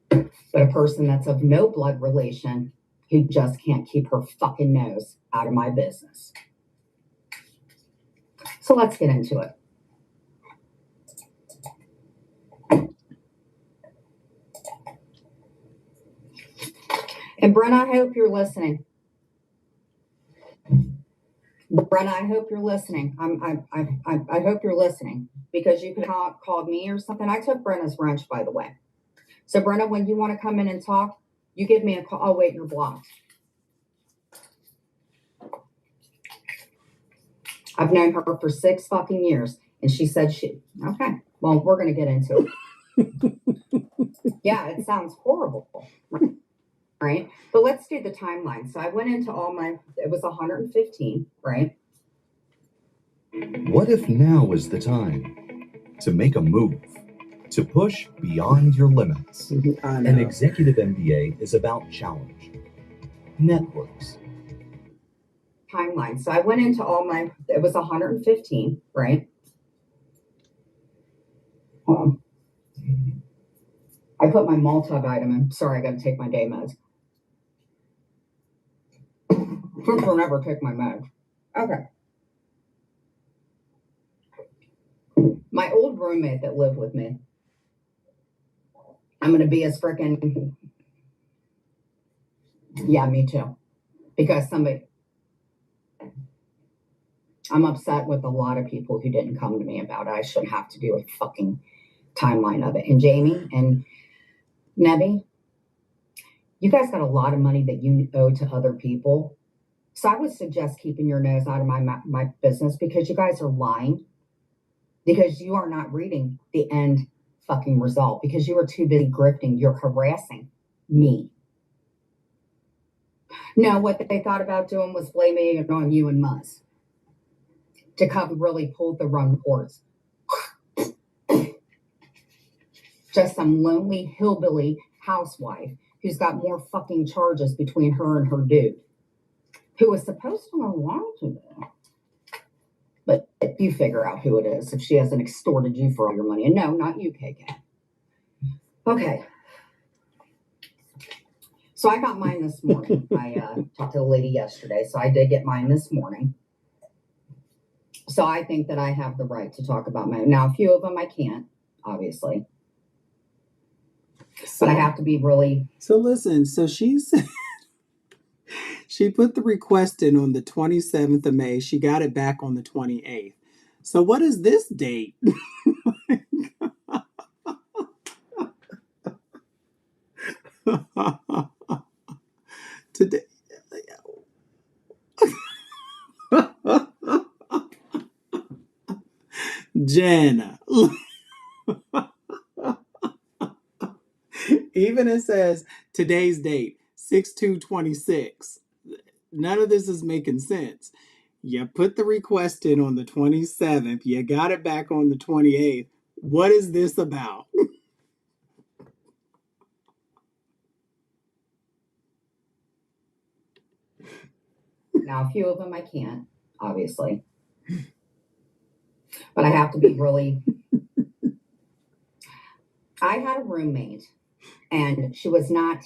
But a person that's of no blood relation who just can't keep her fucking nose out of my business. So let's get into it. And Brenna, I hope you're listening. Brenna, I hope you're listening. I hope you're listening because you could have called me or something. I took Brenna's wrench, by the way. So Brenna, when you want to come in and talk, you give me a call. Oh, wait, you're blocked. I've known her for 6 fucking years. And she said okay, well, we're going to get into it. Yeah, it sounds horrible. Right? But let's do the timeline. So I went into it was 115, right? What if now is the time to make a move, to push beyond your limits? An executive MBA is about challenge, networks. Timeline. So I went into it was 115, right? I put my multivitamin. Sorry, I got to take my day meds. Since I'll never take my meds. Okay. My old roommate that lived with me. I'm going to be as freaking. Yeah, me too. Because I'm upset with a lot of people who didn't come to me about it. I shouldn't have to do a fucking timeline of it. And Jamie and Nebby, you guys got a lot of money that you owe to other people. So I would suggest keeping your nose out of my business because you guys are lying. Because you are not reading the end fucking result. Because you are too busy grifting. You're harassing me. No, what they thought about doing was blaming it on you and Muzz. Jacob really pulled the wrong cords. Just some lonely hillbilly housewife who's got more fucking charges between her and her dude, who was supposed to know wrong to them. But you figure out who it is if she hasn't extorted you for all your money. And no, not you, KK. Okay. So I got mine this morning. I talked to the lady yesterday, so I did get mine this morning. So I think that I have the right to talk about mine. Now, a few of them I can't, obviously. But I have to be really... So listen, so she said she put the request in on the 27th of May. She got it back on the 28th. So what is this date? Today. Jen. Even it says today's date, 6/2/26. None of this is making sense. You put the request in on the 27th. You got it back on the 28th. What is this about? Now, a few of them I can't, obviously. But I have to be really. I had a roommate, and she was not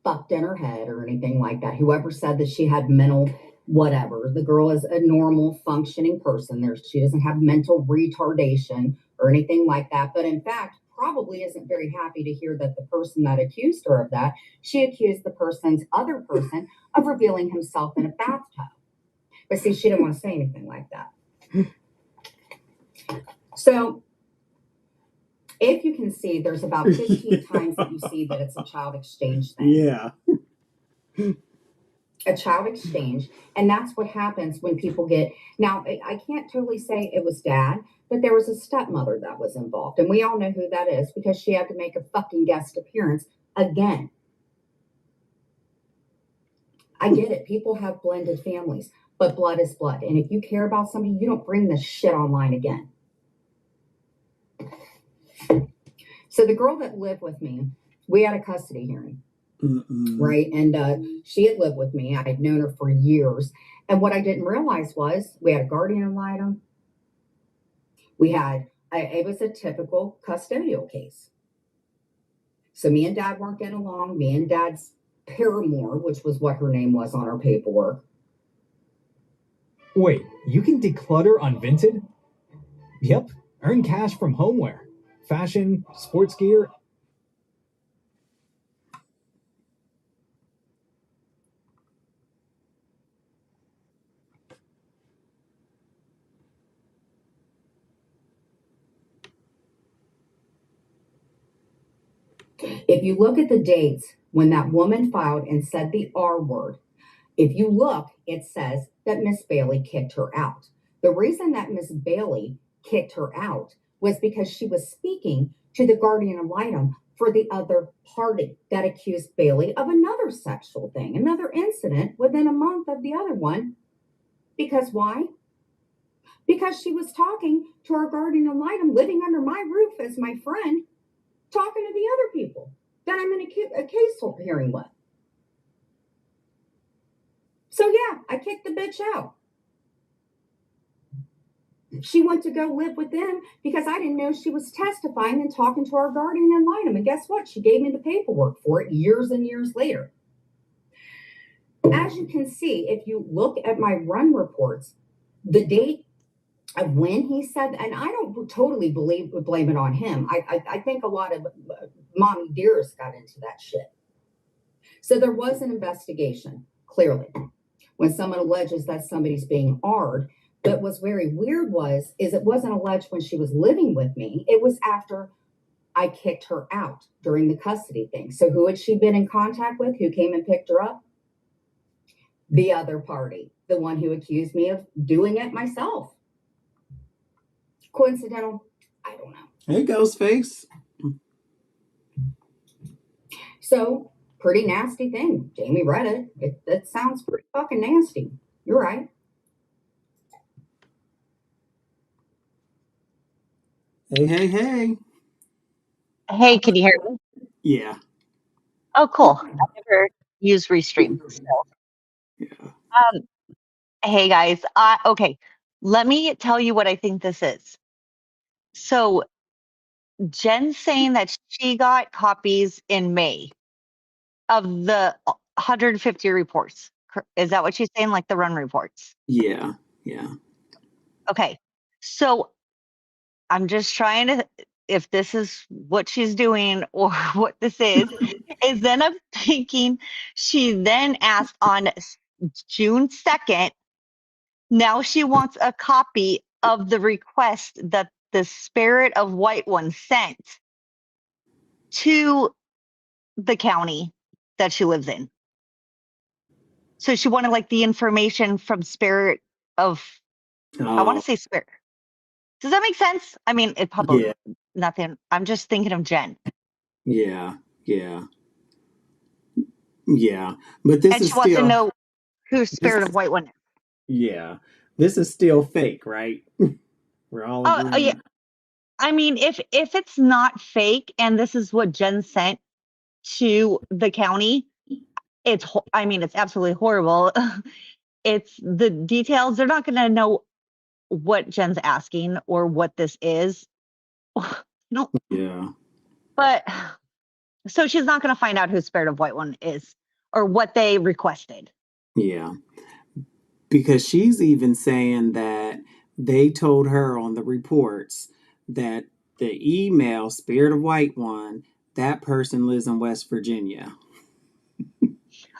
fucked in her head or anything like that. Whoever said that she had mental whatever, the girl is a normal functioning person. She doesn't have mental retardation or anything like that. But in fact, probably isn't very happy to hear that the person that accused her of that, she accused the other person of revealing himself in a bathtub. But see, she didn't want to say anything like that. So if you can see, there's about 15 times that you see that it's a child exchange thing. Yeah. A child exchange. And that's what happens when people get, now I can't totally say it was dad, but there was a stepmother that was involved. And we all know who that is because she had to make a fucking guest appearance again. I get it. People have blended families, but blood is blood. And if you care about somebody, you don't bring this shit online again. So the girl that lived with me, we had a custody hearing. Right. And she had lived with me. I had known her for years. And what I didn't realize was we had a guardian ad litem. We had, it was a typical custodial case. So me and dad weren't getting along. Me and dad's paramour, which was what her name was on our paperwork. Wait, you can declutter on Vinted? Yep. Earn cash from homeware, fashion, sports gear. If you look at the dates when that woman filed and said the R word, if you look, it says that Miss Bailey kicked her out. The reason that Miss Bailey kicked her out was because she was speaking to the guardian ad litem for the other party that accused Bailey of another sexual thing, another incident within a month of the other one. Because why? Because she was talking to our guardian ad litem living under my roof as my friend, talking to the other people that I'm in a case hearing with. So yeah, I kicked the bitch out. She went to go live with them because I didn't know she was testifying and talking to our guardian ad litem. And guess what? She gave me the paperwork for it years and years later. As you can see, if you look at my run reports, the date of when he said, and I don't totally blame it on him. I think a lot of mommy dearest got into that shit. So there was an investigation, clearly, when someone alleges that somebody's being R'd. But what's very weird is it wasn't alleged when she was living with me. It was after I kicked her out during the custody thing. So who had she been in contact with? Who came and picked her up? The other party, the one who accused me of doing it myself. Coincidental? I don't know. Hey, Ghostface. So, pretty nasty thing. Jamie read it. It sounds pretty fucking nasty. You're right. Hey. Hey, can you hear me? Yeah. Oh, cool. I never use Restream. So. Yeah. Hey guys. Okay. Let me tell you what I think this is. So Jen's saying that she got copies in May of the 150 reports. Is that what she's saying? Like the run reports? Yeah. Okay. So I'm just trying to, if this is what she's doing or what this is then I'm thinking she then asked on June 2nd, now she wants a copy of the request that the Spirit of White One sent to the county that she lives in. So she wanted like the information from Spirit of, I want to say Spirit. Does that make sense? I mean, it probably nothing. I'm just thinking of Jen. Yeah. But this and is she wants still to know who Spirit of White One is. Yeah. This is still fake, right? We're all agreeing. Oh yeah. I mean, if it's not fake and this is what Jen sent to the county, it's absolutely horrible. it's the details. They're not going to know what Jen's asking or what this is. No, Yeah. but so she's not going to find out who Spirit of White One is or what they requested. Yeah. Because she's even saying that they told her on the reports that the email Spirit of White One, that person lives in West Virginia.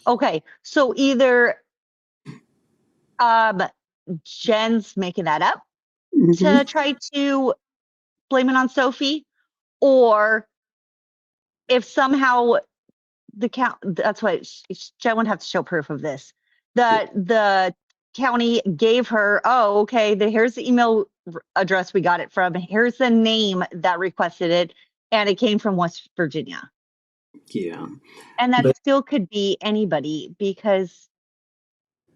Okay, so either Jen's making that up to try to blame it on Sophie, or if somehow the count, that's why Jen would have to show proof of this, that the county gave her, oh, okay, here's the email address we got it from, here's the name that requested it, and it came from West Virginia. Yeah. And that But still could be anybody, because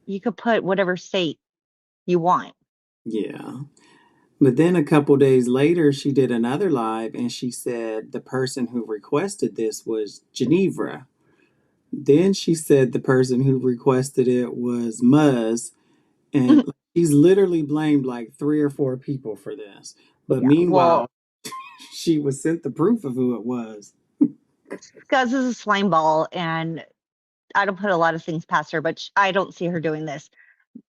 you could put whatever state you want. yeah. But then a couple days later, she did another live and she said the person who requested this was Geneva. Then she said the person who requested it was Muzz. And she's literally blamed like 3 or 4 people for this. But Yeah, meanwhile, well, she was sent the proof of who it was. Guz is a slime ball, and I don't put a lot of things past her, but I don't see her doing this.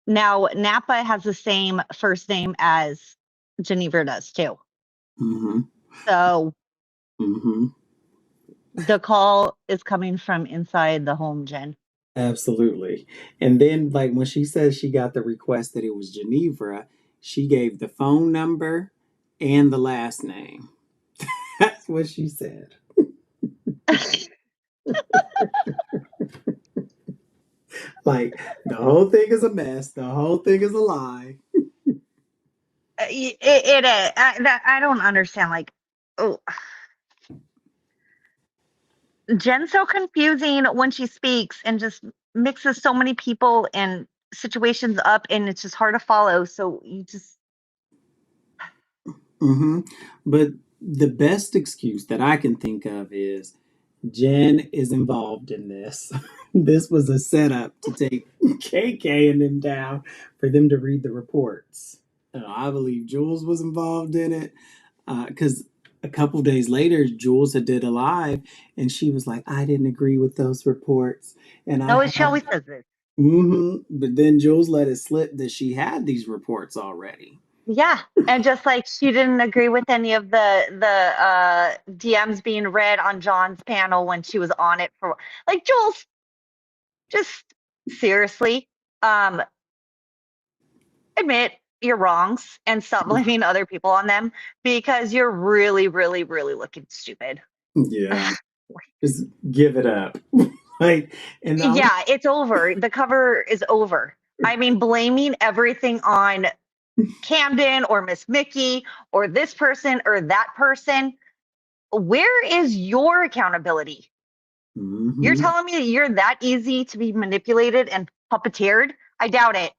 Now, Napa has the same first name as Geneva does too. Mm-hmm. So Mm-hmm. the call is coming from inside the home, Jen. Absolutely. And then, like, when she says she got the request that it was Geneva, she gave the phone number and the last name. That's what she said. Like, the whole thing is a mess. The whole thing is a lie. It is. I don't understand. Like, oh, Jen's so confusing when she speaks and just mixes so many people and situations up, and it's just hard to follow. So you just. Mm-hmm. But the best excuse that I can think of is Jen is involved in this. This was a setup to take KK and them down for them to read the reports. I believe Jules was involved in it because a couple days later, Jules had did a live and she was like, "I didn't agree with those reports," and I No, she have. always says this. But then Jules let it slip that she had these reports already. Yeah, and just like she didn't agree with any of the DMs being read on John's panel when she was on it for, like, Jules, just seriously, um, admit your wrongs and stop blaming other people on them, because you're really, really, really looking stupid. Yeah, just give it up. Like, and Yeah, it's over. The cover is over. I mean, blaming everything on Camden or Miss Mickey or this person or that person. Where is your accountability? Mm-hmm. You're telling me that you're that easy to be manipulated and puppeteered? I doubt it.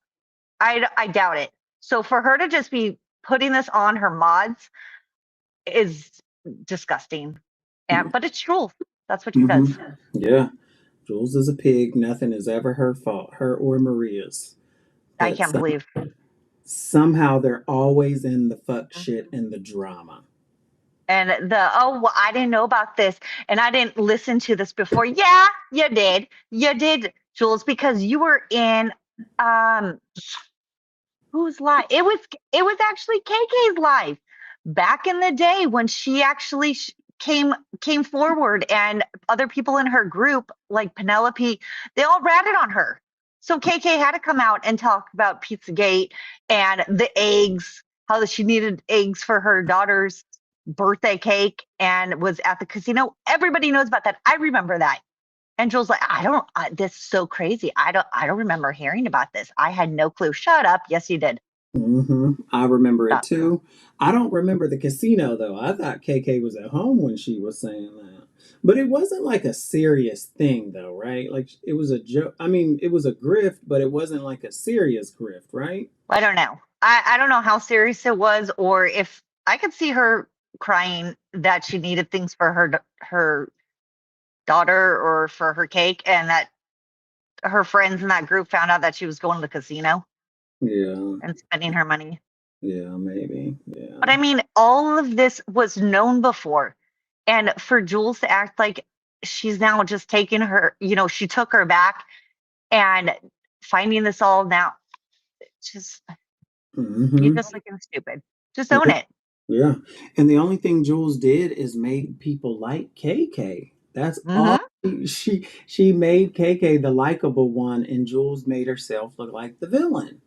I doubt it. So for her to just be putting this on her mods is disgusting. And but it's truth. That's what she does. Yeah, Jules is a pig. Nothing is ever her fault, her or Maria's. I But can't believe. somehow they're always in the fuck shit and the drama. And well, I didn't know about this and I didn't listen to this before. Yeah, you did. You did, Jules, because you were in whose live? It was actually KK's live back in the day when she actually came forward, and other people in her group like Penelope, they all ratted on her. So KK had to come out and talk about Pizzagate and the eggs, how she needed eggs for her daughter's birthday cake and was at the casino. Everybody knows about that. I remember that. And Jules like, this is so crazy. I don't remember hearing about this. I had no clue. Shut up. Yes, you did. I remember it Stop. too. I don't remember the casino though. I thought KK was at home when she was saying that. But it wasn't like a serious thing though, right? Like it was a joke. I mean, it was a grift, but it wasn't like a serious grift, right? I don't know. I don't know how serious it was, or if I could see her crying that she needed things for her daughter or for her cake, and that her friends in that group found out that she was going to the casino Yeah. and spending her money. Yeah, maybe. Yeah. But I mean, all of this was known before. And for Jules to act like she's now just taking her, she took her back and finding this all now, just, you're just looking stupid. Just own it. Yeah. And the only thing Jules did is made people like KK. That's all she made KK the likable one, and Jules made herself look like the villain.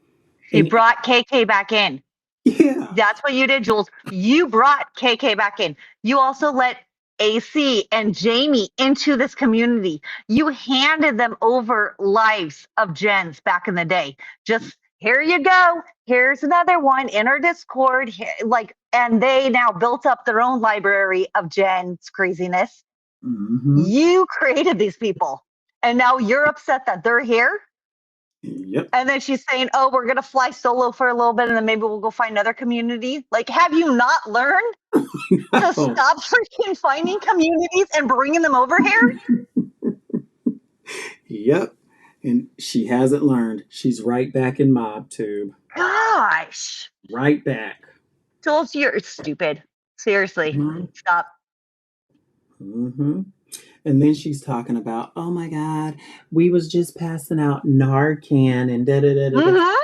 She brought KK back in. Yeah. That's what you did, Jules. You brought KK back in. You also let AC and Jamie into this community. You handed them over lives of Jens back in the day. Just here you go. Here's another one in our Discord. And they now built up their own library of Jen's craziness. You created these people, and now you're upset that they're here. Yep. And then she's saying, "Oh, we're gonna fly solo for a little bit, and then maybe we'll go find another community." Like, have you not learned to stop freaking finding communities and bringing them over here? Yep. And she hasn't learned. She's right back in MobTube. Gosh. Right back. Jules, you're stupid. Seriously, stop. And then she's talking about, oh my God, we was just passing out Narcan and da-da-da-da.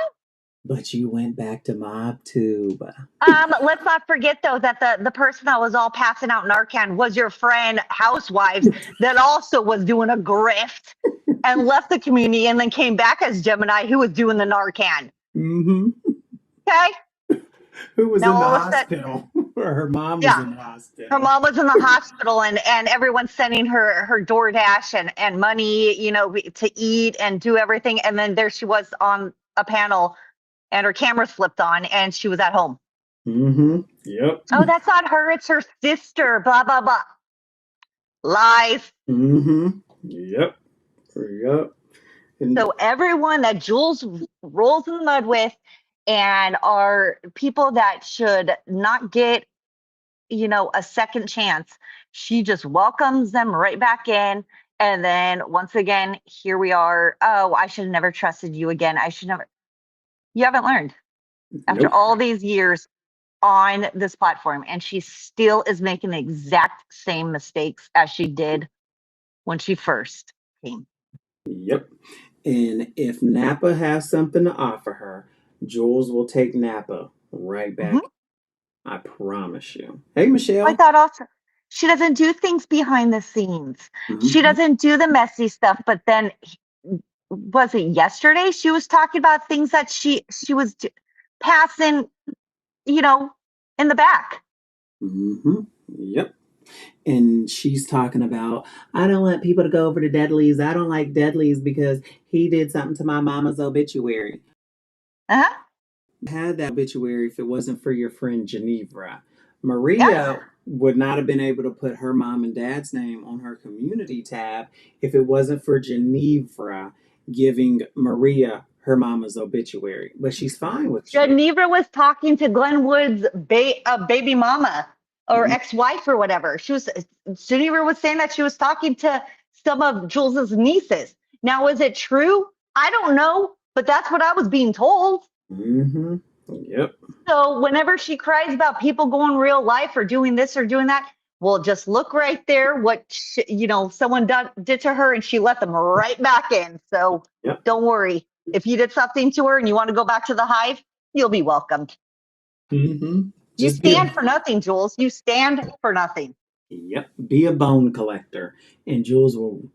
But you went back to MobTube. Let's not forget, though, that the person that was all passing out Narcan was your friend Housewives that also was doing a grift and left the community and then came back as Gemini, who was doing the Narcan. Okay? Who was in the hospital? Or her mom was in the hospital. Her mom was in the hospital, and everyone's sending her DoorDash and money, to eat and do everything. And then there she was on a panel, and her camera flipped on, and she was at home. Yep. Oh, that's not her. It's her sister. Blah, blah, blah. Lies. Yep. And so everyone that Jules rolls in the mud with and are people that should not get, a second chance, she just welcomes them right back in. And then once again, here we are. Oh, I should have never trusted you again. You haven't learned after all these years on this platform. And she still is making the exact same mistakes as she did when she first came. Yep. And if Napa has something to offer her, Jules will take Napa right back. I promise you. Hey, Michelle. I thought also she doesn't do things behind the scenes. She doesn't do the messy stuff. But then, was it yesterday? She was talking about things that she was passing, in the back. Yep. And she's talking about, I don't want people to go over to Dudley's. I don't like Dudley's because he did something to my mama's obituary. Had that obituary if it wasn't for your friend Genevra. Maria would not have been able to put her mom and dad's name on her community tab if it wasn't for Genevra giving Maria her mama's obituary. But she's fine with it. Genevra was talking to Glenwood's baby mama or ex-wife or whatever. Genevra was saying that she was talking to some of Jules's nieces. Now, is it true? I don't know, but that's what I was being told. Yep. So whenever she cries about people going real life or doing this or doing that, well, just look right there what someone did to her, and she let them right back in. So don't worry. If you did something to her and you want to go back to the hive, you'll be welcomed. You stand for nothing, Jules. You stand for nothing. Yep. Be a bone collector, and Jules will.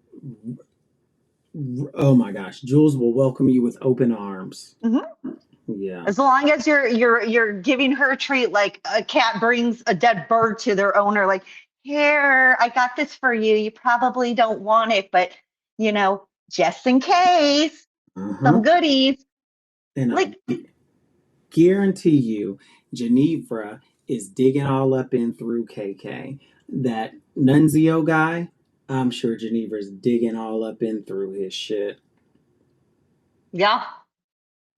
Oh my gosh, Jules will welcome you with open arms. Yeah. As long as you're giving her a treat, like a cat brings a dead bird to their owner, like, here, I got this for you. You probably don't want it, but just in case, some goodies. And I guarantee you, Genevra is digging all up in through KK. That Nunzio guy, I'm sure Genevra's digging all up in through his shit. Yeah.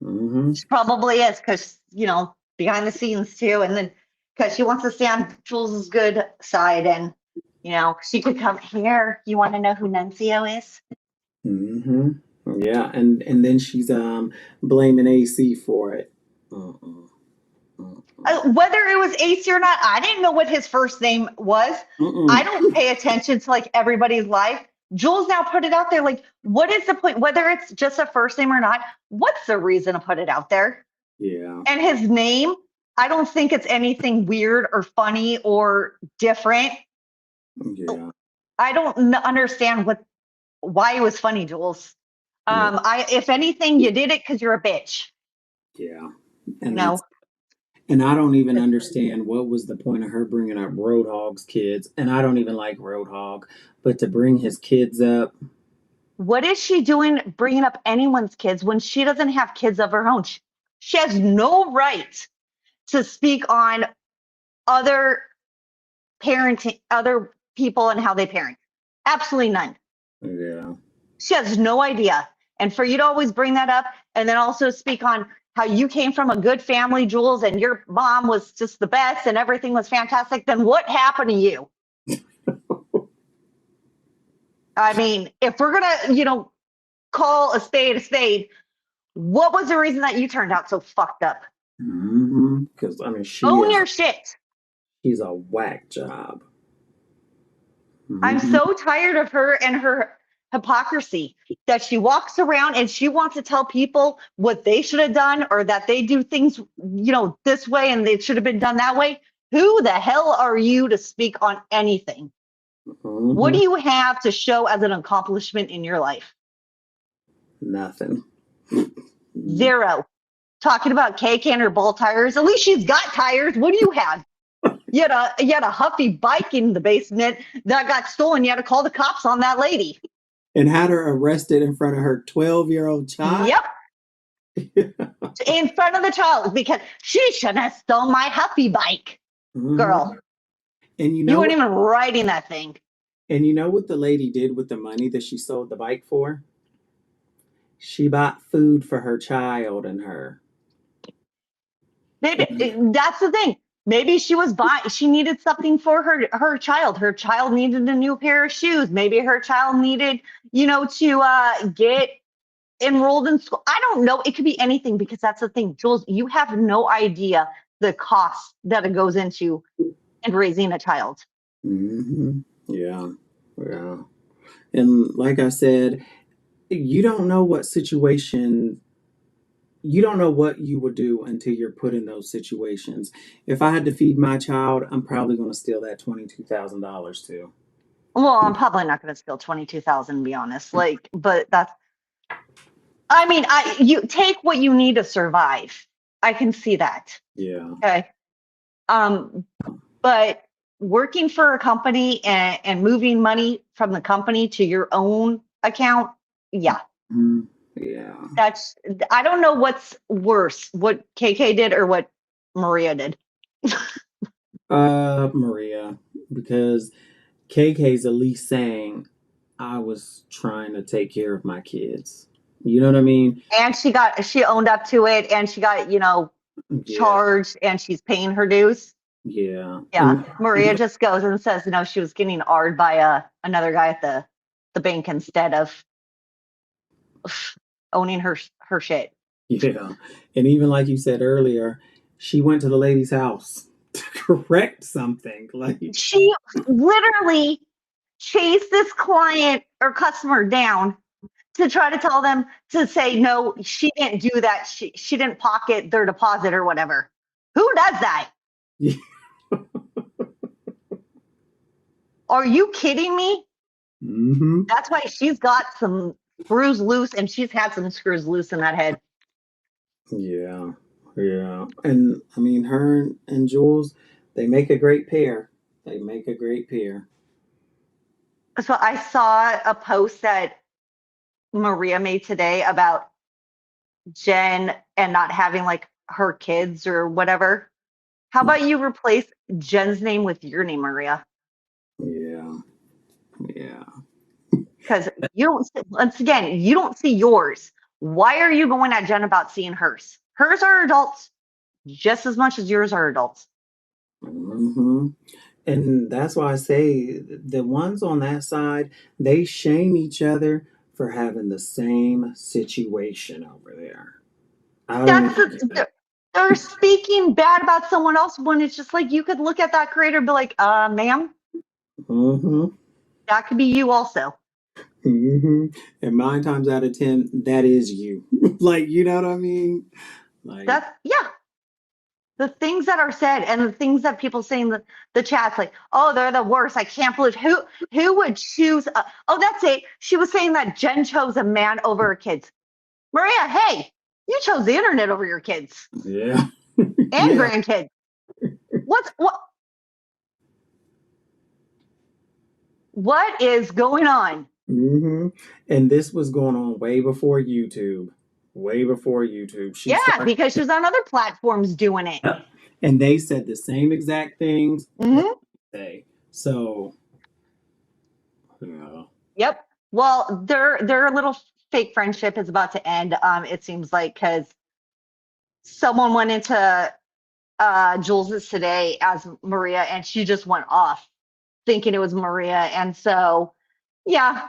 She probably is, because behind the scenes too, and then because she wants to stay on Jules' good side, and she could come here. You want to know who Nunzio is? Yeah, and then she's blaming AC for it. Mm-mm, mm-mm, Whether it was AC or not, I didn't know what his first name was. I mm-mm. don't pay attention to like everybody's life. Jules now put it out there. Like, what is the point? Whether it's just a first name or not, what's the reason to put it out there? Yeah, And his name, I don't think it's anything weird or funny or different. yeah, I don't understand why it was funny, Jules. yeah, If anything, you did it because you're a bitch. yeah. You And know, that's and I don't even understand what was the point of her bringing up Roadhog's kids. And I don't even like Roadhog, but to bring his kids up, what is she doing bringing up anyone's kids when she doesn't have kids of her own? She has no right to speak on other parenting, other people and how they parent. Absolutely none. yeah, She has no idea. And for you to always bring that up and then also speak on how you came from a good family, Jules, and your mom was just the best and everything was fantastic, then what happened to you? I mean, if we're going to, call a spade, what was the reason that you turned out so fucked up? because I mean Own your shit. she's a whack job. I'm Mm-hmm. so tired of her and her hypocrisy that she walks around and she wants to tell people what they should have done or that they do things, this way and it should have been done that way. Who the hell are you to speak on anything? What do you have to show as an accomplishment in your life? Nothing. Zero. Talking about KK and her ball tires. At least she's got tires. What do you have? You had a Huffy bike in the basement that got stolen. You had to call the cops on that lady. And had her arrested in front of her 12-year-old child? Yep. In front of the child because she shouldn't have stolen my Huffy bike. Girl. And you weren't even riding that thing. And you know what the lady did with the money that she sold the bike for? She bought food for her child and her. Maybe that's the thing. Maybe she needed something for her child. Her child needed a new pair of shoes. Maybe her child needed, to get enrolled in school. I don't know. It could be anything because that's the thing. Jules, you have no idea the cost that it goes into in raising a child. Mm-hmm. Yeah. Yeah. And like I said, you don't know what situation, you don't know what you would do until you're put in those situations. If I had to feed my child, I'm probably going to steal that $22,000 too. Well, I'm probably not going to steal 22,000 to be honest. But that's, I mean, you take what you need to survive. I can see that. Yeah. Okay. But working for a company and moving money from the company to your own account, yeah. Mm-hmm. Yeah. I don't know what's worse, what KK did or what Maria did. Maria, because KK's at least saying I was trying to take care of my kids. You know what I mean? And she owned up to it and she got, charged and she's paying her dues. Yeah. Yeah. Maria just goes and says, she was getting AR'd by another guy at the bank instead of owning her shit. Yeah. And even like you said earlier, she went to the lady's house to correct something. Like she literally chased this client or customer down to try to tell them to say, no, she didn't do that. She didn't pocket their deposit or whatever. Who does that? Yeah. Are you kidding me? Mm-hmm. That's why she's got some screws loose and she's had some screws loose in that head. Yeah. Yeah. And I mean, her and Jules, they make a great pair. They make a great pair. So I saw a post that Maria made today about Jen and not having like her kids or whatever. How about you replace Jen's name with your name, Maria? Yeah. Yeah. Because once again, you don't see yours. Why are you going at Jen about seeing hers? Hers are adults just as much as yours are adults. Mm-hmm. And that's why I say the ones on that side, they shame each other for having the same situation over there. I That's don't get it. they're speaking bad about someone else when it's just like you could look at that creator and be like, ma'am, Mm-hmm. that could be you also. Mm-hmm. And 9 times out of 10, that is you. Like, you know what I mean? Like, That's yeah. The things that are said and the things that people say in the chats, like, oh, they're the worst. I can't believe who would choose. Oh, that's it. She was saying that Jen chose a man over her kids. Maria, hey, you chose the internet over your kids yeah. and Yeah. grandkids. What is going on? Mm-hmm. And this was going on way before YouTube. Way before YouTube. She Yeah, started. because she's on other platforms doing it. Yep. And they said the same exact things. Mhm. So, yeah. Yep. Well, their little fake friendship is about to end. It seems like because someone went into Jules's today as Maria, and she just went off thinking it was Maria, and so yeah,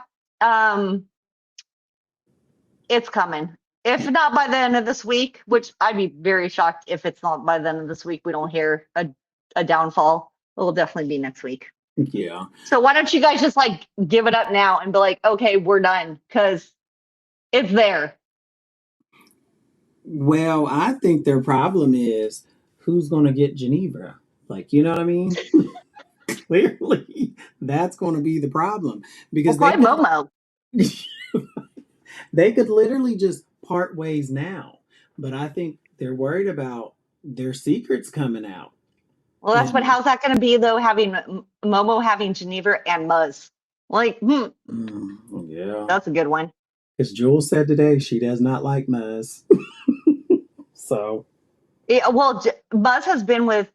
it's coming. If not by the end of this week, which I'd be very shocked if it's not by the end of this week, we don't hear a downfall. It will definitely be next week. Yeah. So why don't you guys just like give it up now and be like, okay, we're done, because it's there. Well, I think their problem is who's going to get Geneva. Like, you know what I mean? Clearly, that's going to be the problem because Well, Momo. They could literally just part ways now. But I think they're worried about their secrets coming out. Well, that's what. How's that going to be though? Having Momo having Geneva and Muzz, like, yeah, that's a good one. As Jules said today, she does not like Muzz. So, well, Muzz has been with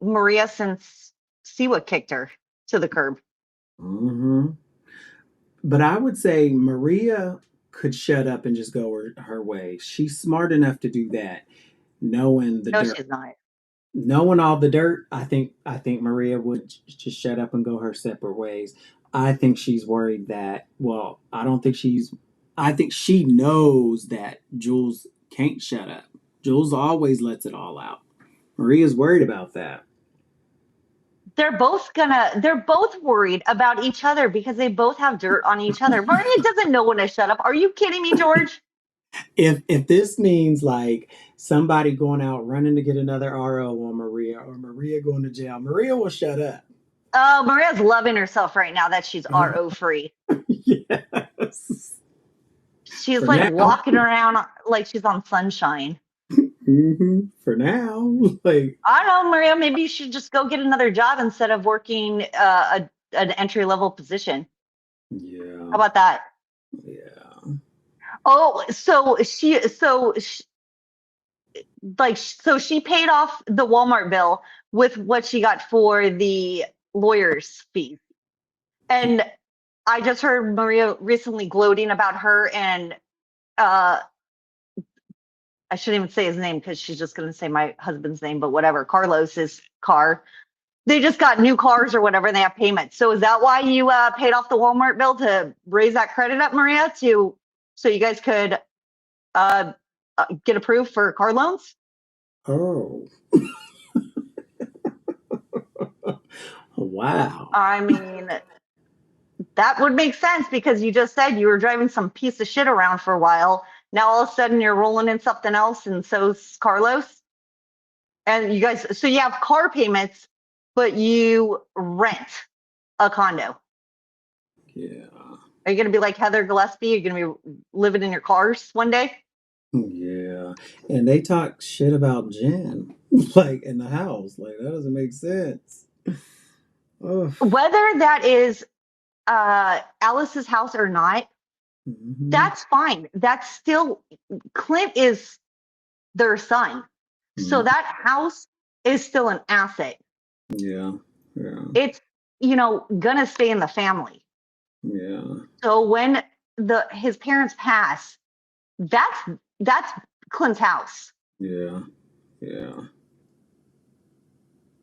Maria since Siwa kicked her to the curb. Mm-hmm. But I would say Maria could shut up and just go her way. She's smart enough to do that, knowing the dirt. She's not. Knowing all the dirt, I think Maria would just shut up and go her separate ways. I think she's worried that. Well, I don't think she's. I think she knows that Jules can't shut up. Jules always lets it all out. Maria's worried about that. They're both worried about each other because they both have dirt on each other. Maria doesn't know when to shut up. Are you kidding me, George? If this means like somebody going out running to get another RO on Maria or Maria going to jail, Maria will shut up. Oh, Maria's loving herself right now that she's RO free. Yes. She's for like now, walking around like she's on sunshine. Mm-hmm. For now, like I don't know, Maria. Maybe you should just go get another job instead of working an entry level position. Yeah. How about that? Yeah. Oh, so she paid off the Walmart bill with what she got for the lawyer's fees, and I just heard Maria recently gloating about her and I shouldn't even say his name because she's just going to say my husband's name, but whatever. Carlos's car. They just got new cars or whatever, and they have payments. So is that why you paid off the Walmart bill to raise that credit up, Maria, so you guys could get approved for car loans? Oh. Wow. I mean, that would make sense because you just said you were driving some piece of shit around for a while. Now all of a sudden you're rolling in something else, and so's Carlos. And you guys, so you have car payments, but you rent a condo. Yeah. Are you going to be like Heather Gillespie? You're going to be living in your cars one day? Yeah. And they talk shit about Jen, like in the house. Like, that doesn't make sense. Ugh. Whether that is Alice's house or not, that's fine. That's still, Clint is their son. So that house is still an asset. Yeah. Yeah. It's, gonna stay in the family. Yeah. So when his parents pass, that's Clint's house. Yeah. Yeah.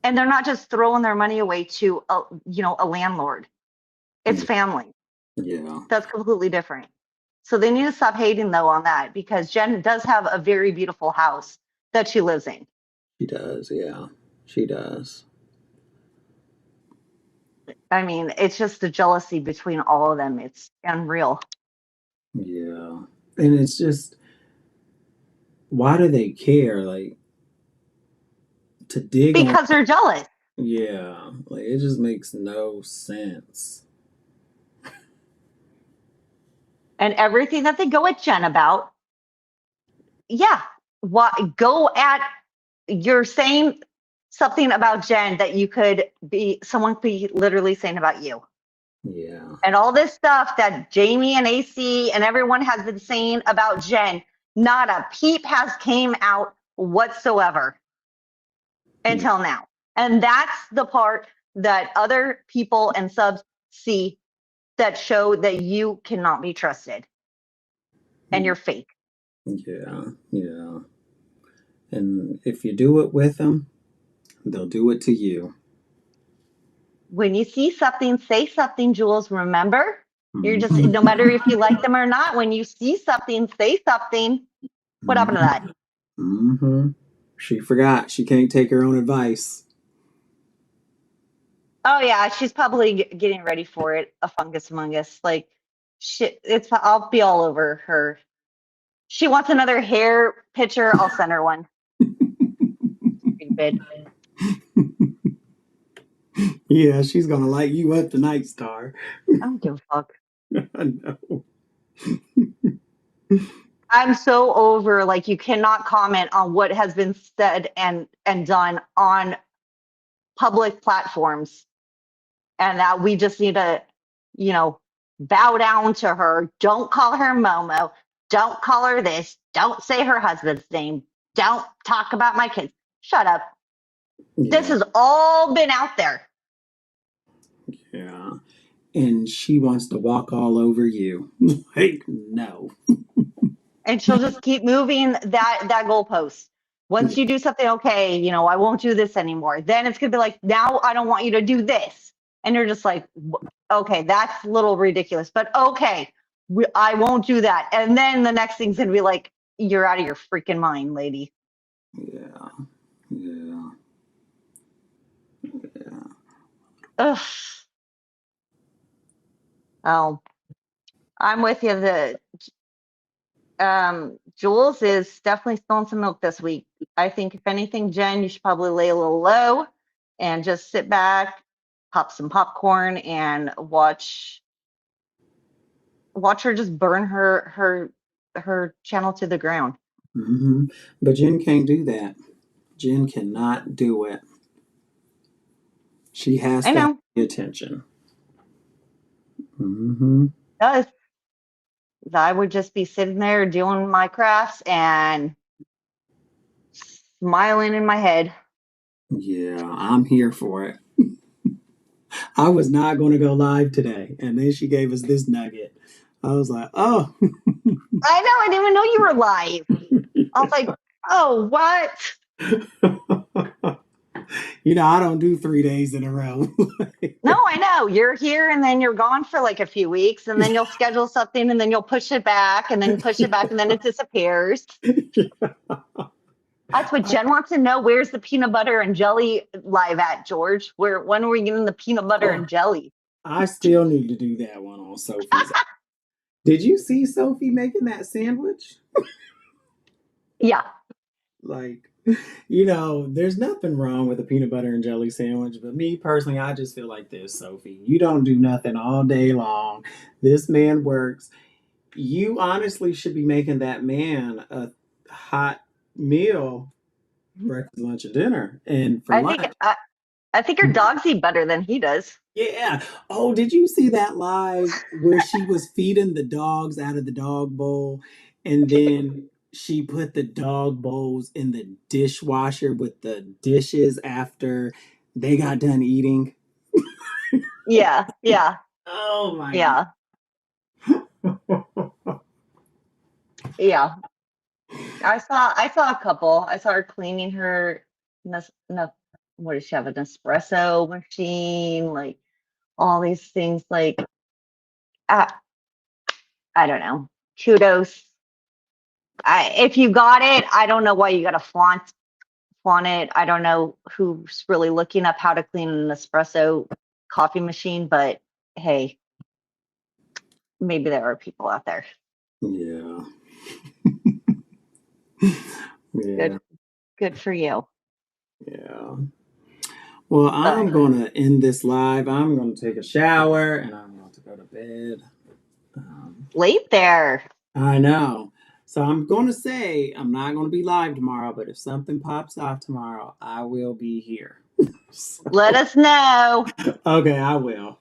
And they're not just throwing their money away to a landlord. It's family. Yeah. That's completely different. So they need to stop hating though on that, because Jen does have a very beautiful house that she lives in. She does, yeah. She does. I mean, it's just the jealousy between all of them. It's unreal. Yeah. And it's just, why do they care? Like, to dig on. Because they're jealous. Yeah. Like, it just makes no sense. And everything that they go at Jen about, yeah, go at, you're saying something about Jen that someone could be literally saying about you. Yeah. And all this stuff that Jamie and AC and everyone has been saying about Jen, not a peep has came out whatsoever until now. And that's the part that other people and subs see that show that you cannot be trusted and you're fake. Yeah. Yeah. And if you do it with them, they'll do it to you. When you see something, say something, Jules. Remember, you're just, no matter if you like them or not, when you see something, say something. What happened to that? Mm-hmm. She forgot. She can't take her own advice. Oh yeah, she's probably getting ready for it. A fungus among us, like shit. I'll be all over her. She wants another hair picture. I'll send her one. Stupid. Yeah, she's gonna light you up tonight, Star. I don't give a fuck. I know. I'm so over, like, you cannot comment on what has been said and done on public platforms, and that we just need to, bow down to her. Don't call her Momo. Don't call her this. Don't say her husband's name. Don't talk about my kids. Shut up. Yeah. This has all been out there. Yeah. And she wants to walk all over you. Like, no. And she'll just keep moving that goalpost. Once you do something, okay, I won't do this anymore. Then it's gonna be like, now I don't want you to do this. And you're just like, okay, that's a little ridiculous, but okay, I won't do that. And then the next thing's gonna be like, you're out of your freaking mind, lady. Yeah. Yeah. Yeah. Ugh. Oh, I'm with you. Jules is definitely spilling some milk this week. I think if anything, Jen, you should probably lay a little low and just sit back, pop some popcorn, and watch her just burn her channel to the ground. Mm-hmm. But Jen can't do that. Jen cannot do it. She has to have the attention. Mm-hmm. Does. I would just be sitting there doing my crafts and smiling in my head. Yeah, I'm here for it. I was not going to go live today, and then she gave us this nugget. I was like, oh. I know, I didn't even know you were live. I was like, oh, what? I don't do 3 days in a row. No, I know. You're here and then you're gone for like a few weeks, and then you'll schedule something and then you'll push it back and then push it back and then it disappears. That's what Jen wants to know. Where's the peanut butter and jelly live at, George? When are we getting the peanut butter and jelly? I still need to do that one on Sophie's. Did you see Sophie making that sandwich? Yeah. Like, there's nothing wrong with a peanut butter and jelly sandwich, but me personally, I just feel like this, Sophie. You don't do nothing all day long. This man works. You honestly should be making that man a hot meal, breakfast, lunch, and dinner. And for lunch. I think her dogs eat better than he does. Yeah. Oh, did you see that live where she was feeding the dogs out of the dog bowl, and then she put the dog bowls in the dishwasher with the dishes after they got done eating? Yeah. Yeah. Oh my God. Yeah. I saw a couple. I saw her cleaning her what does she have, an espresso machine, like all these things, like I don't know. kudos. If you got it, I don't know why you got to flaunt it. I don't know who's really looking up how to clean an espresso coffee machine, but hey, maybe there are people out there. Yeah. Yeah. Good for you. Yeah. Well, I'm going to end this live. I'm going to take a shower and I'm going to go to bed. Late there. I know. So I'm going to say I'm not going to be live tomorrow, but if something pops off tomorrow, I will be here. Let us know. Okay, I will.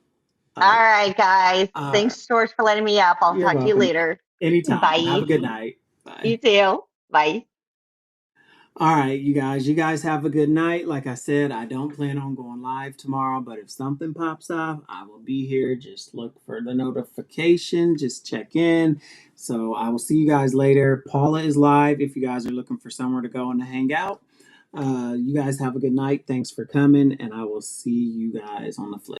All right, guys. All Thanks, George, for letting me up. I'll You're talk to you welcome. later. Anytime. Bye. Have a good night. Bye. You too. Bye. All right, you guys have a good night. Like I said, I don't plan on going live tomorrow, but if something pops off, I will be here. Just look for the notification, just check in. So I will see you guys later. Paula is live if you guys are looking for somewhere to go and to hang out. You guys have a good night. Thanks for coming, and I will see you guys on the flip.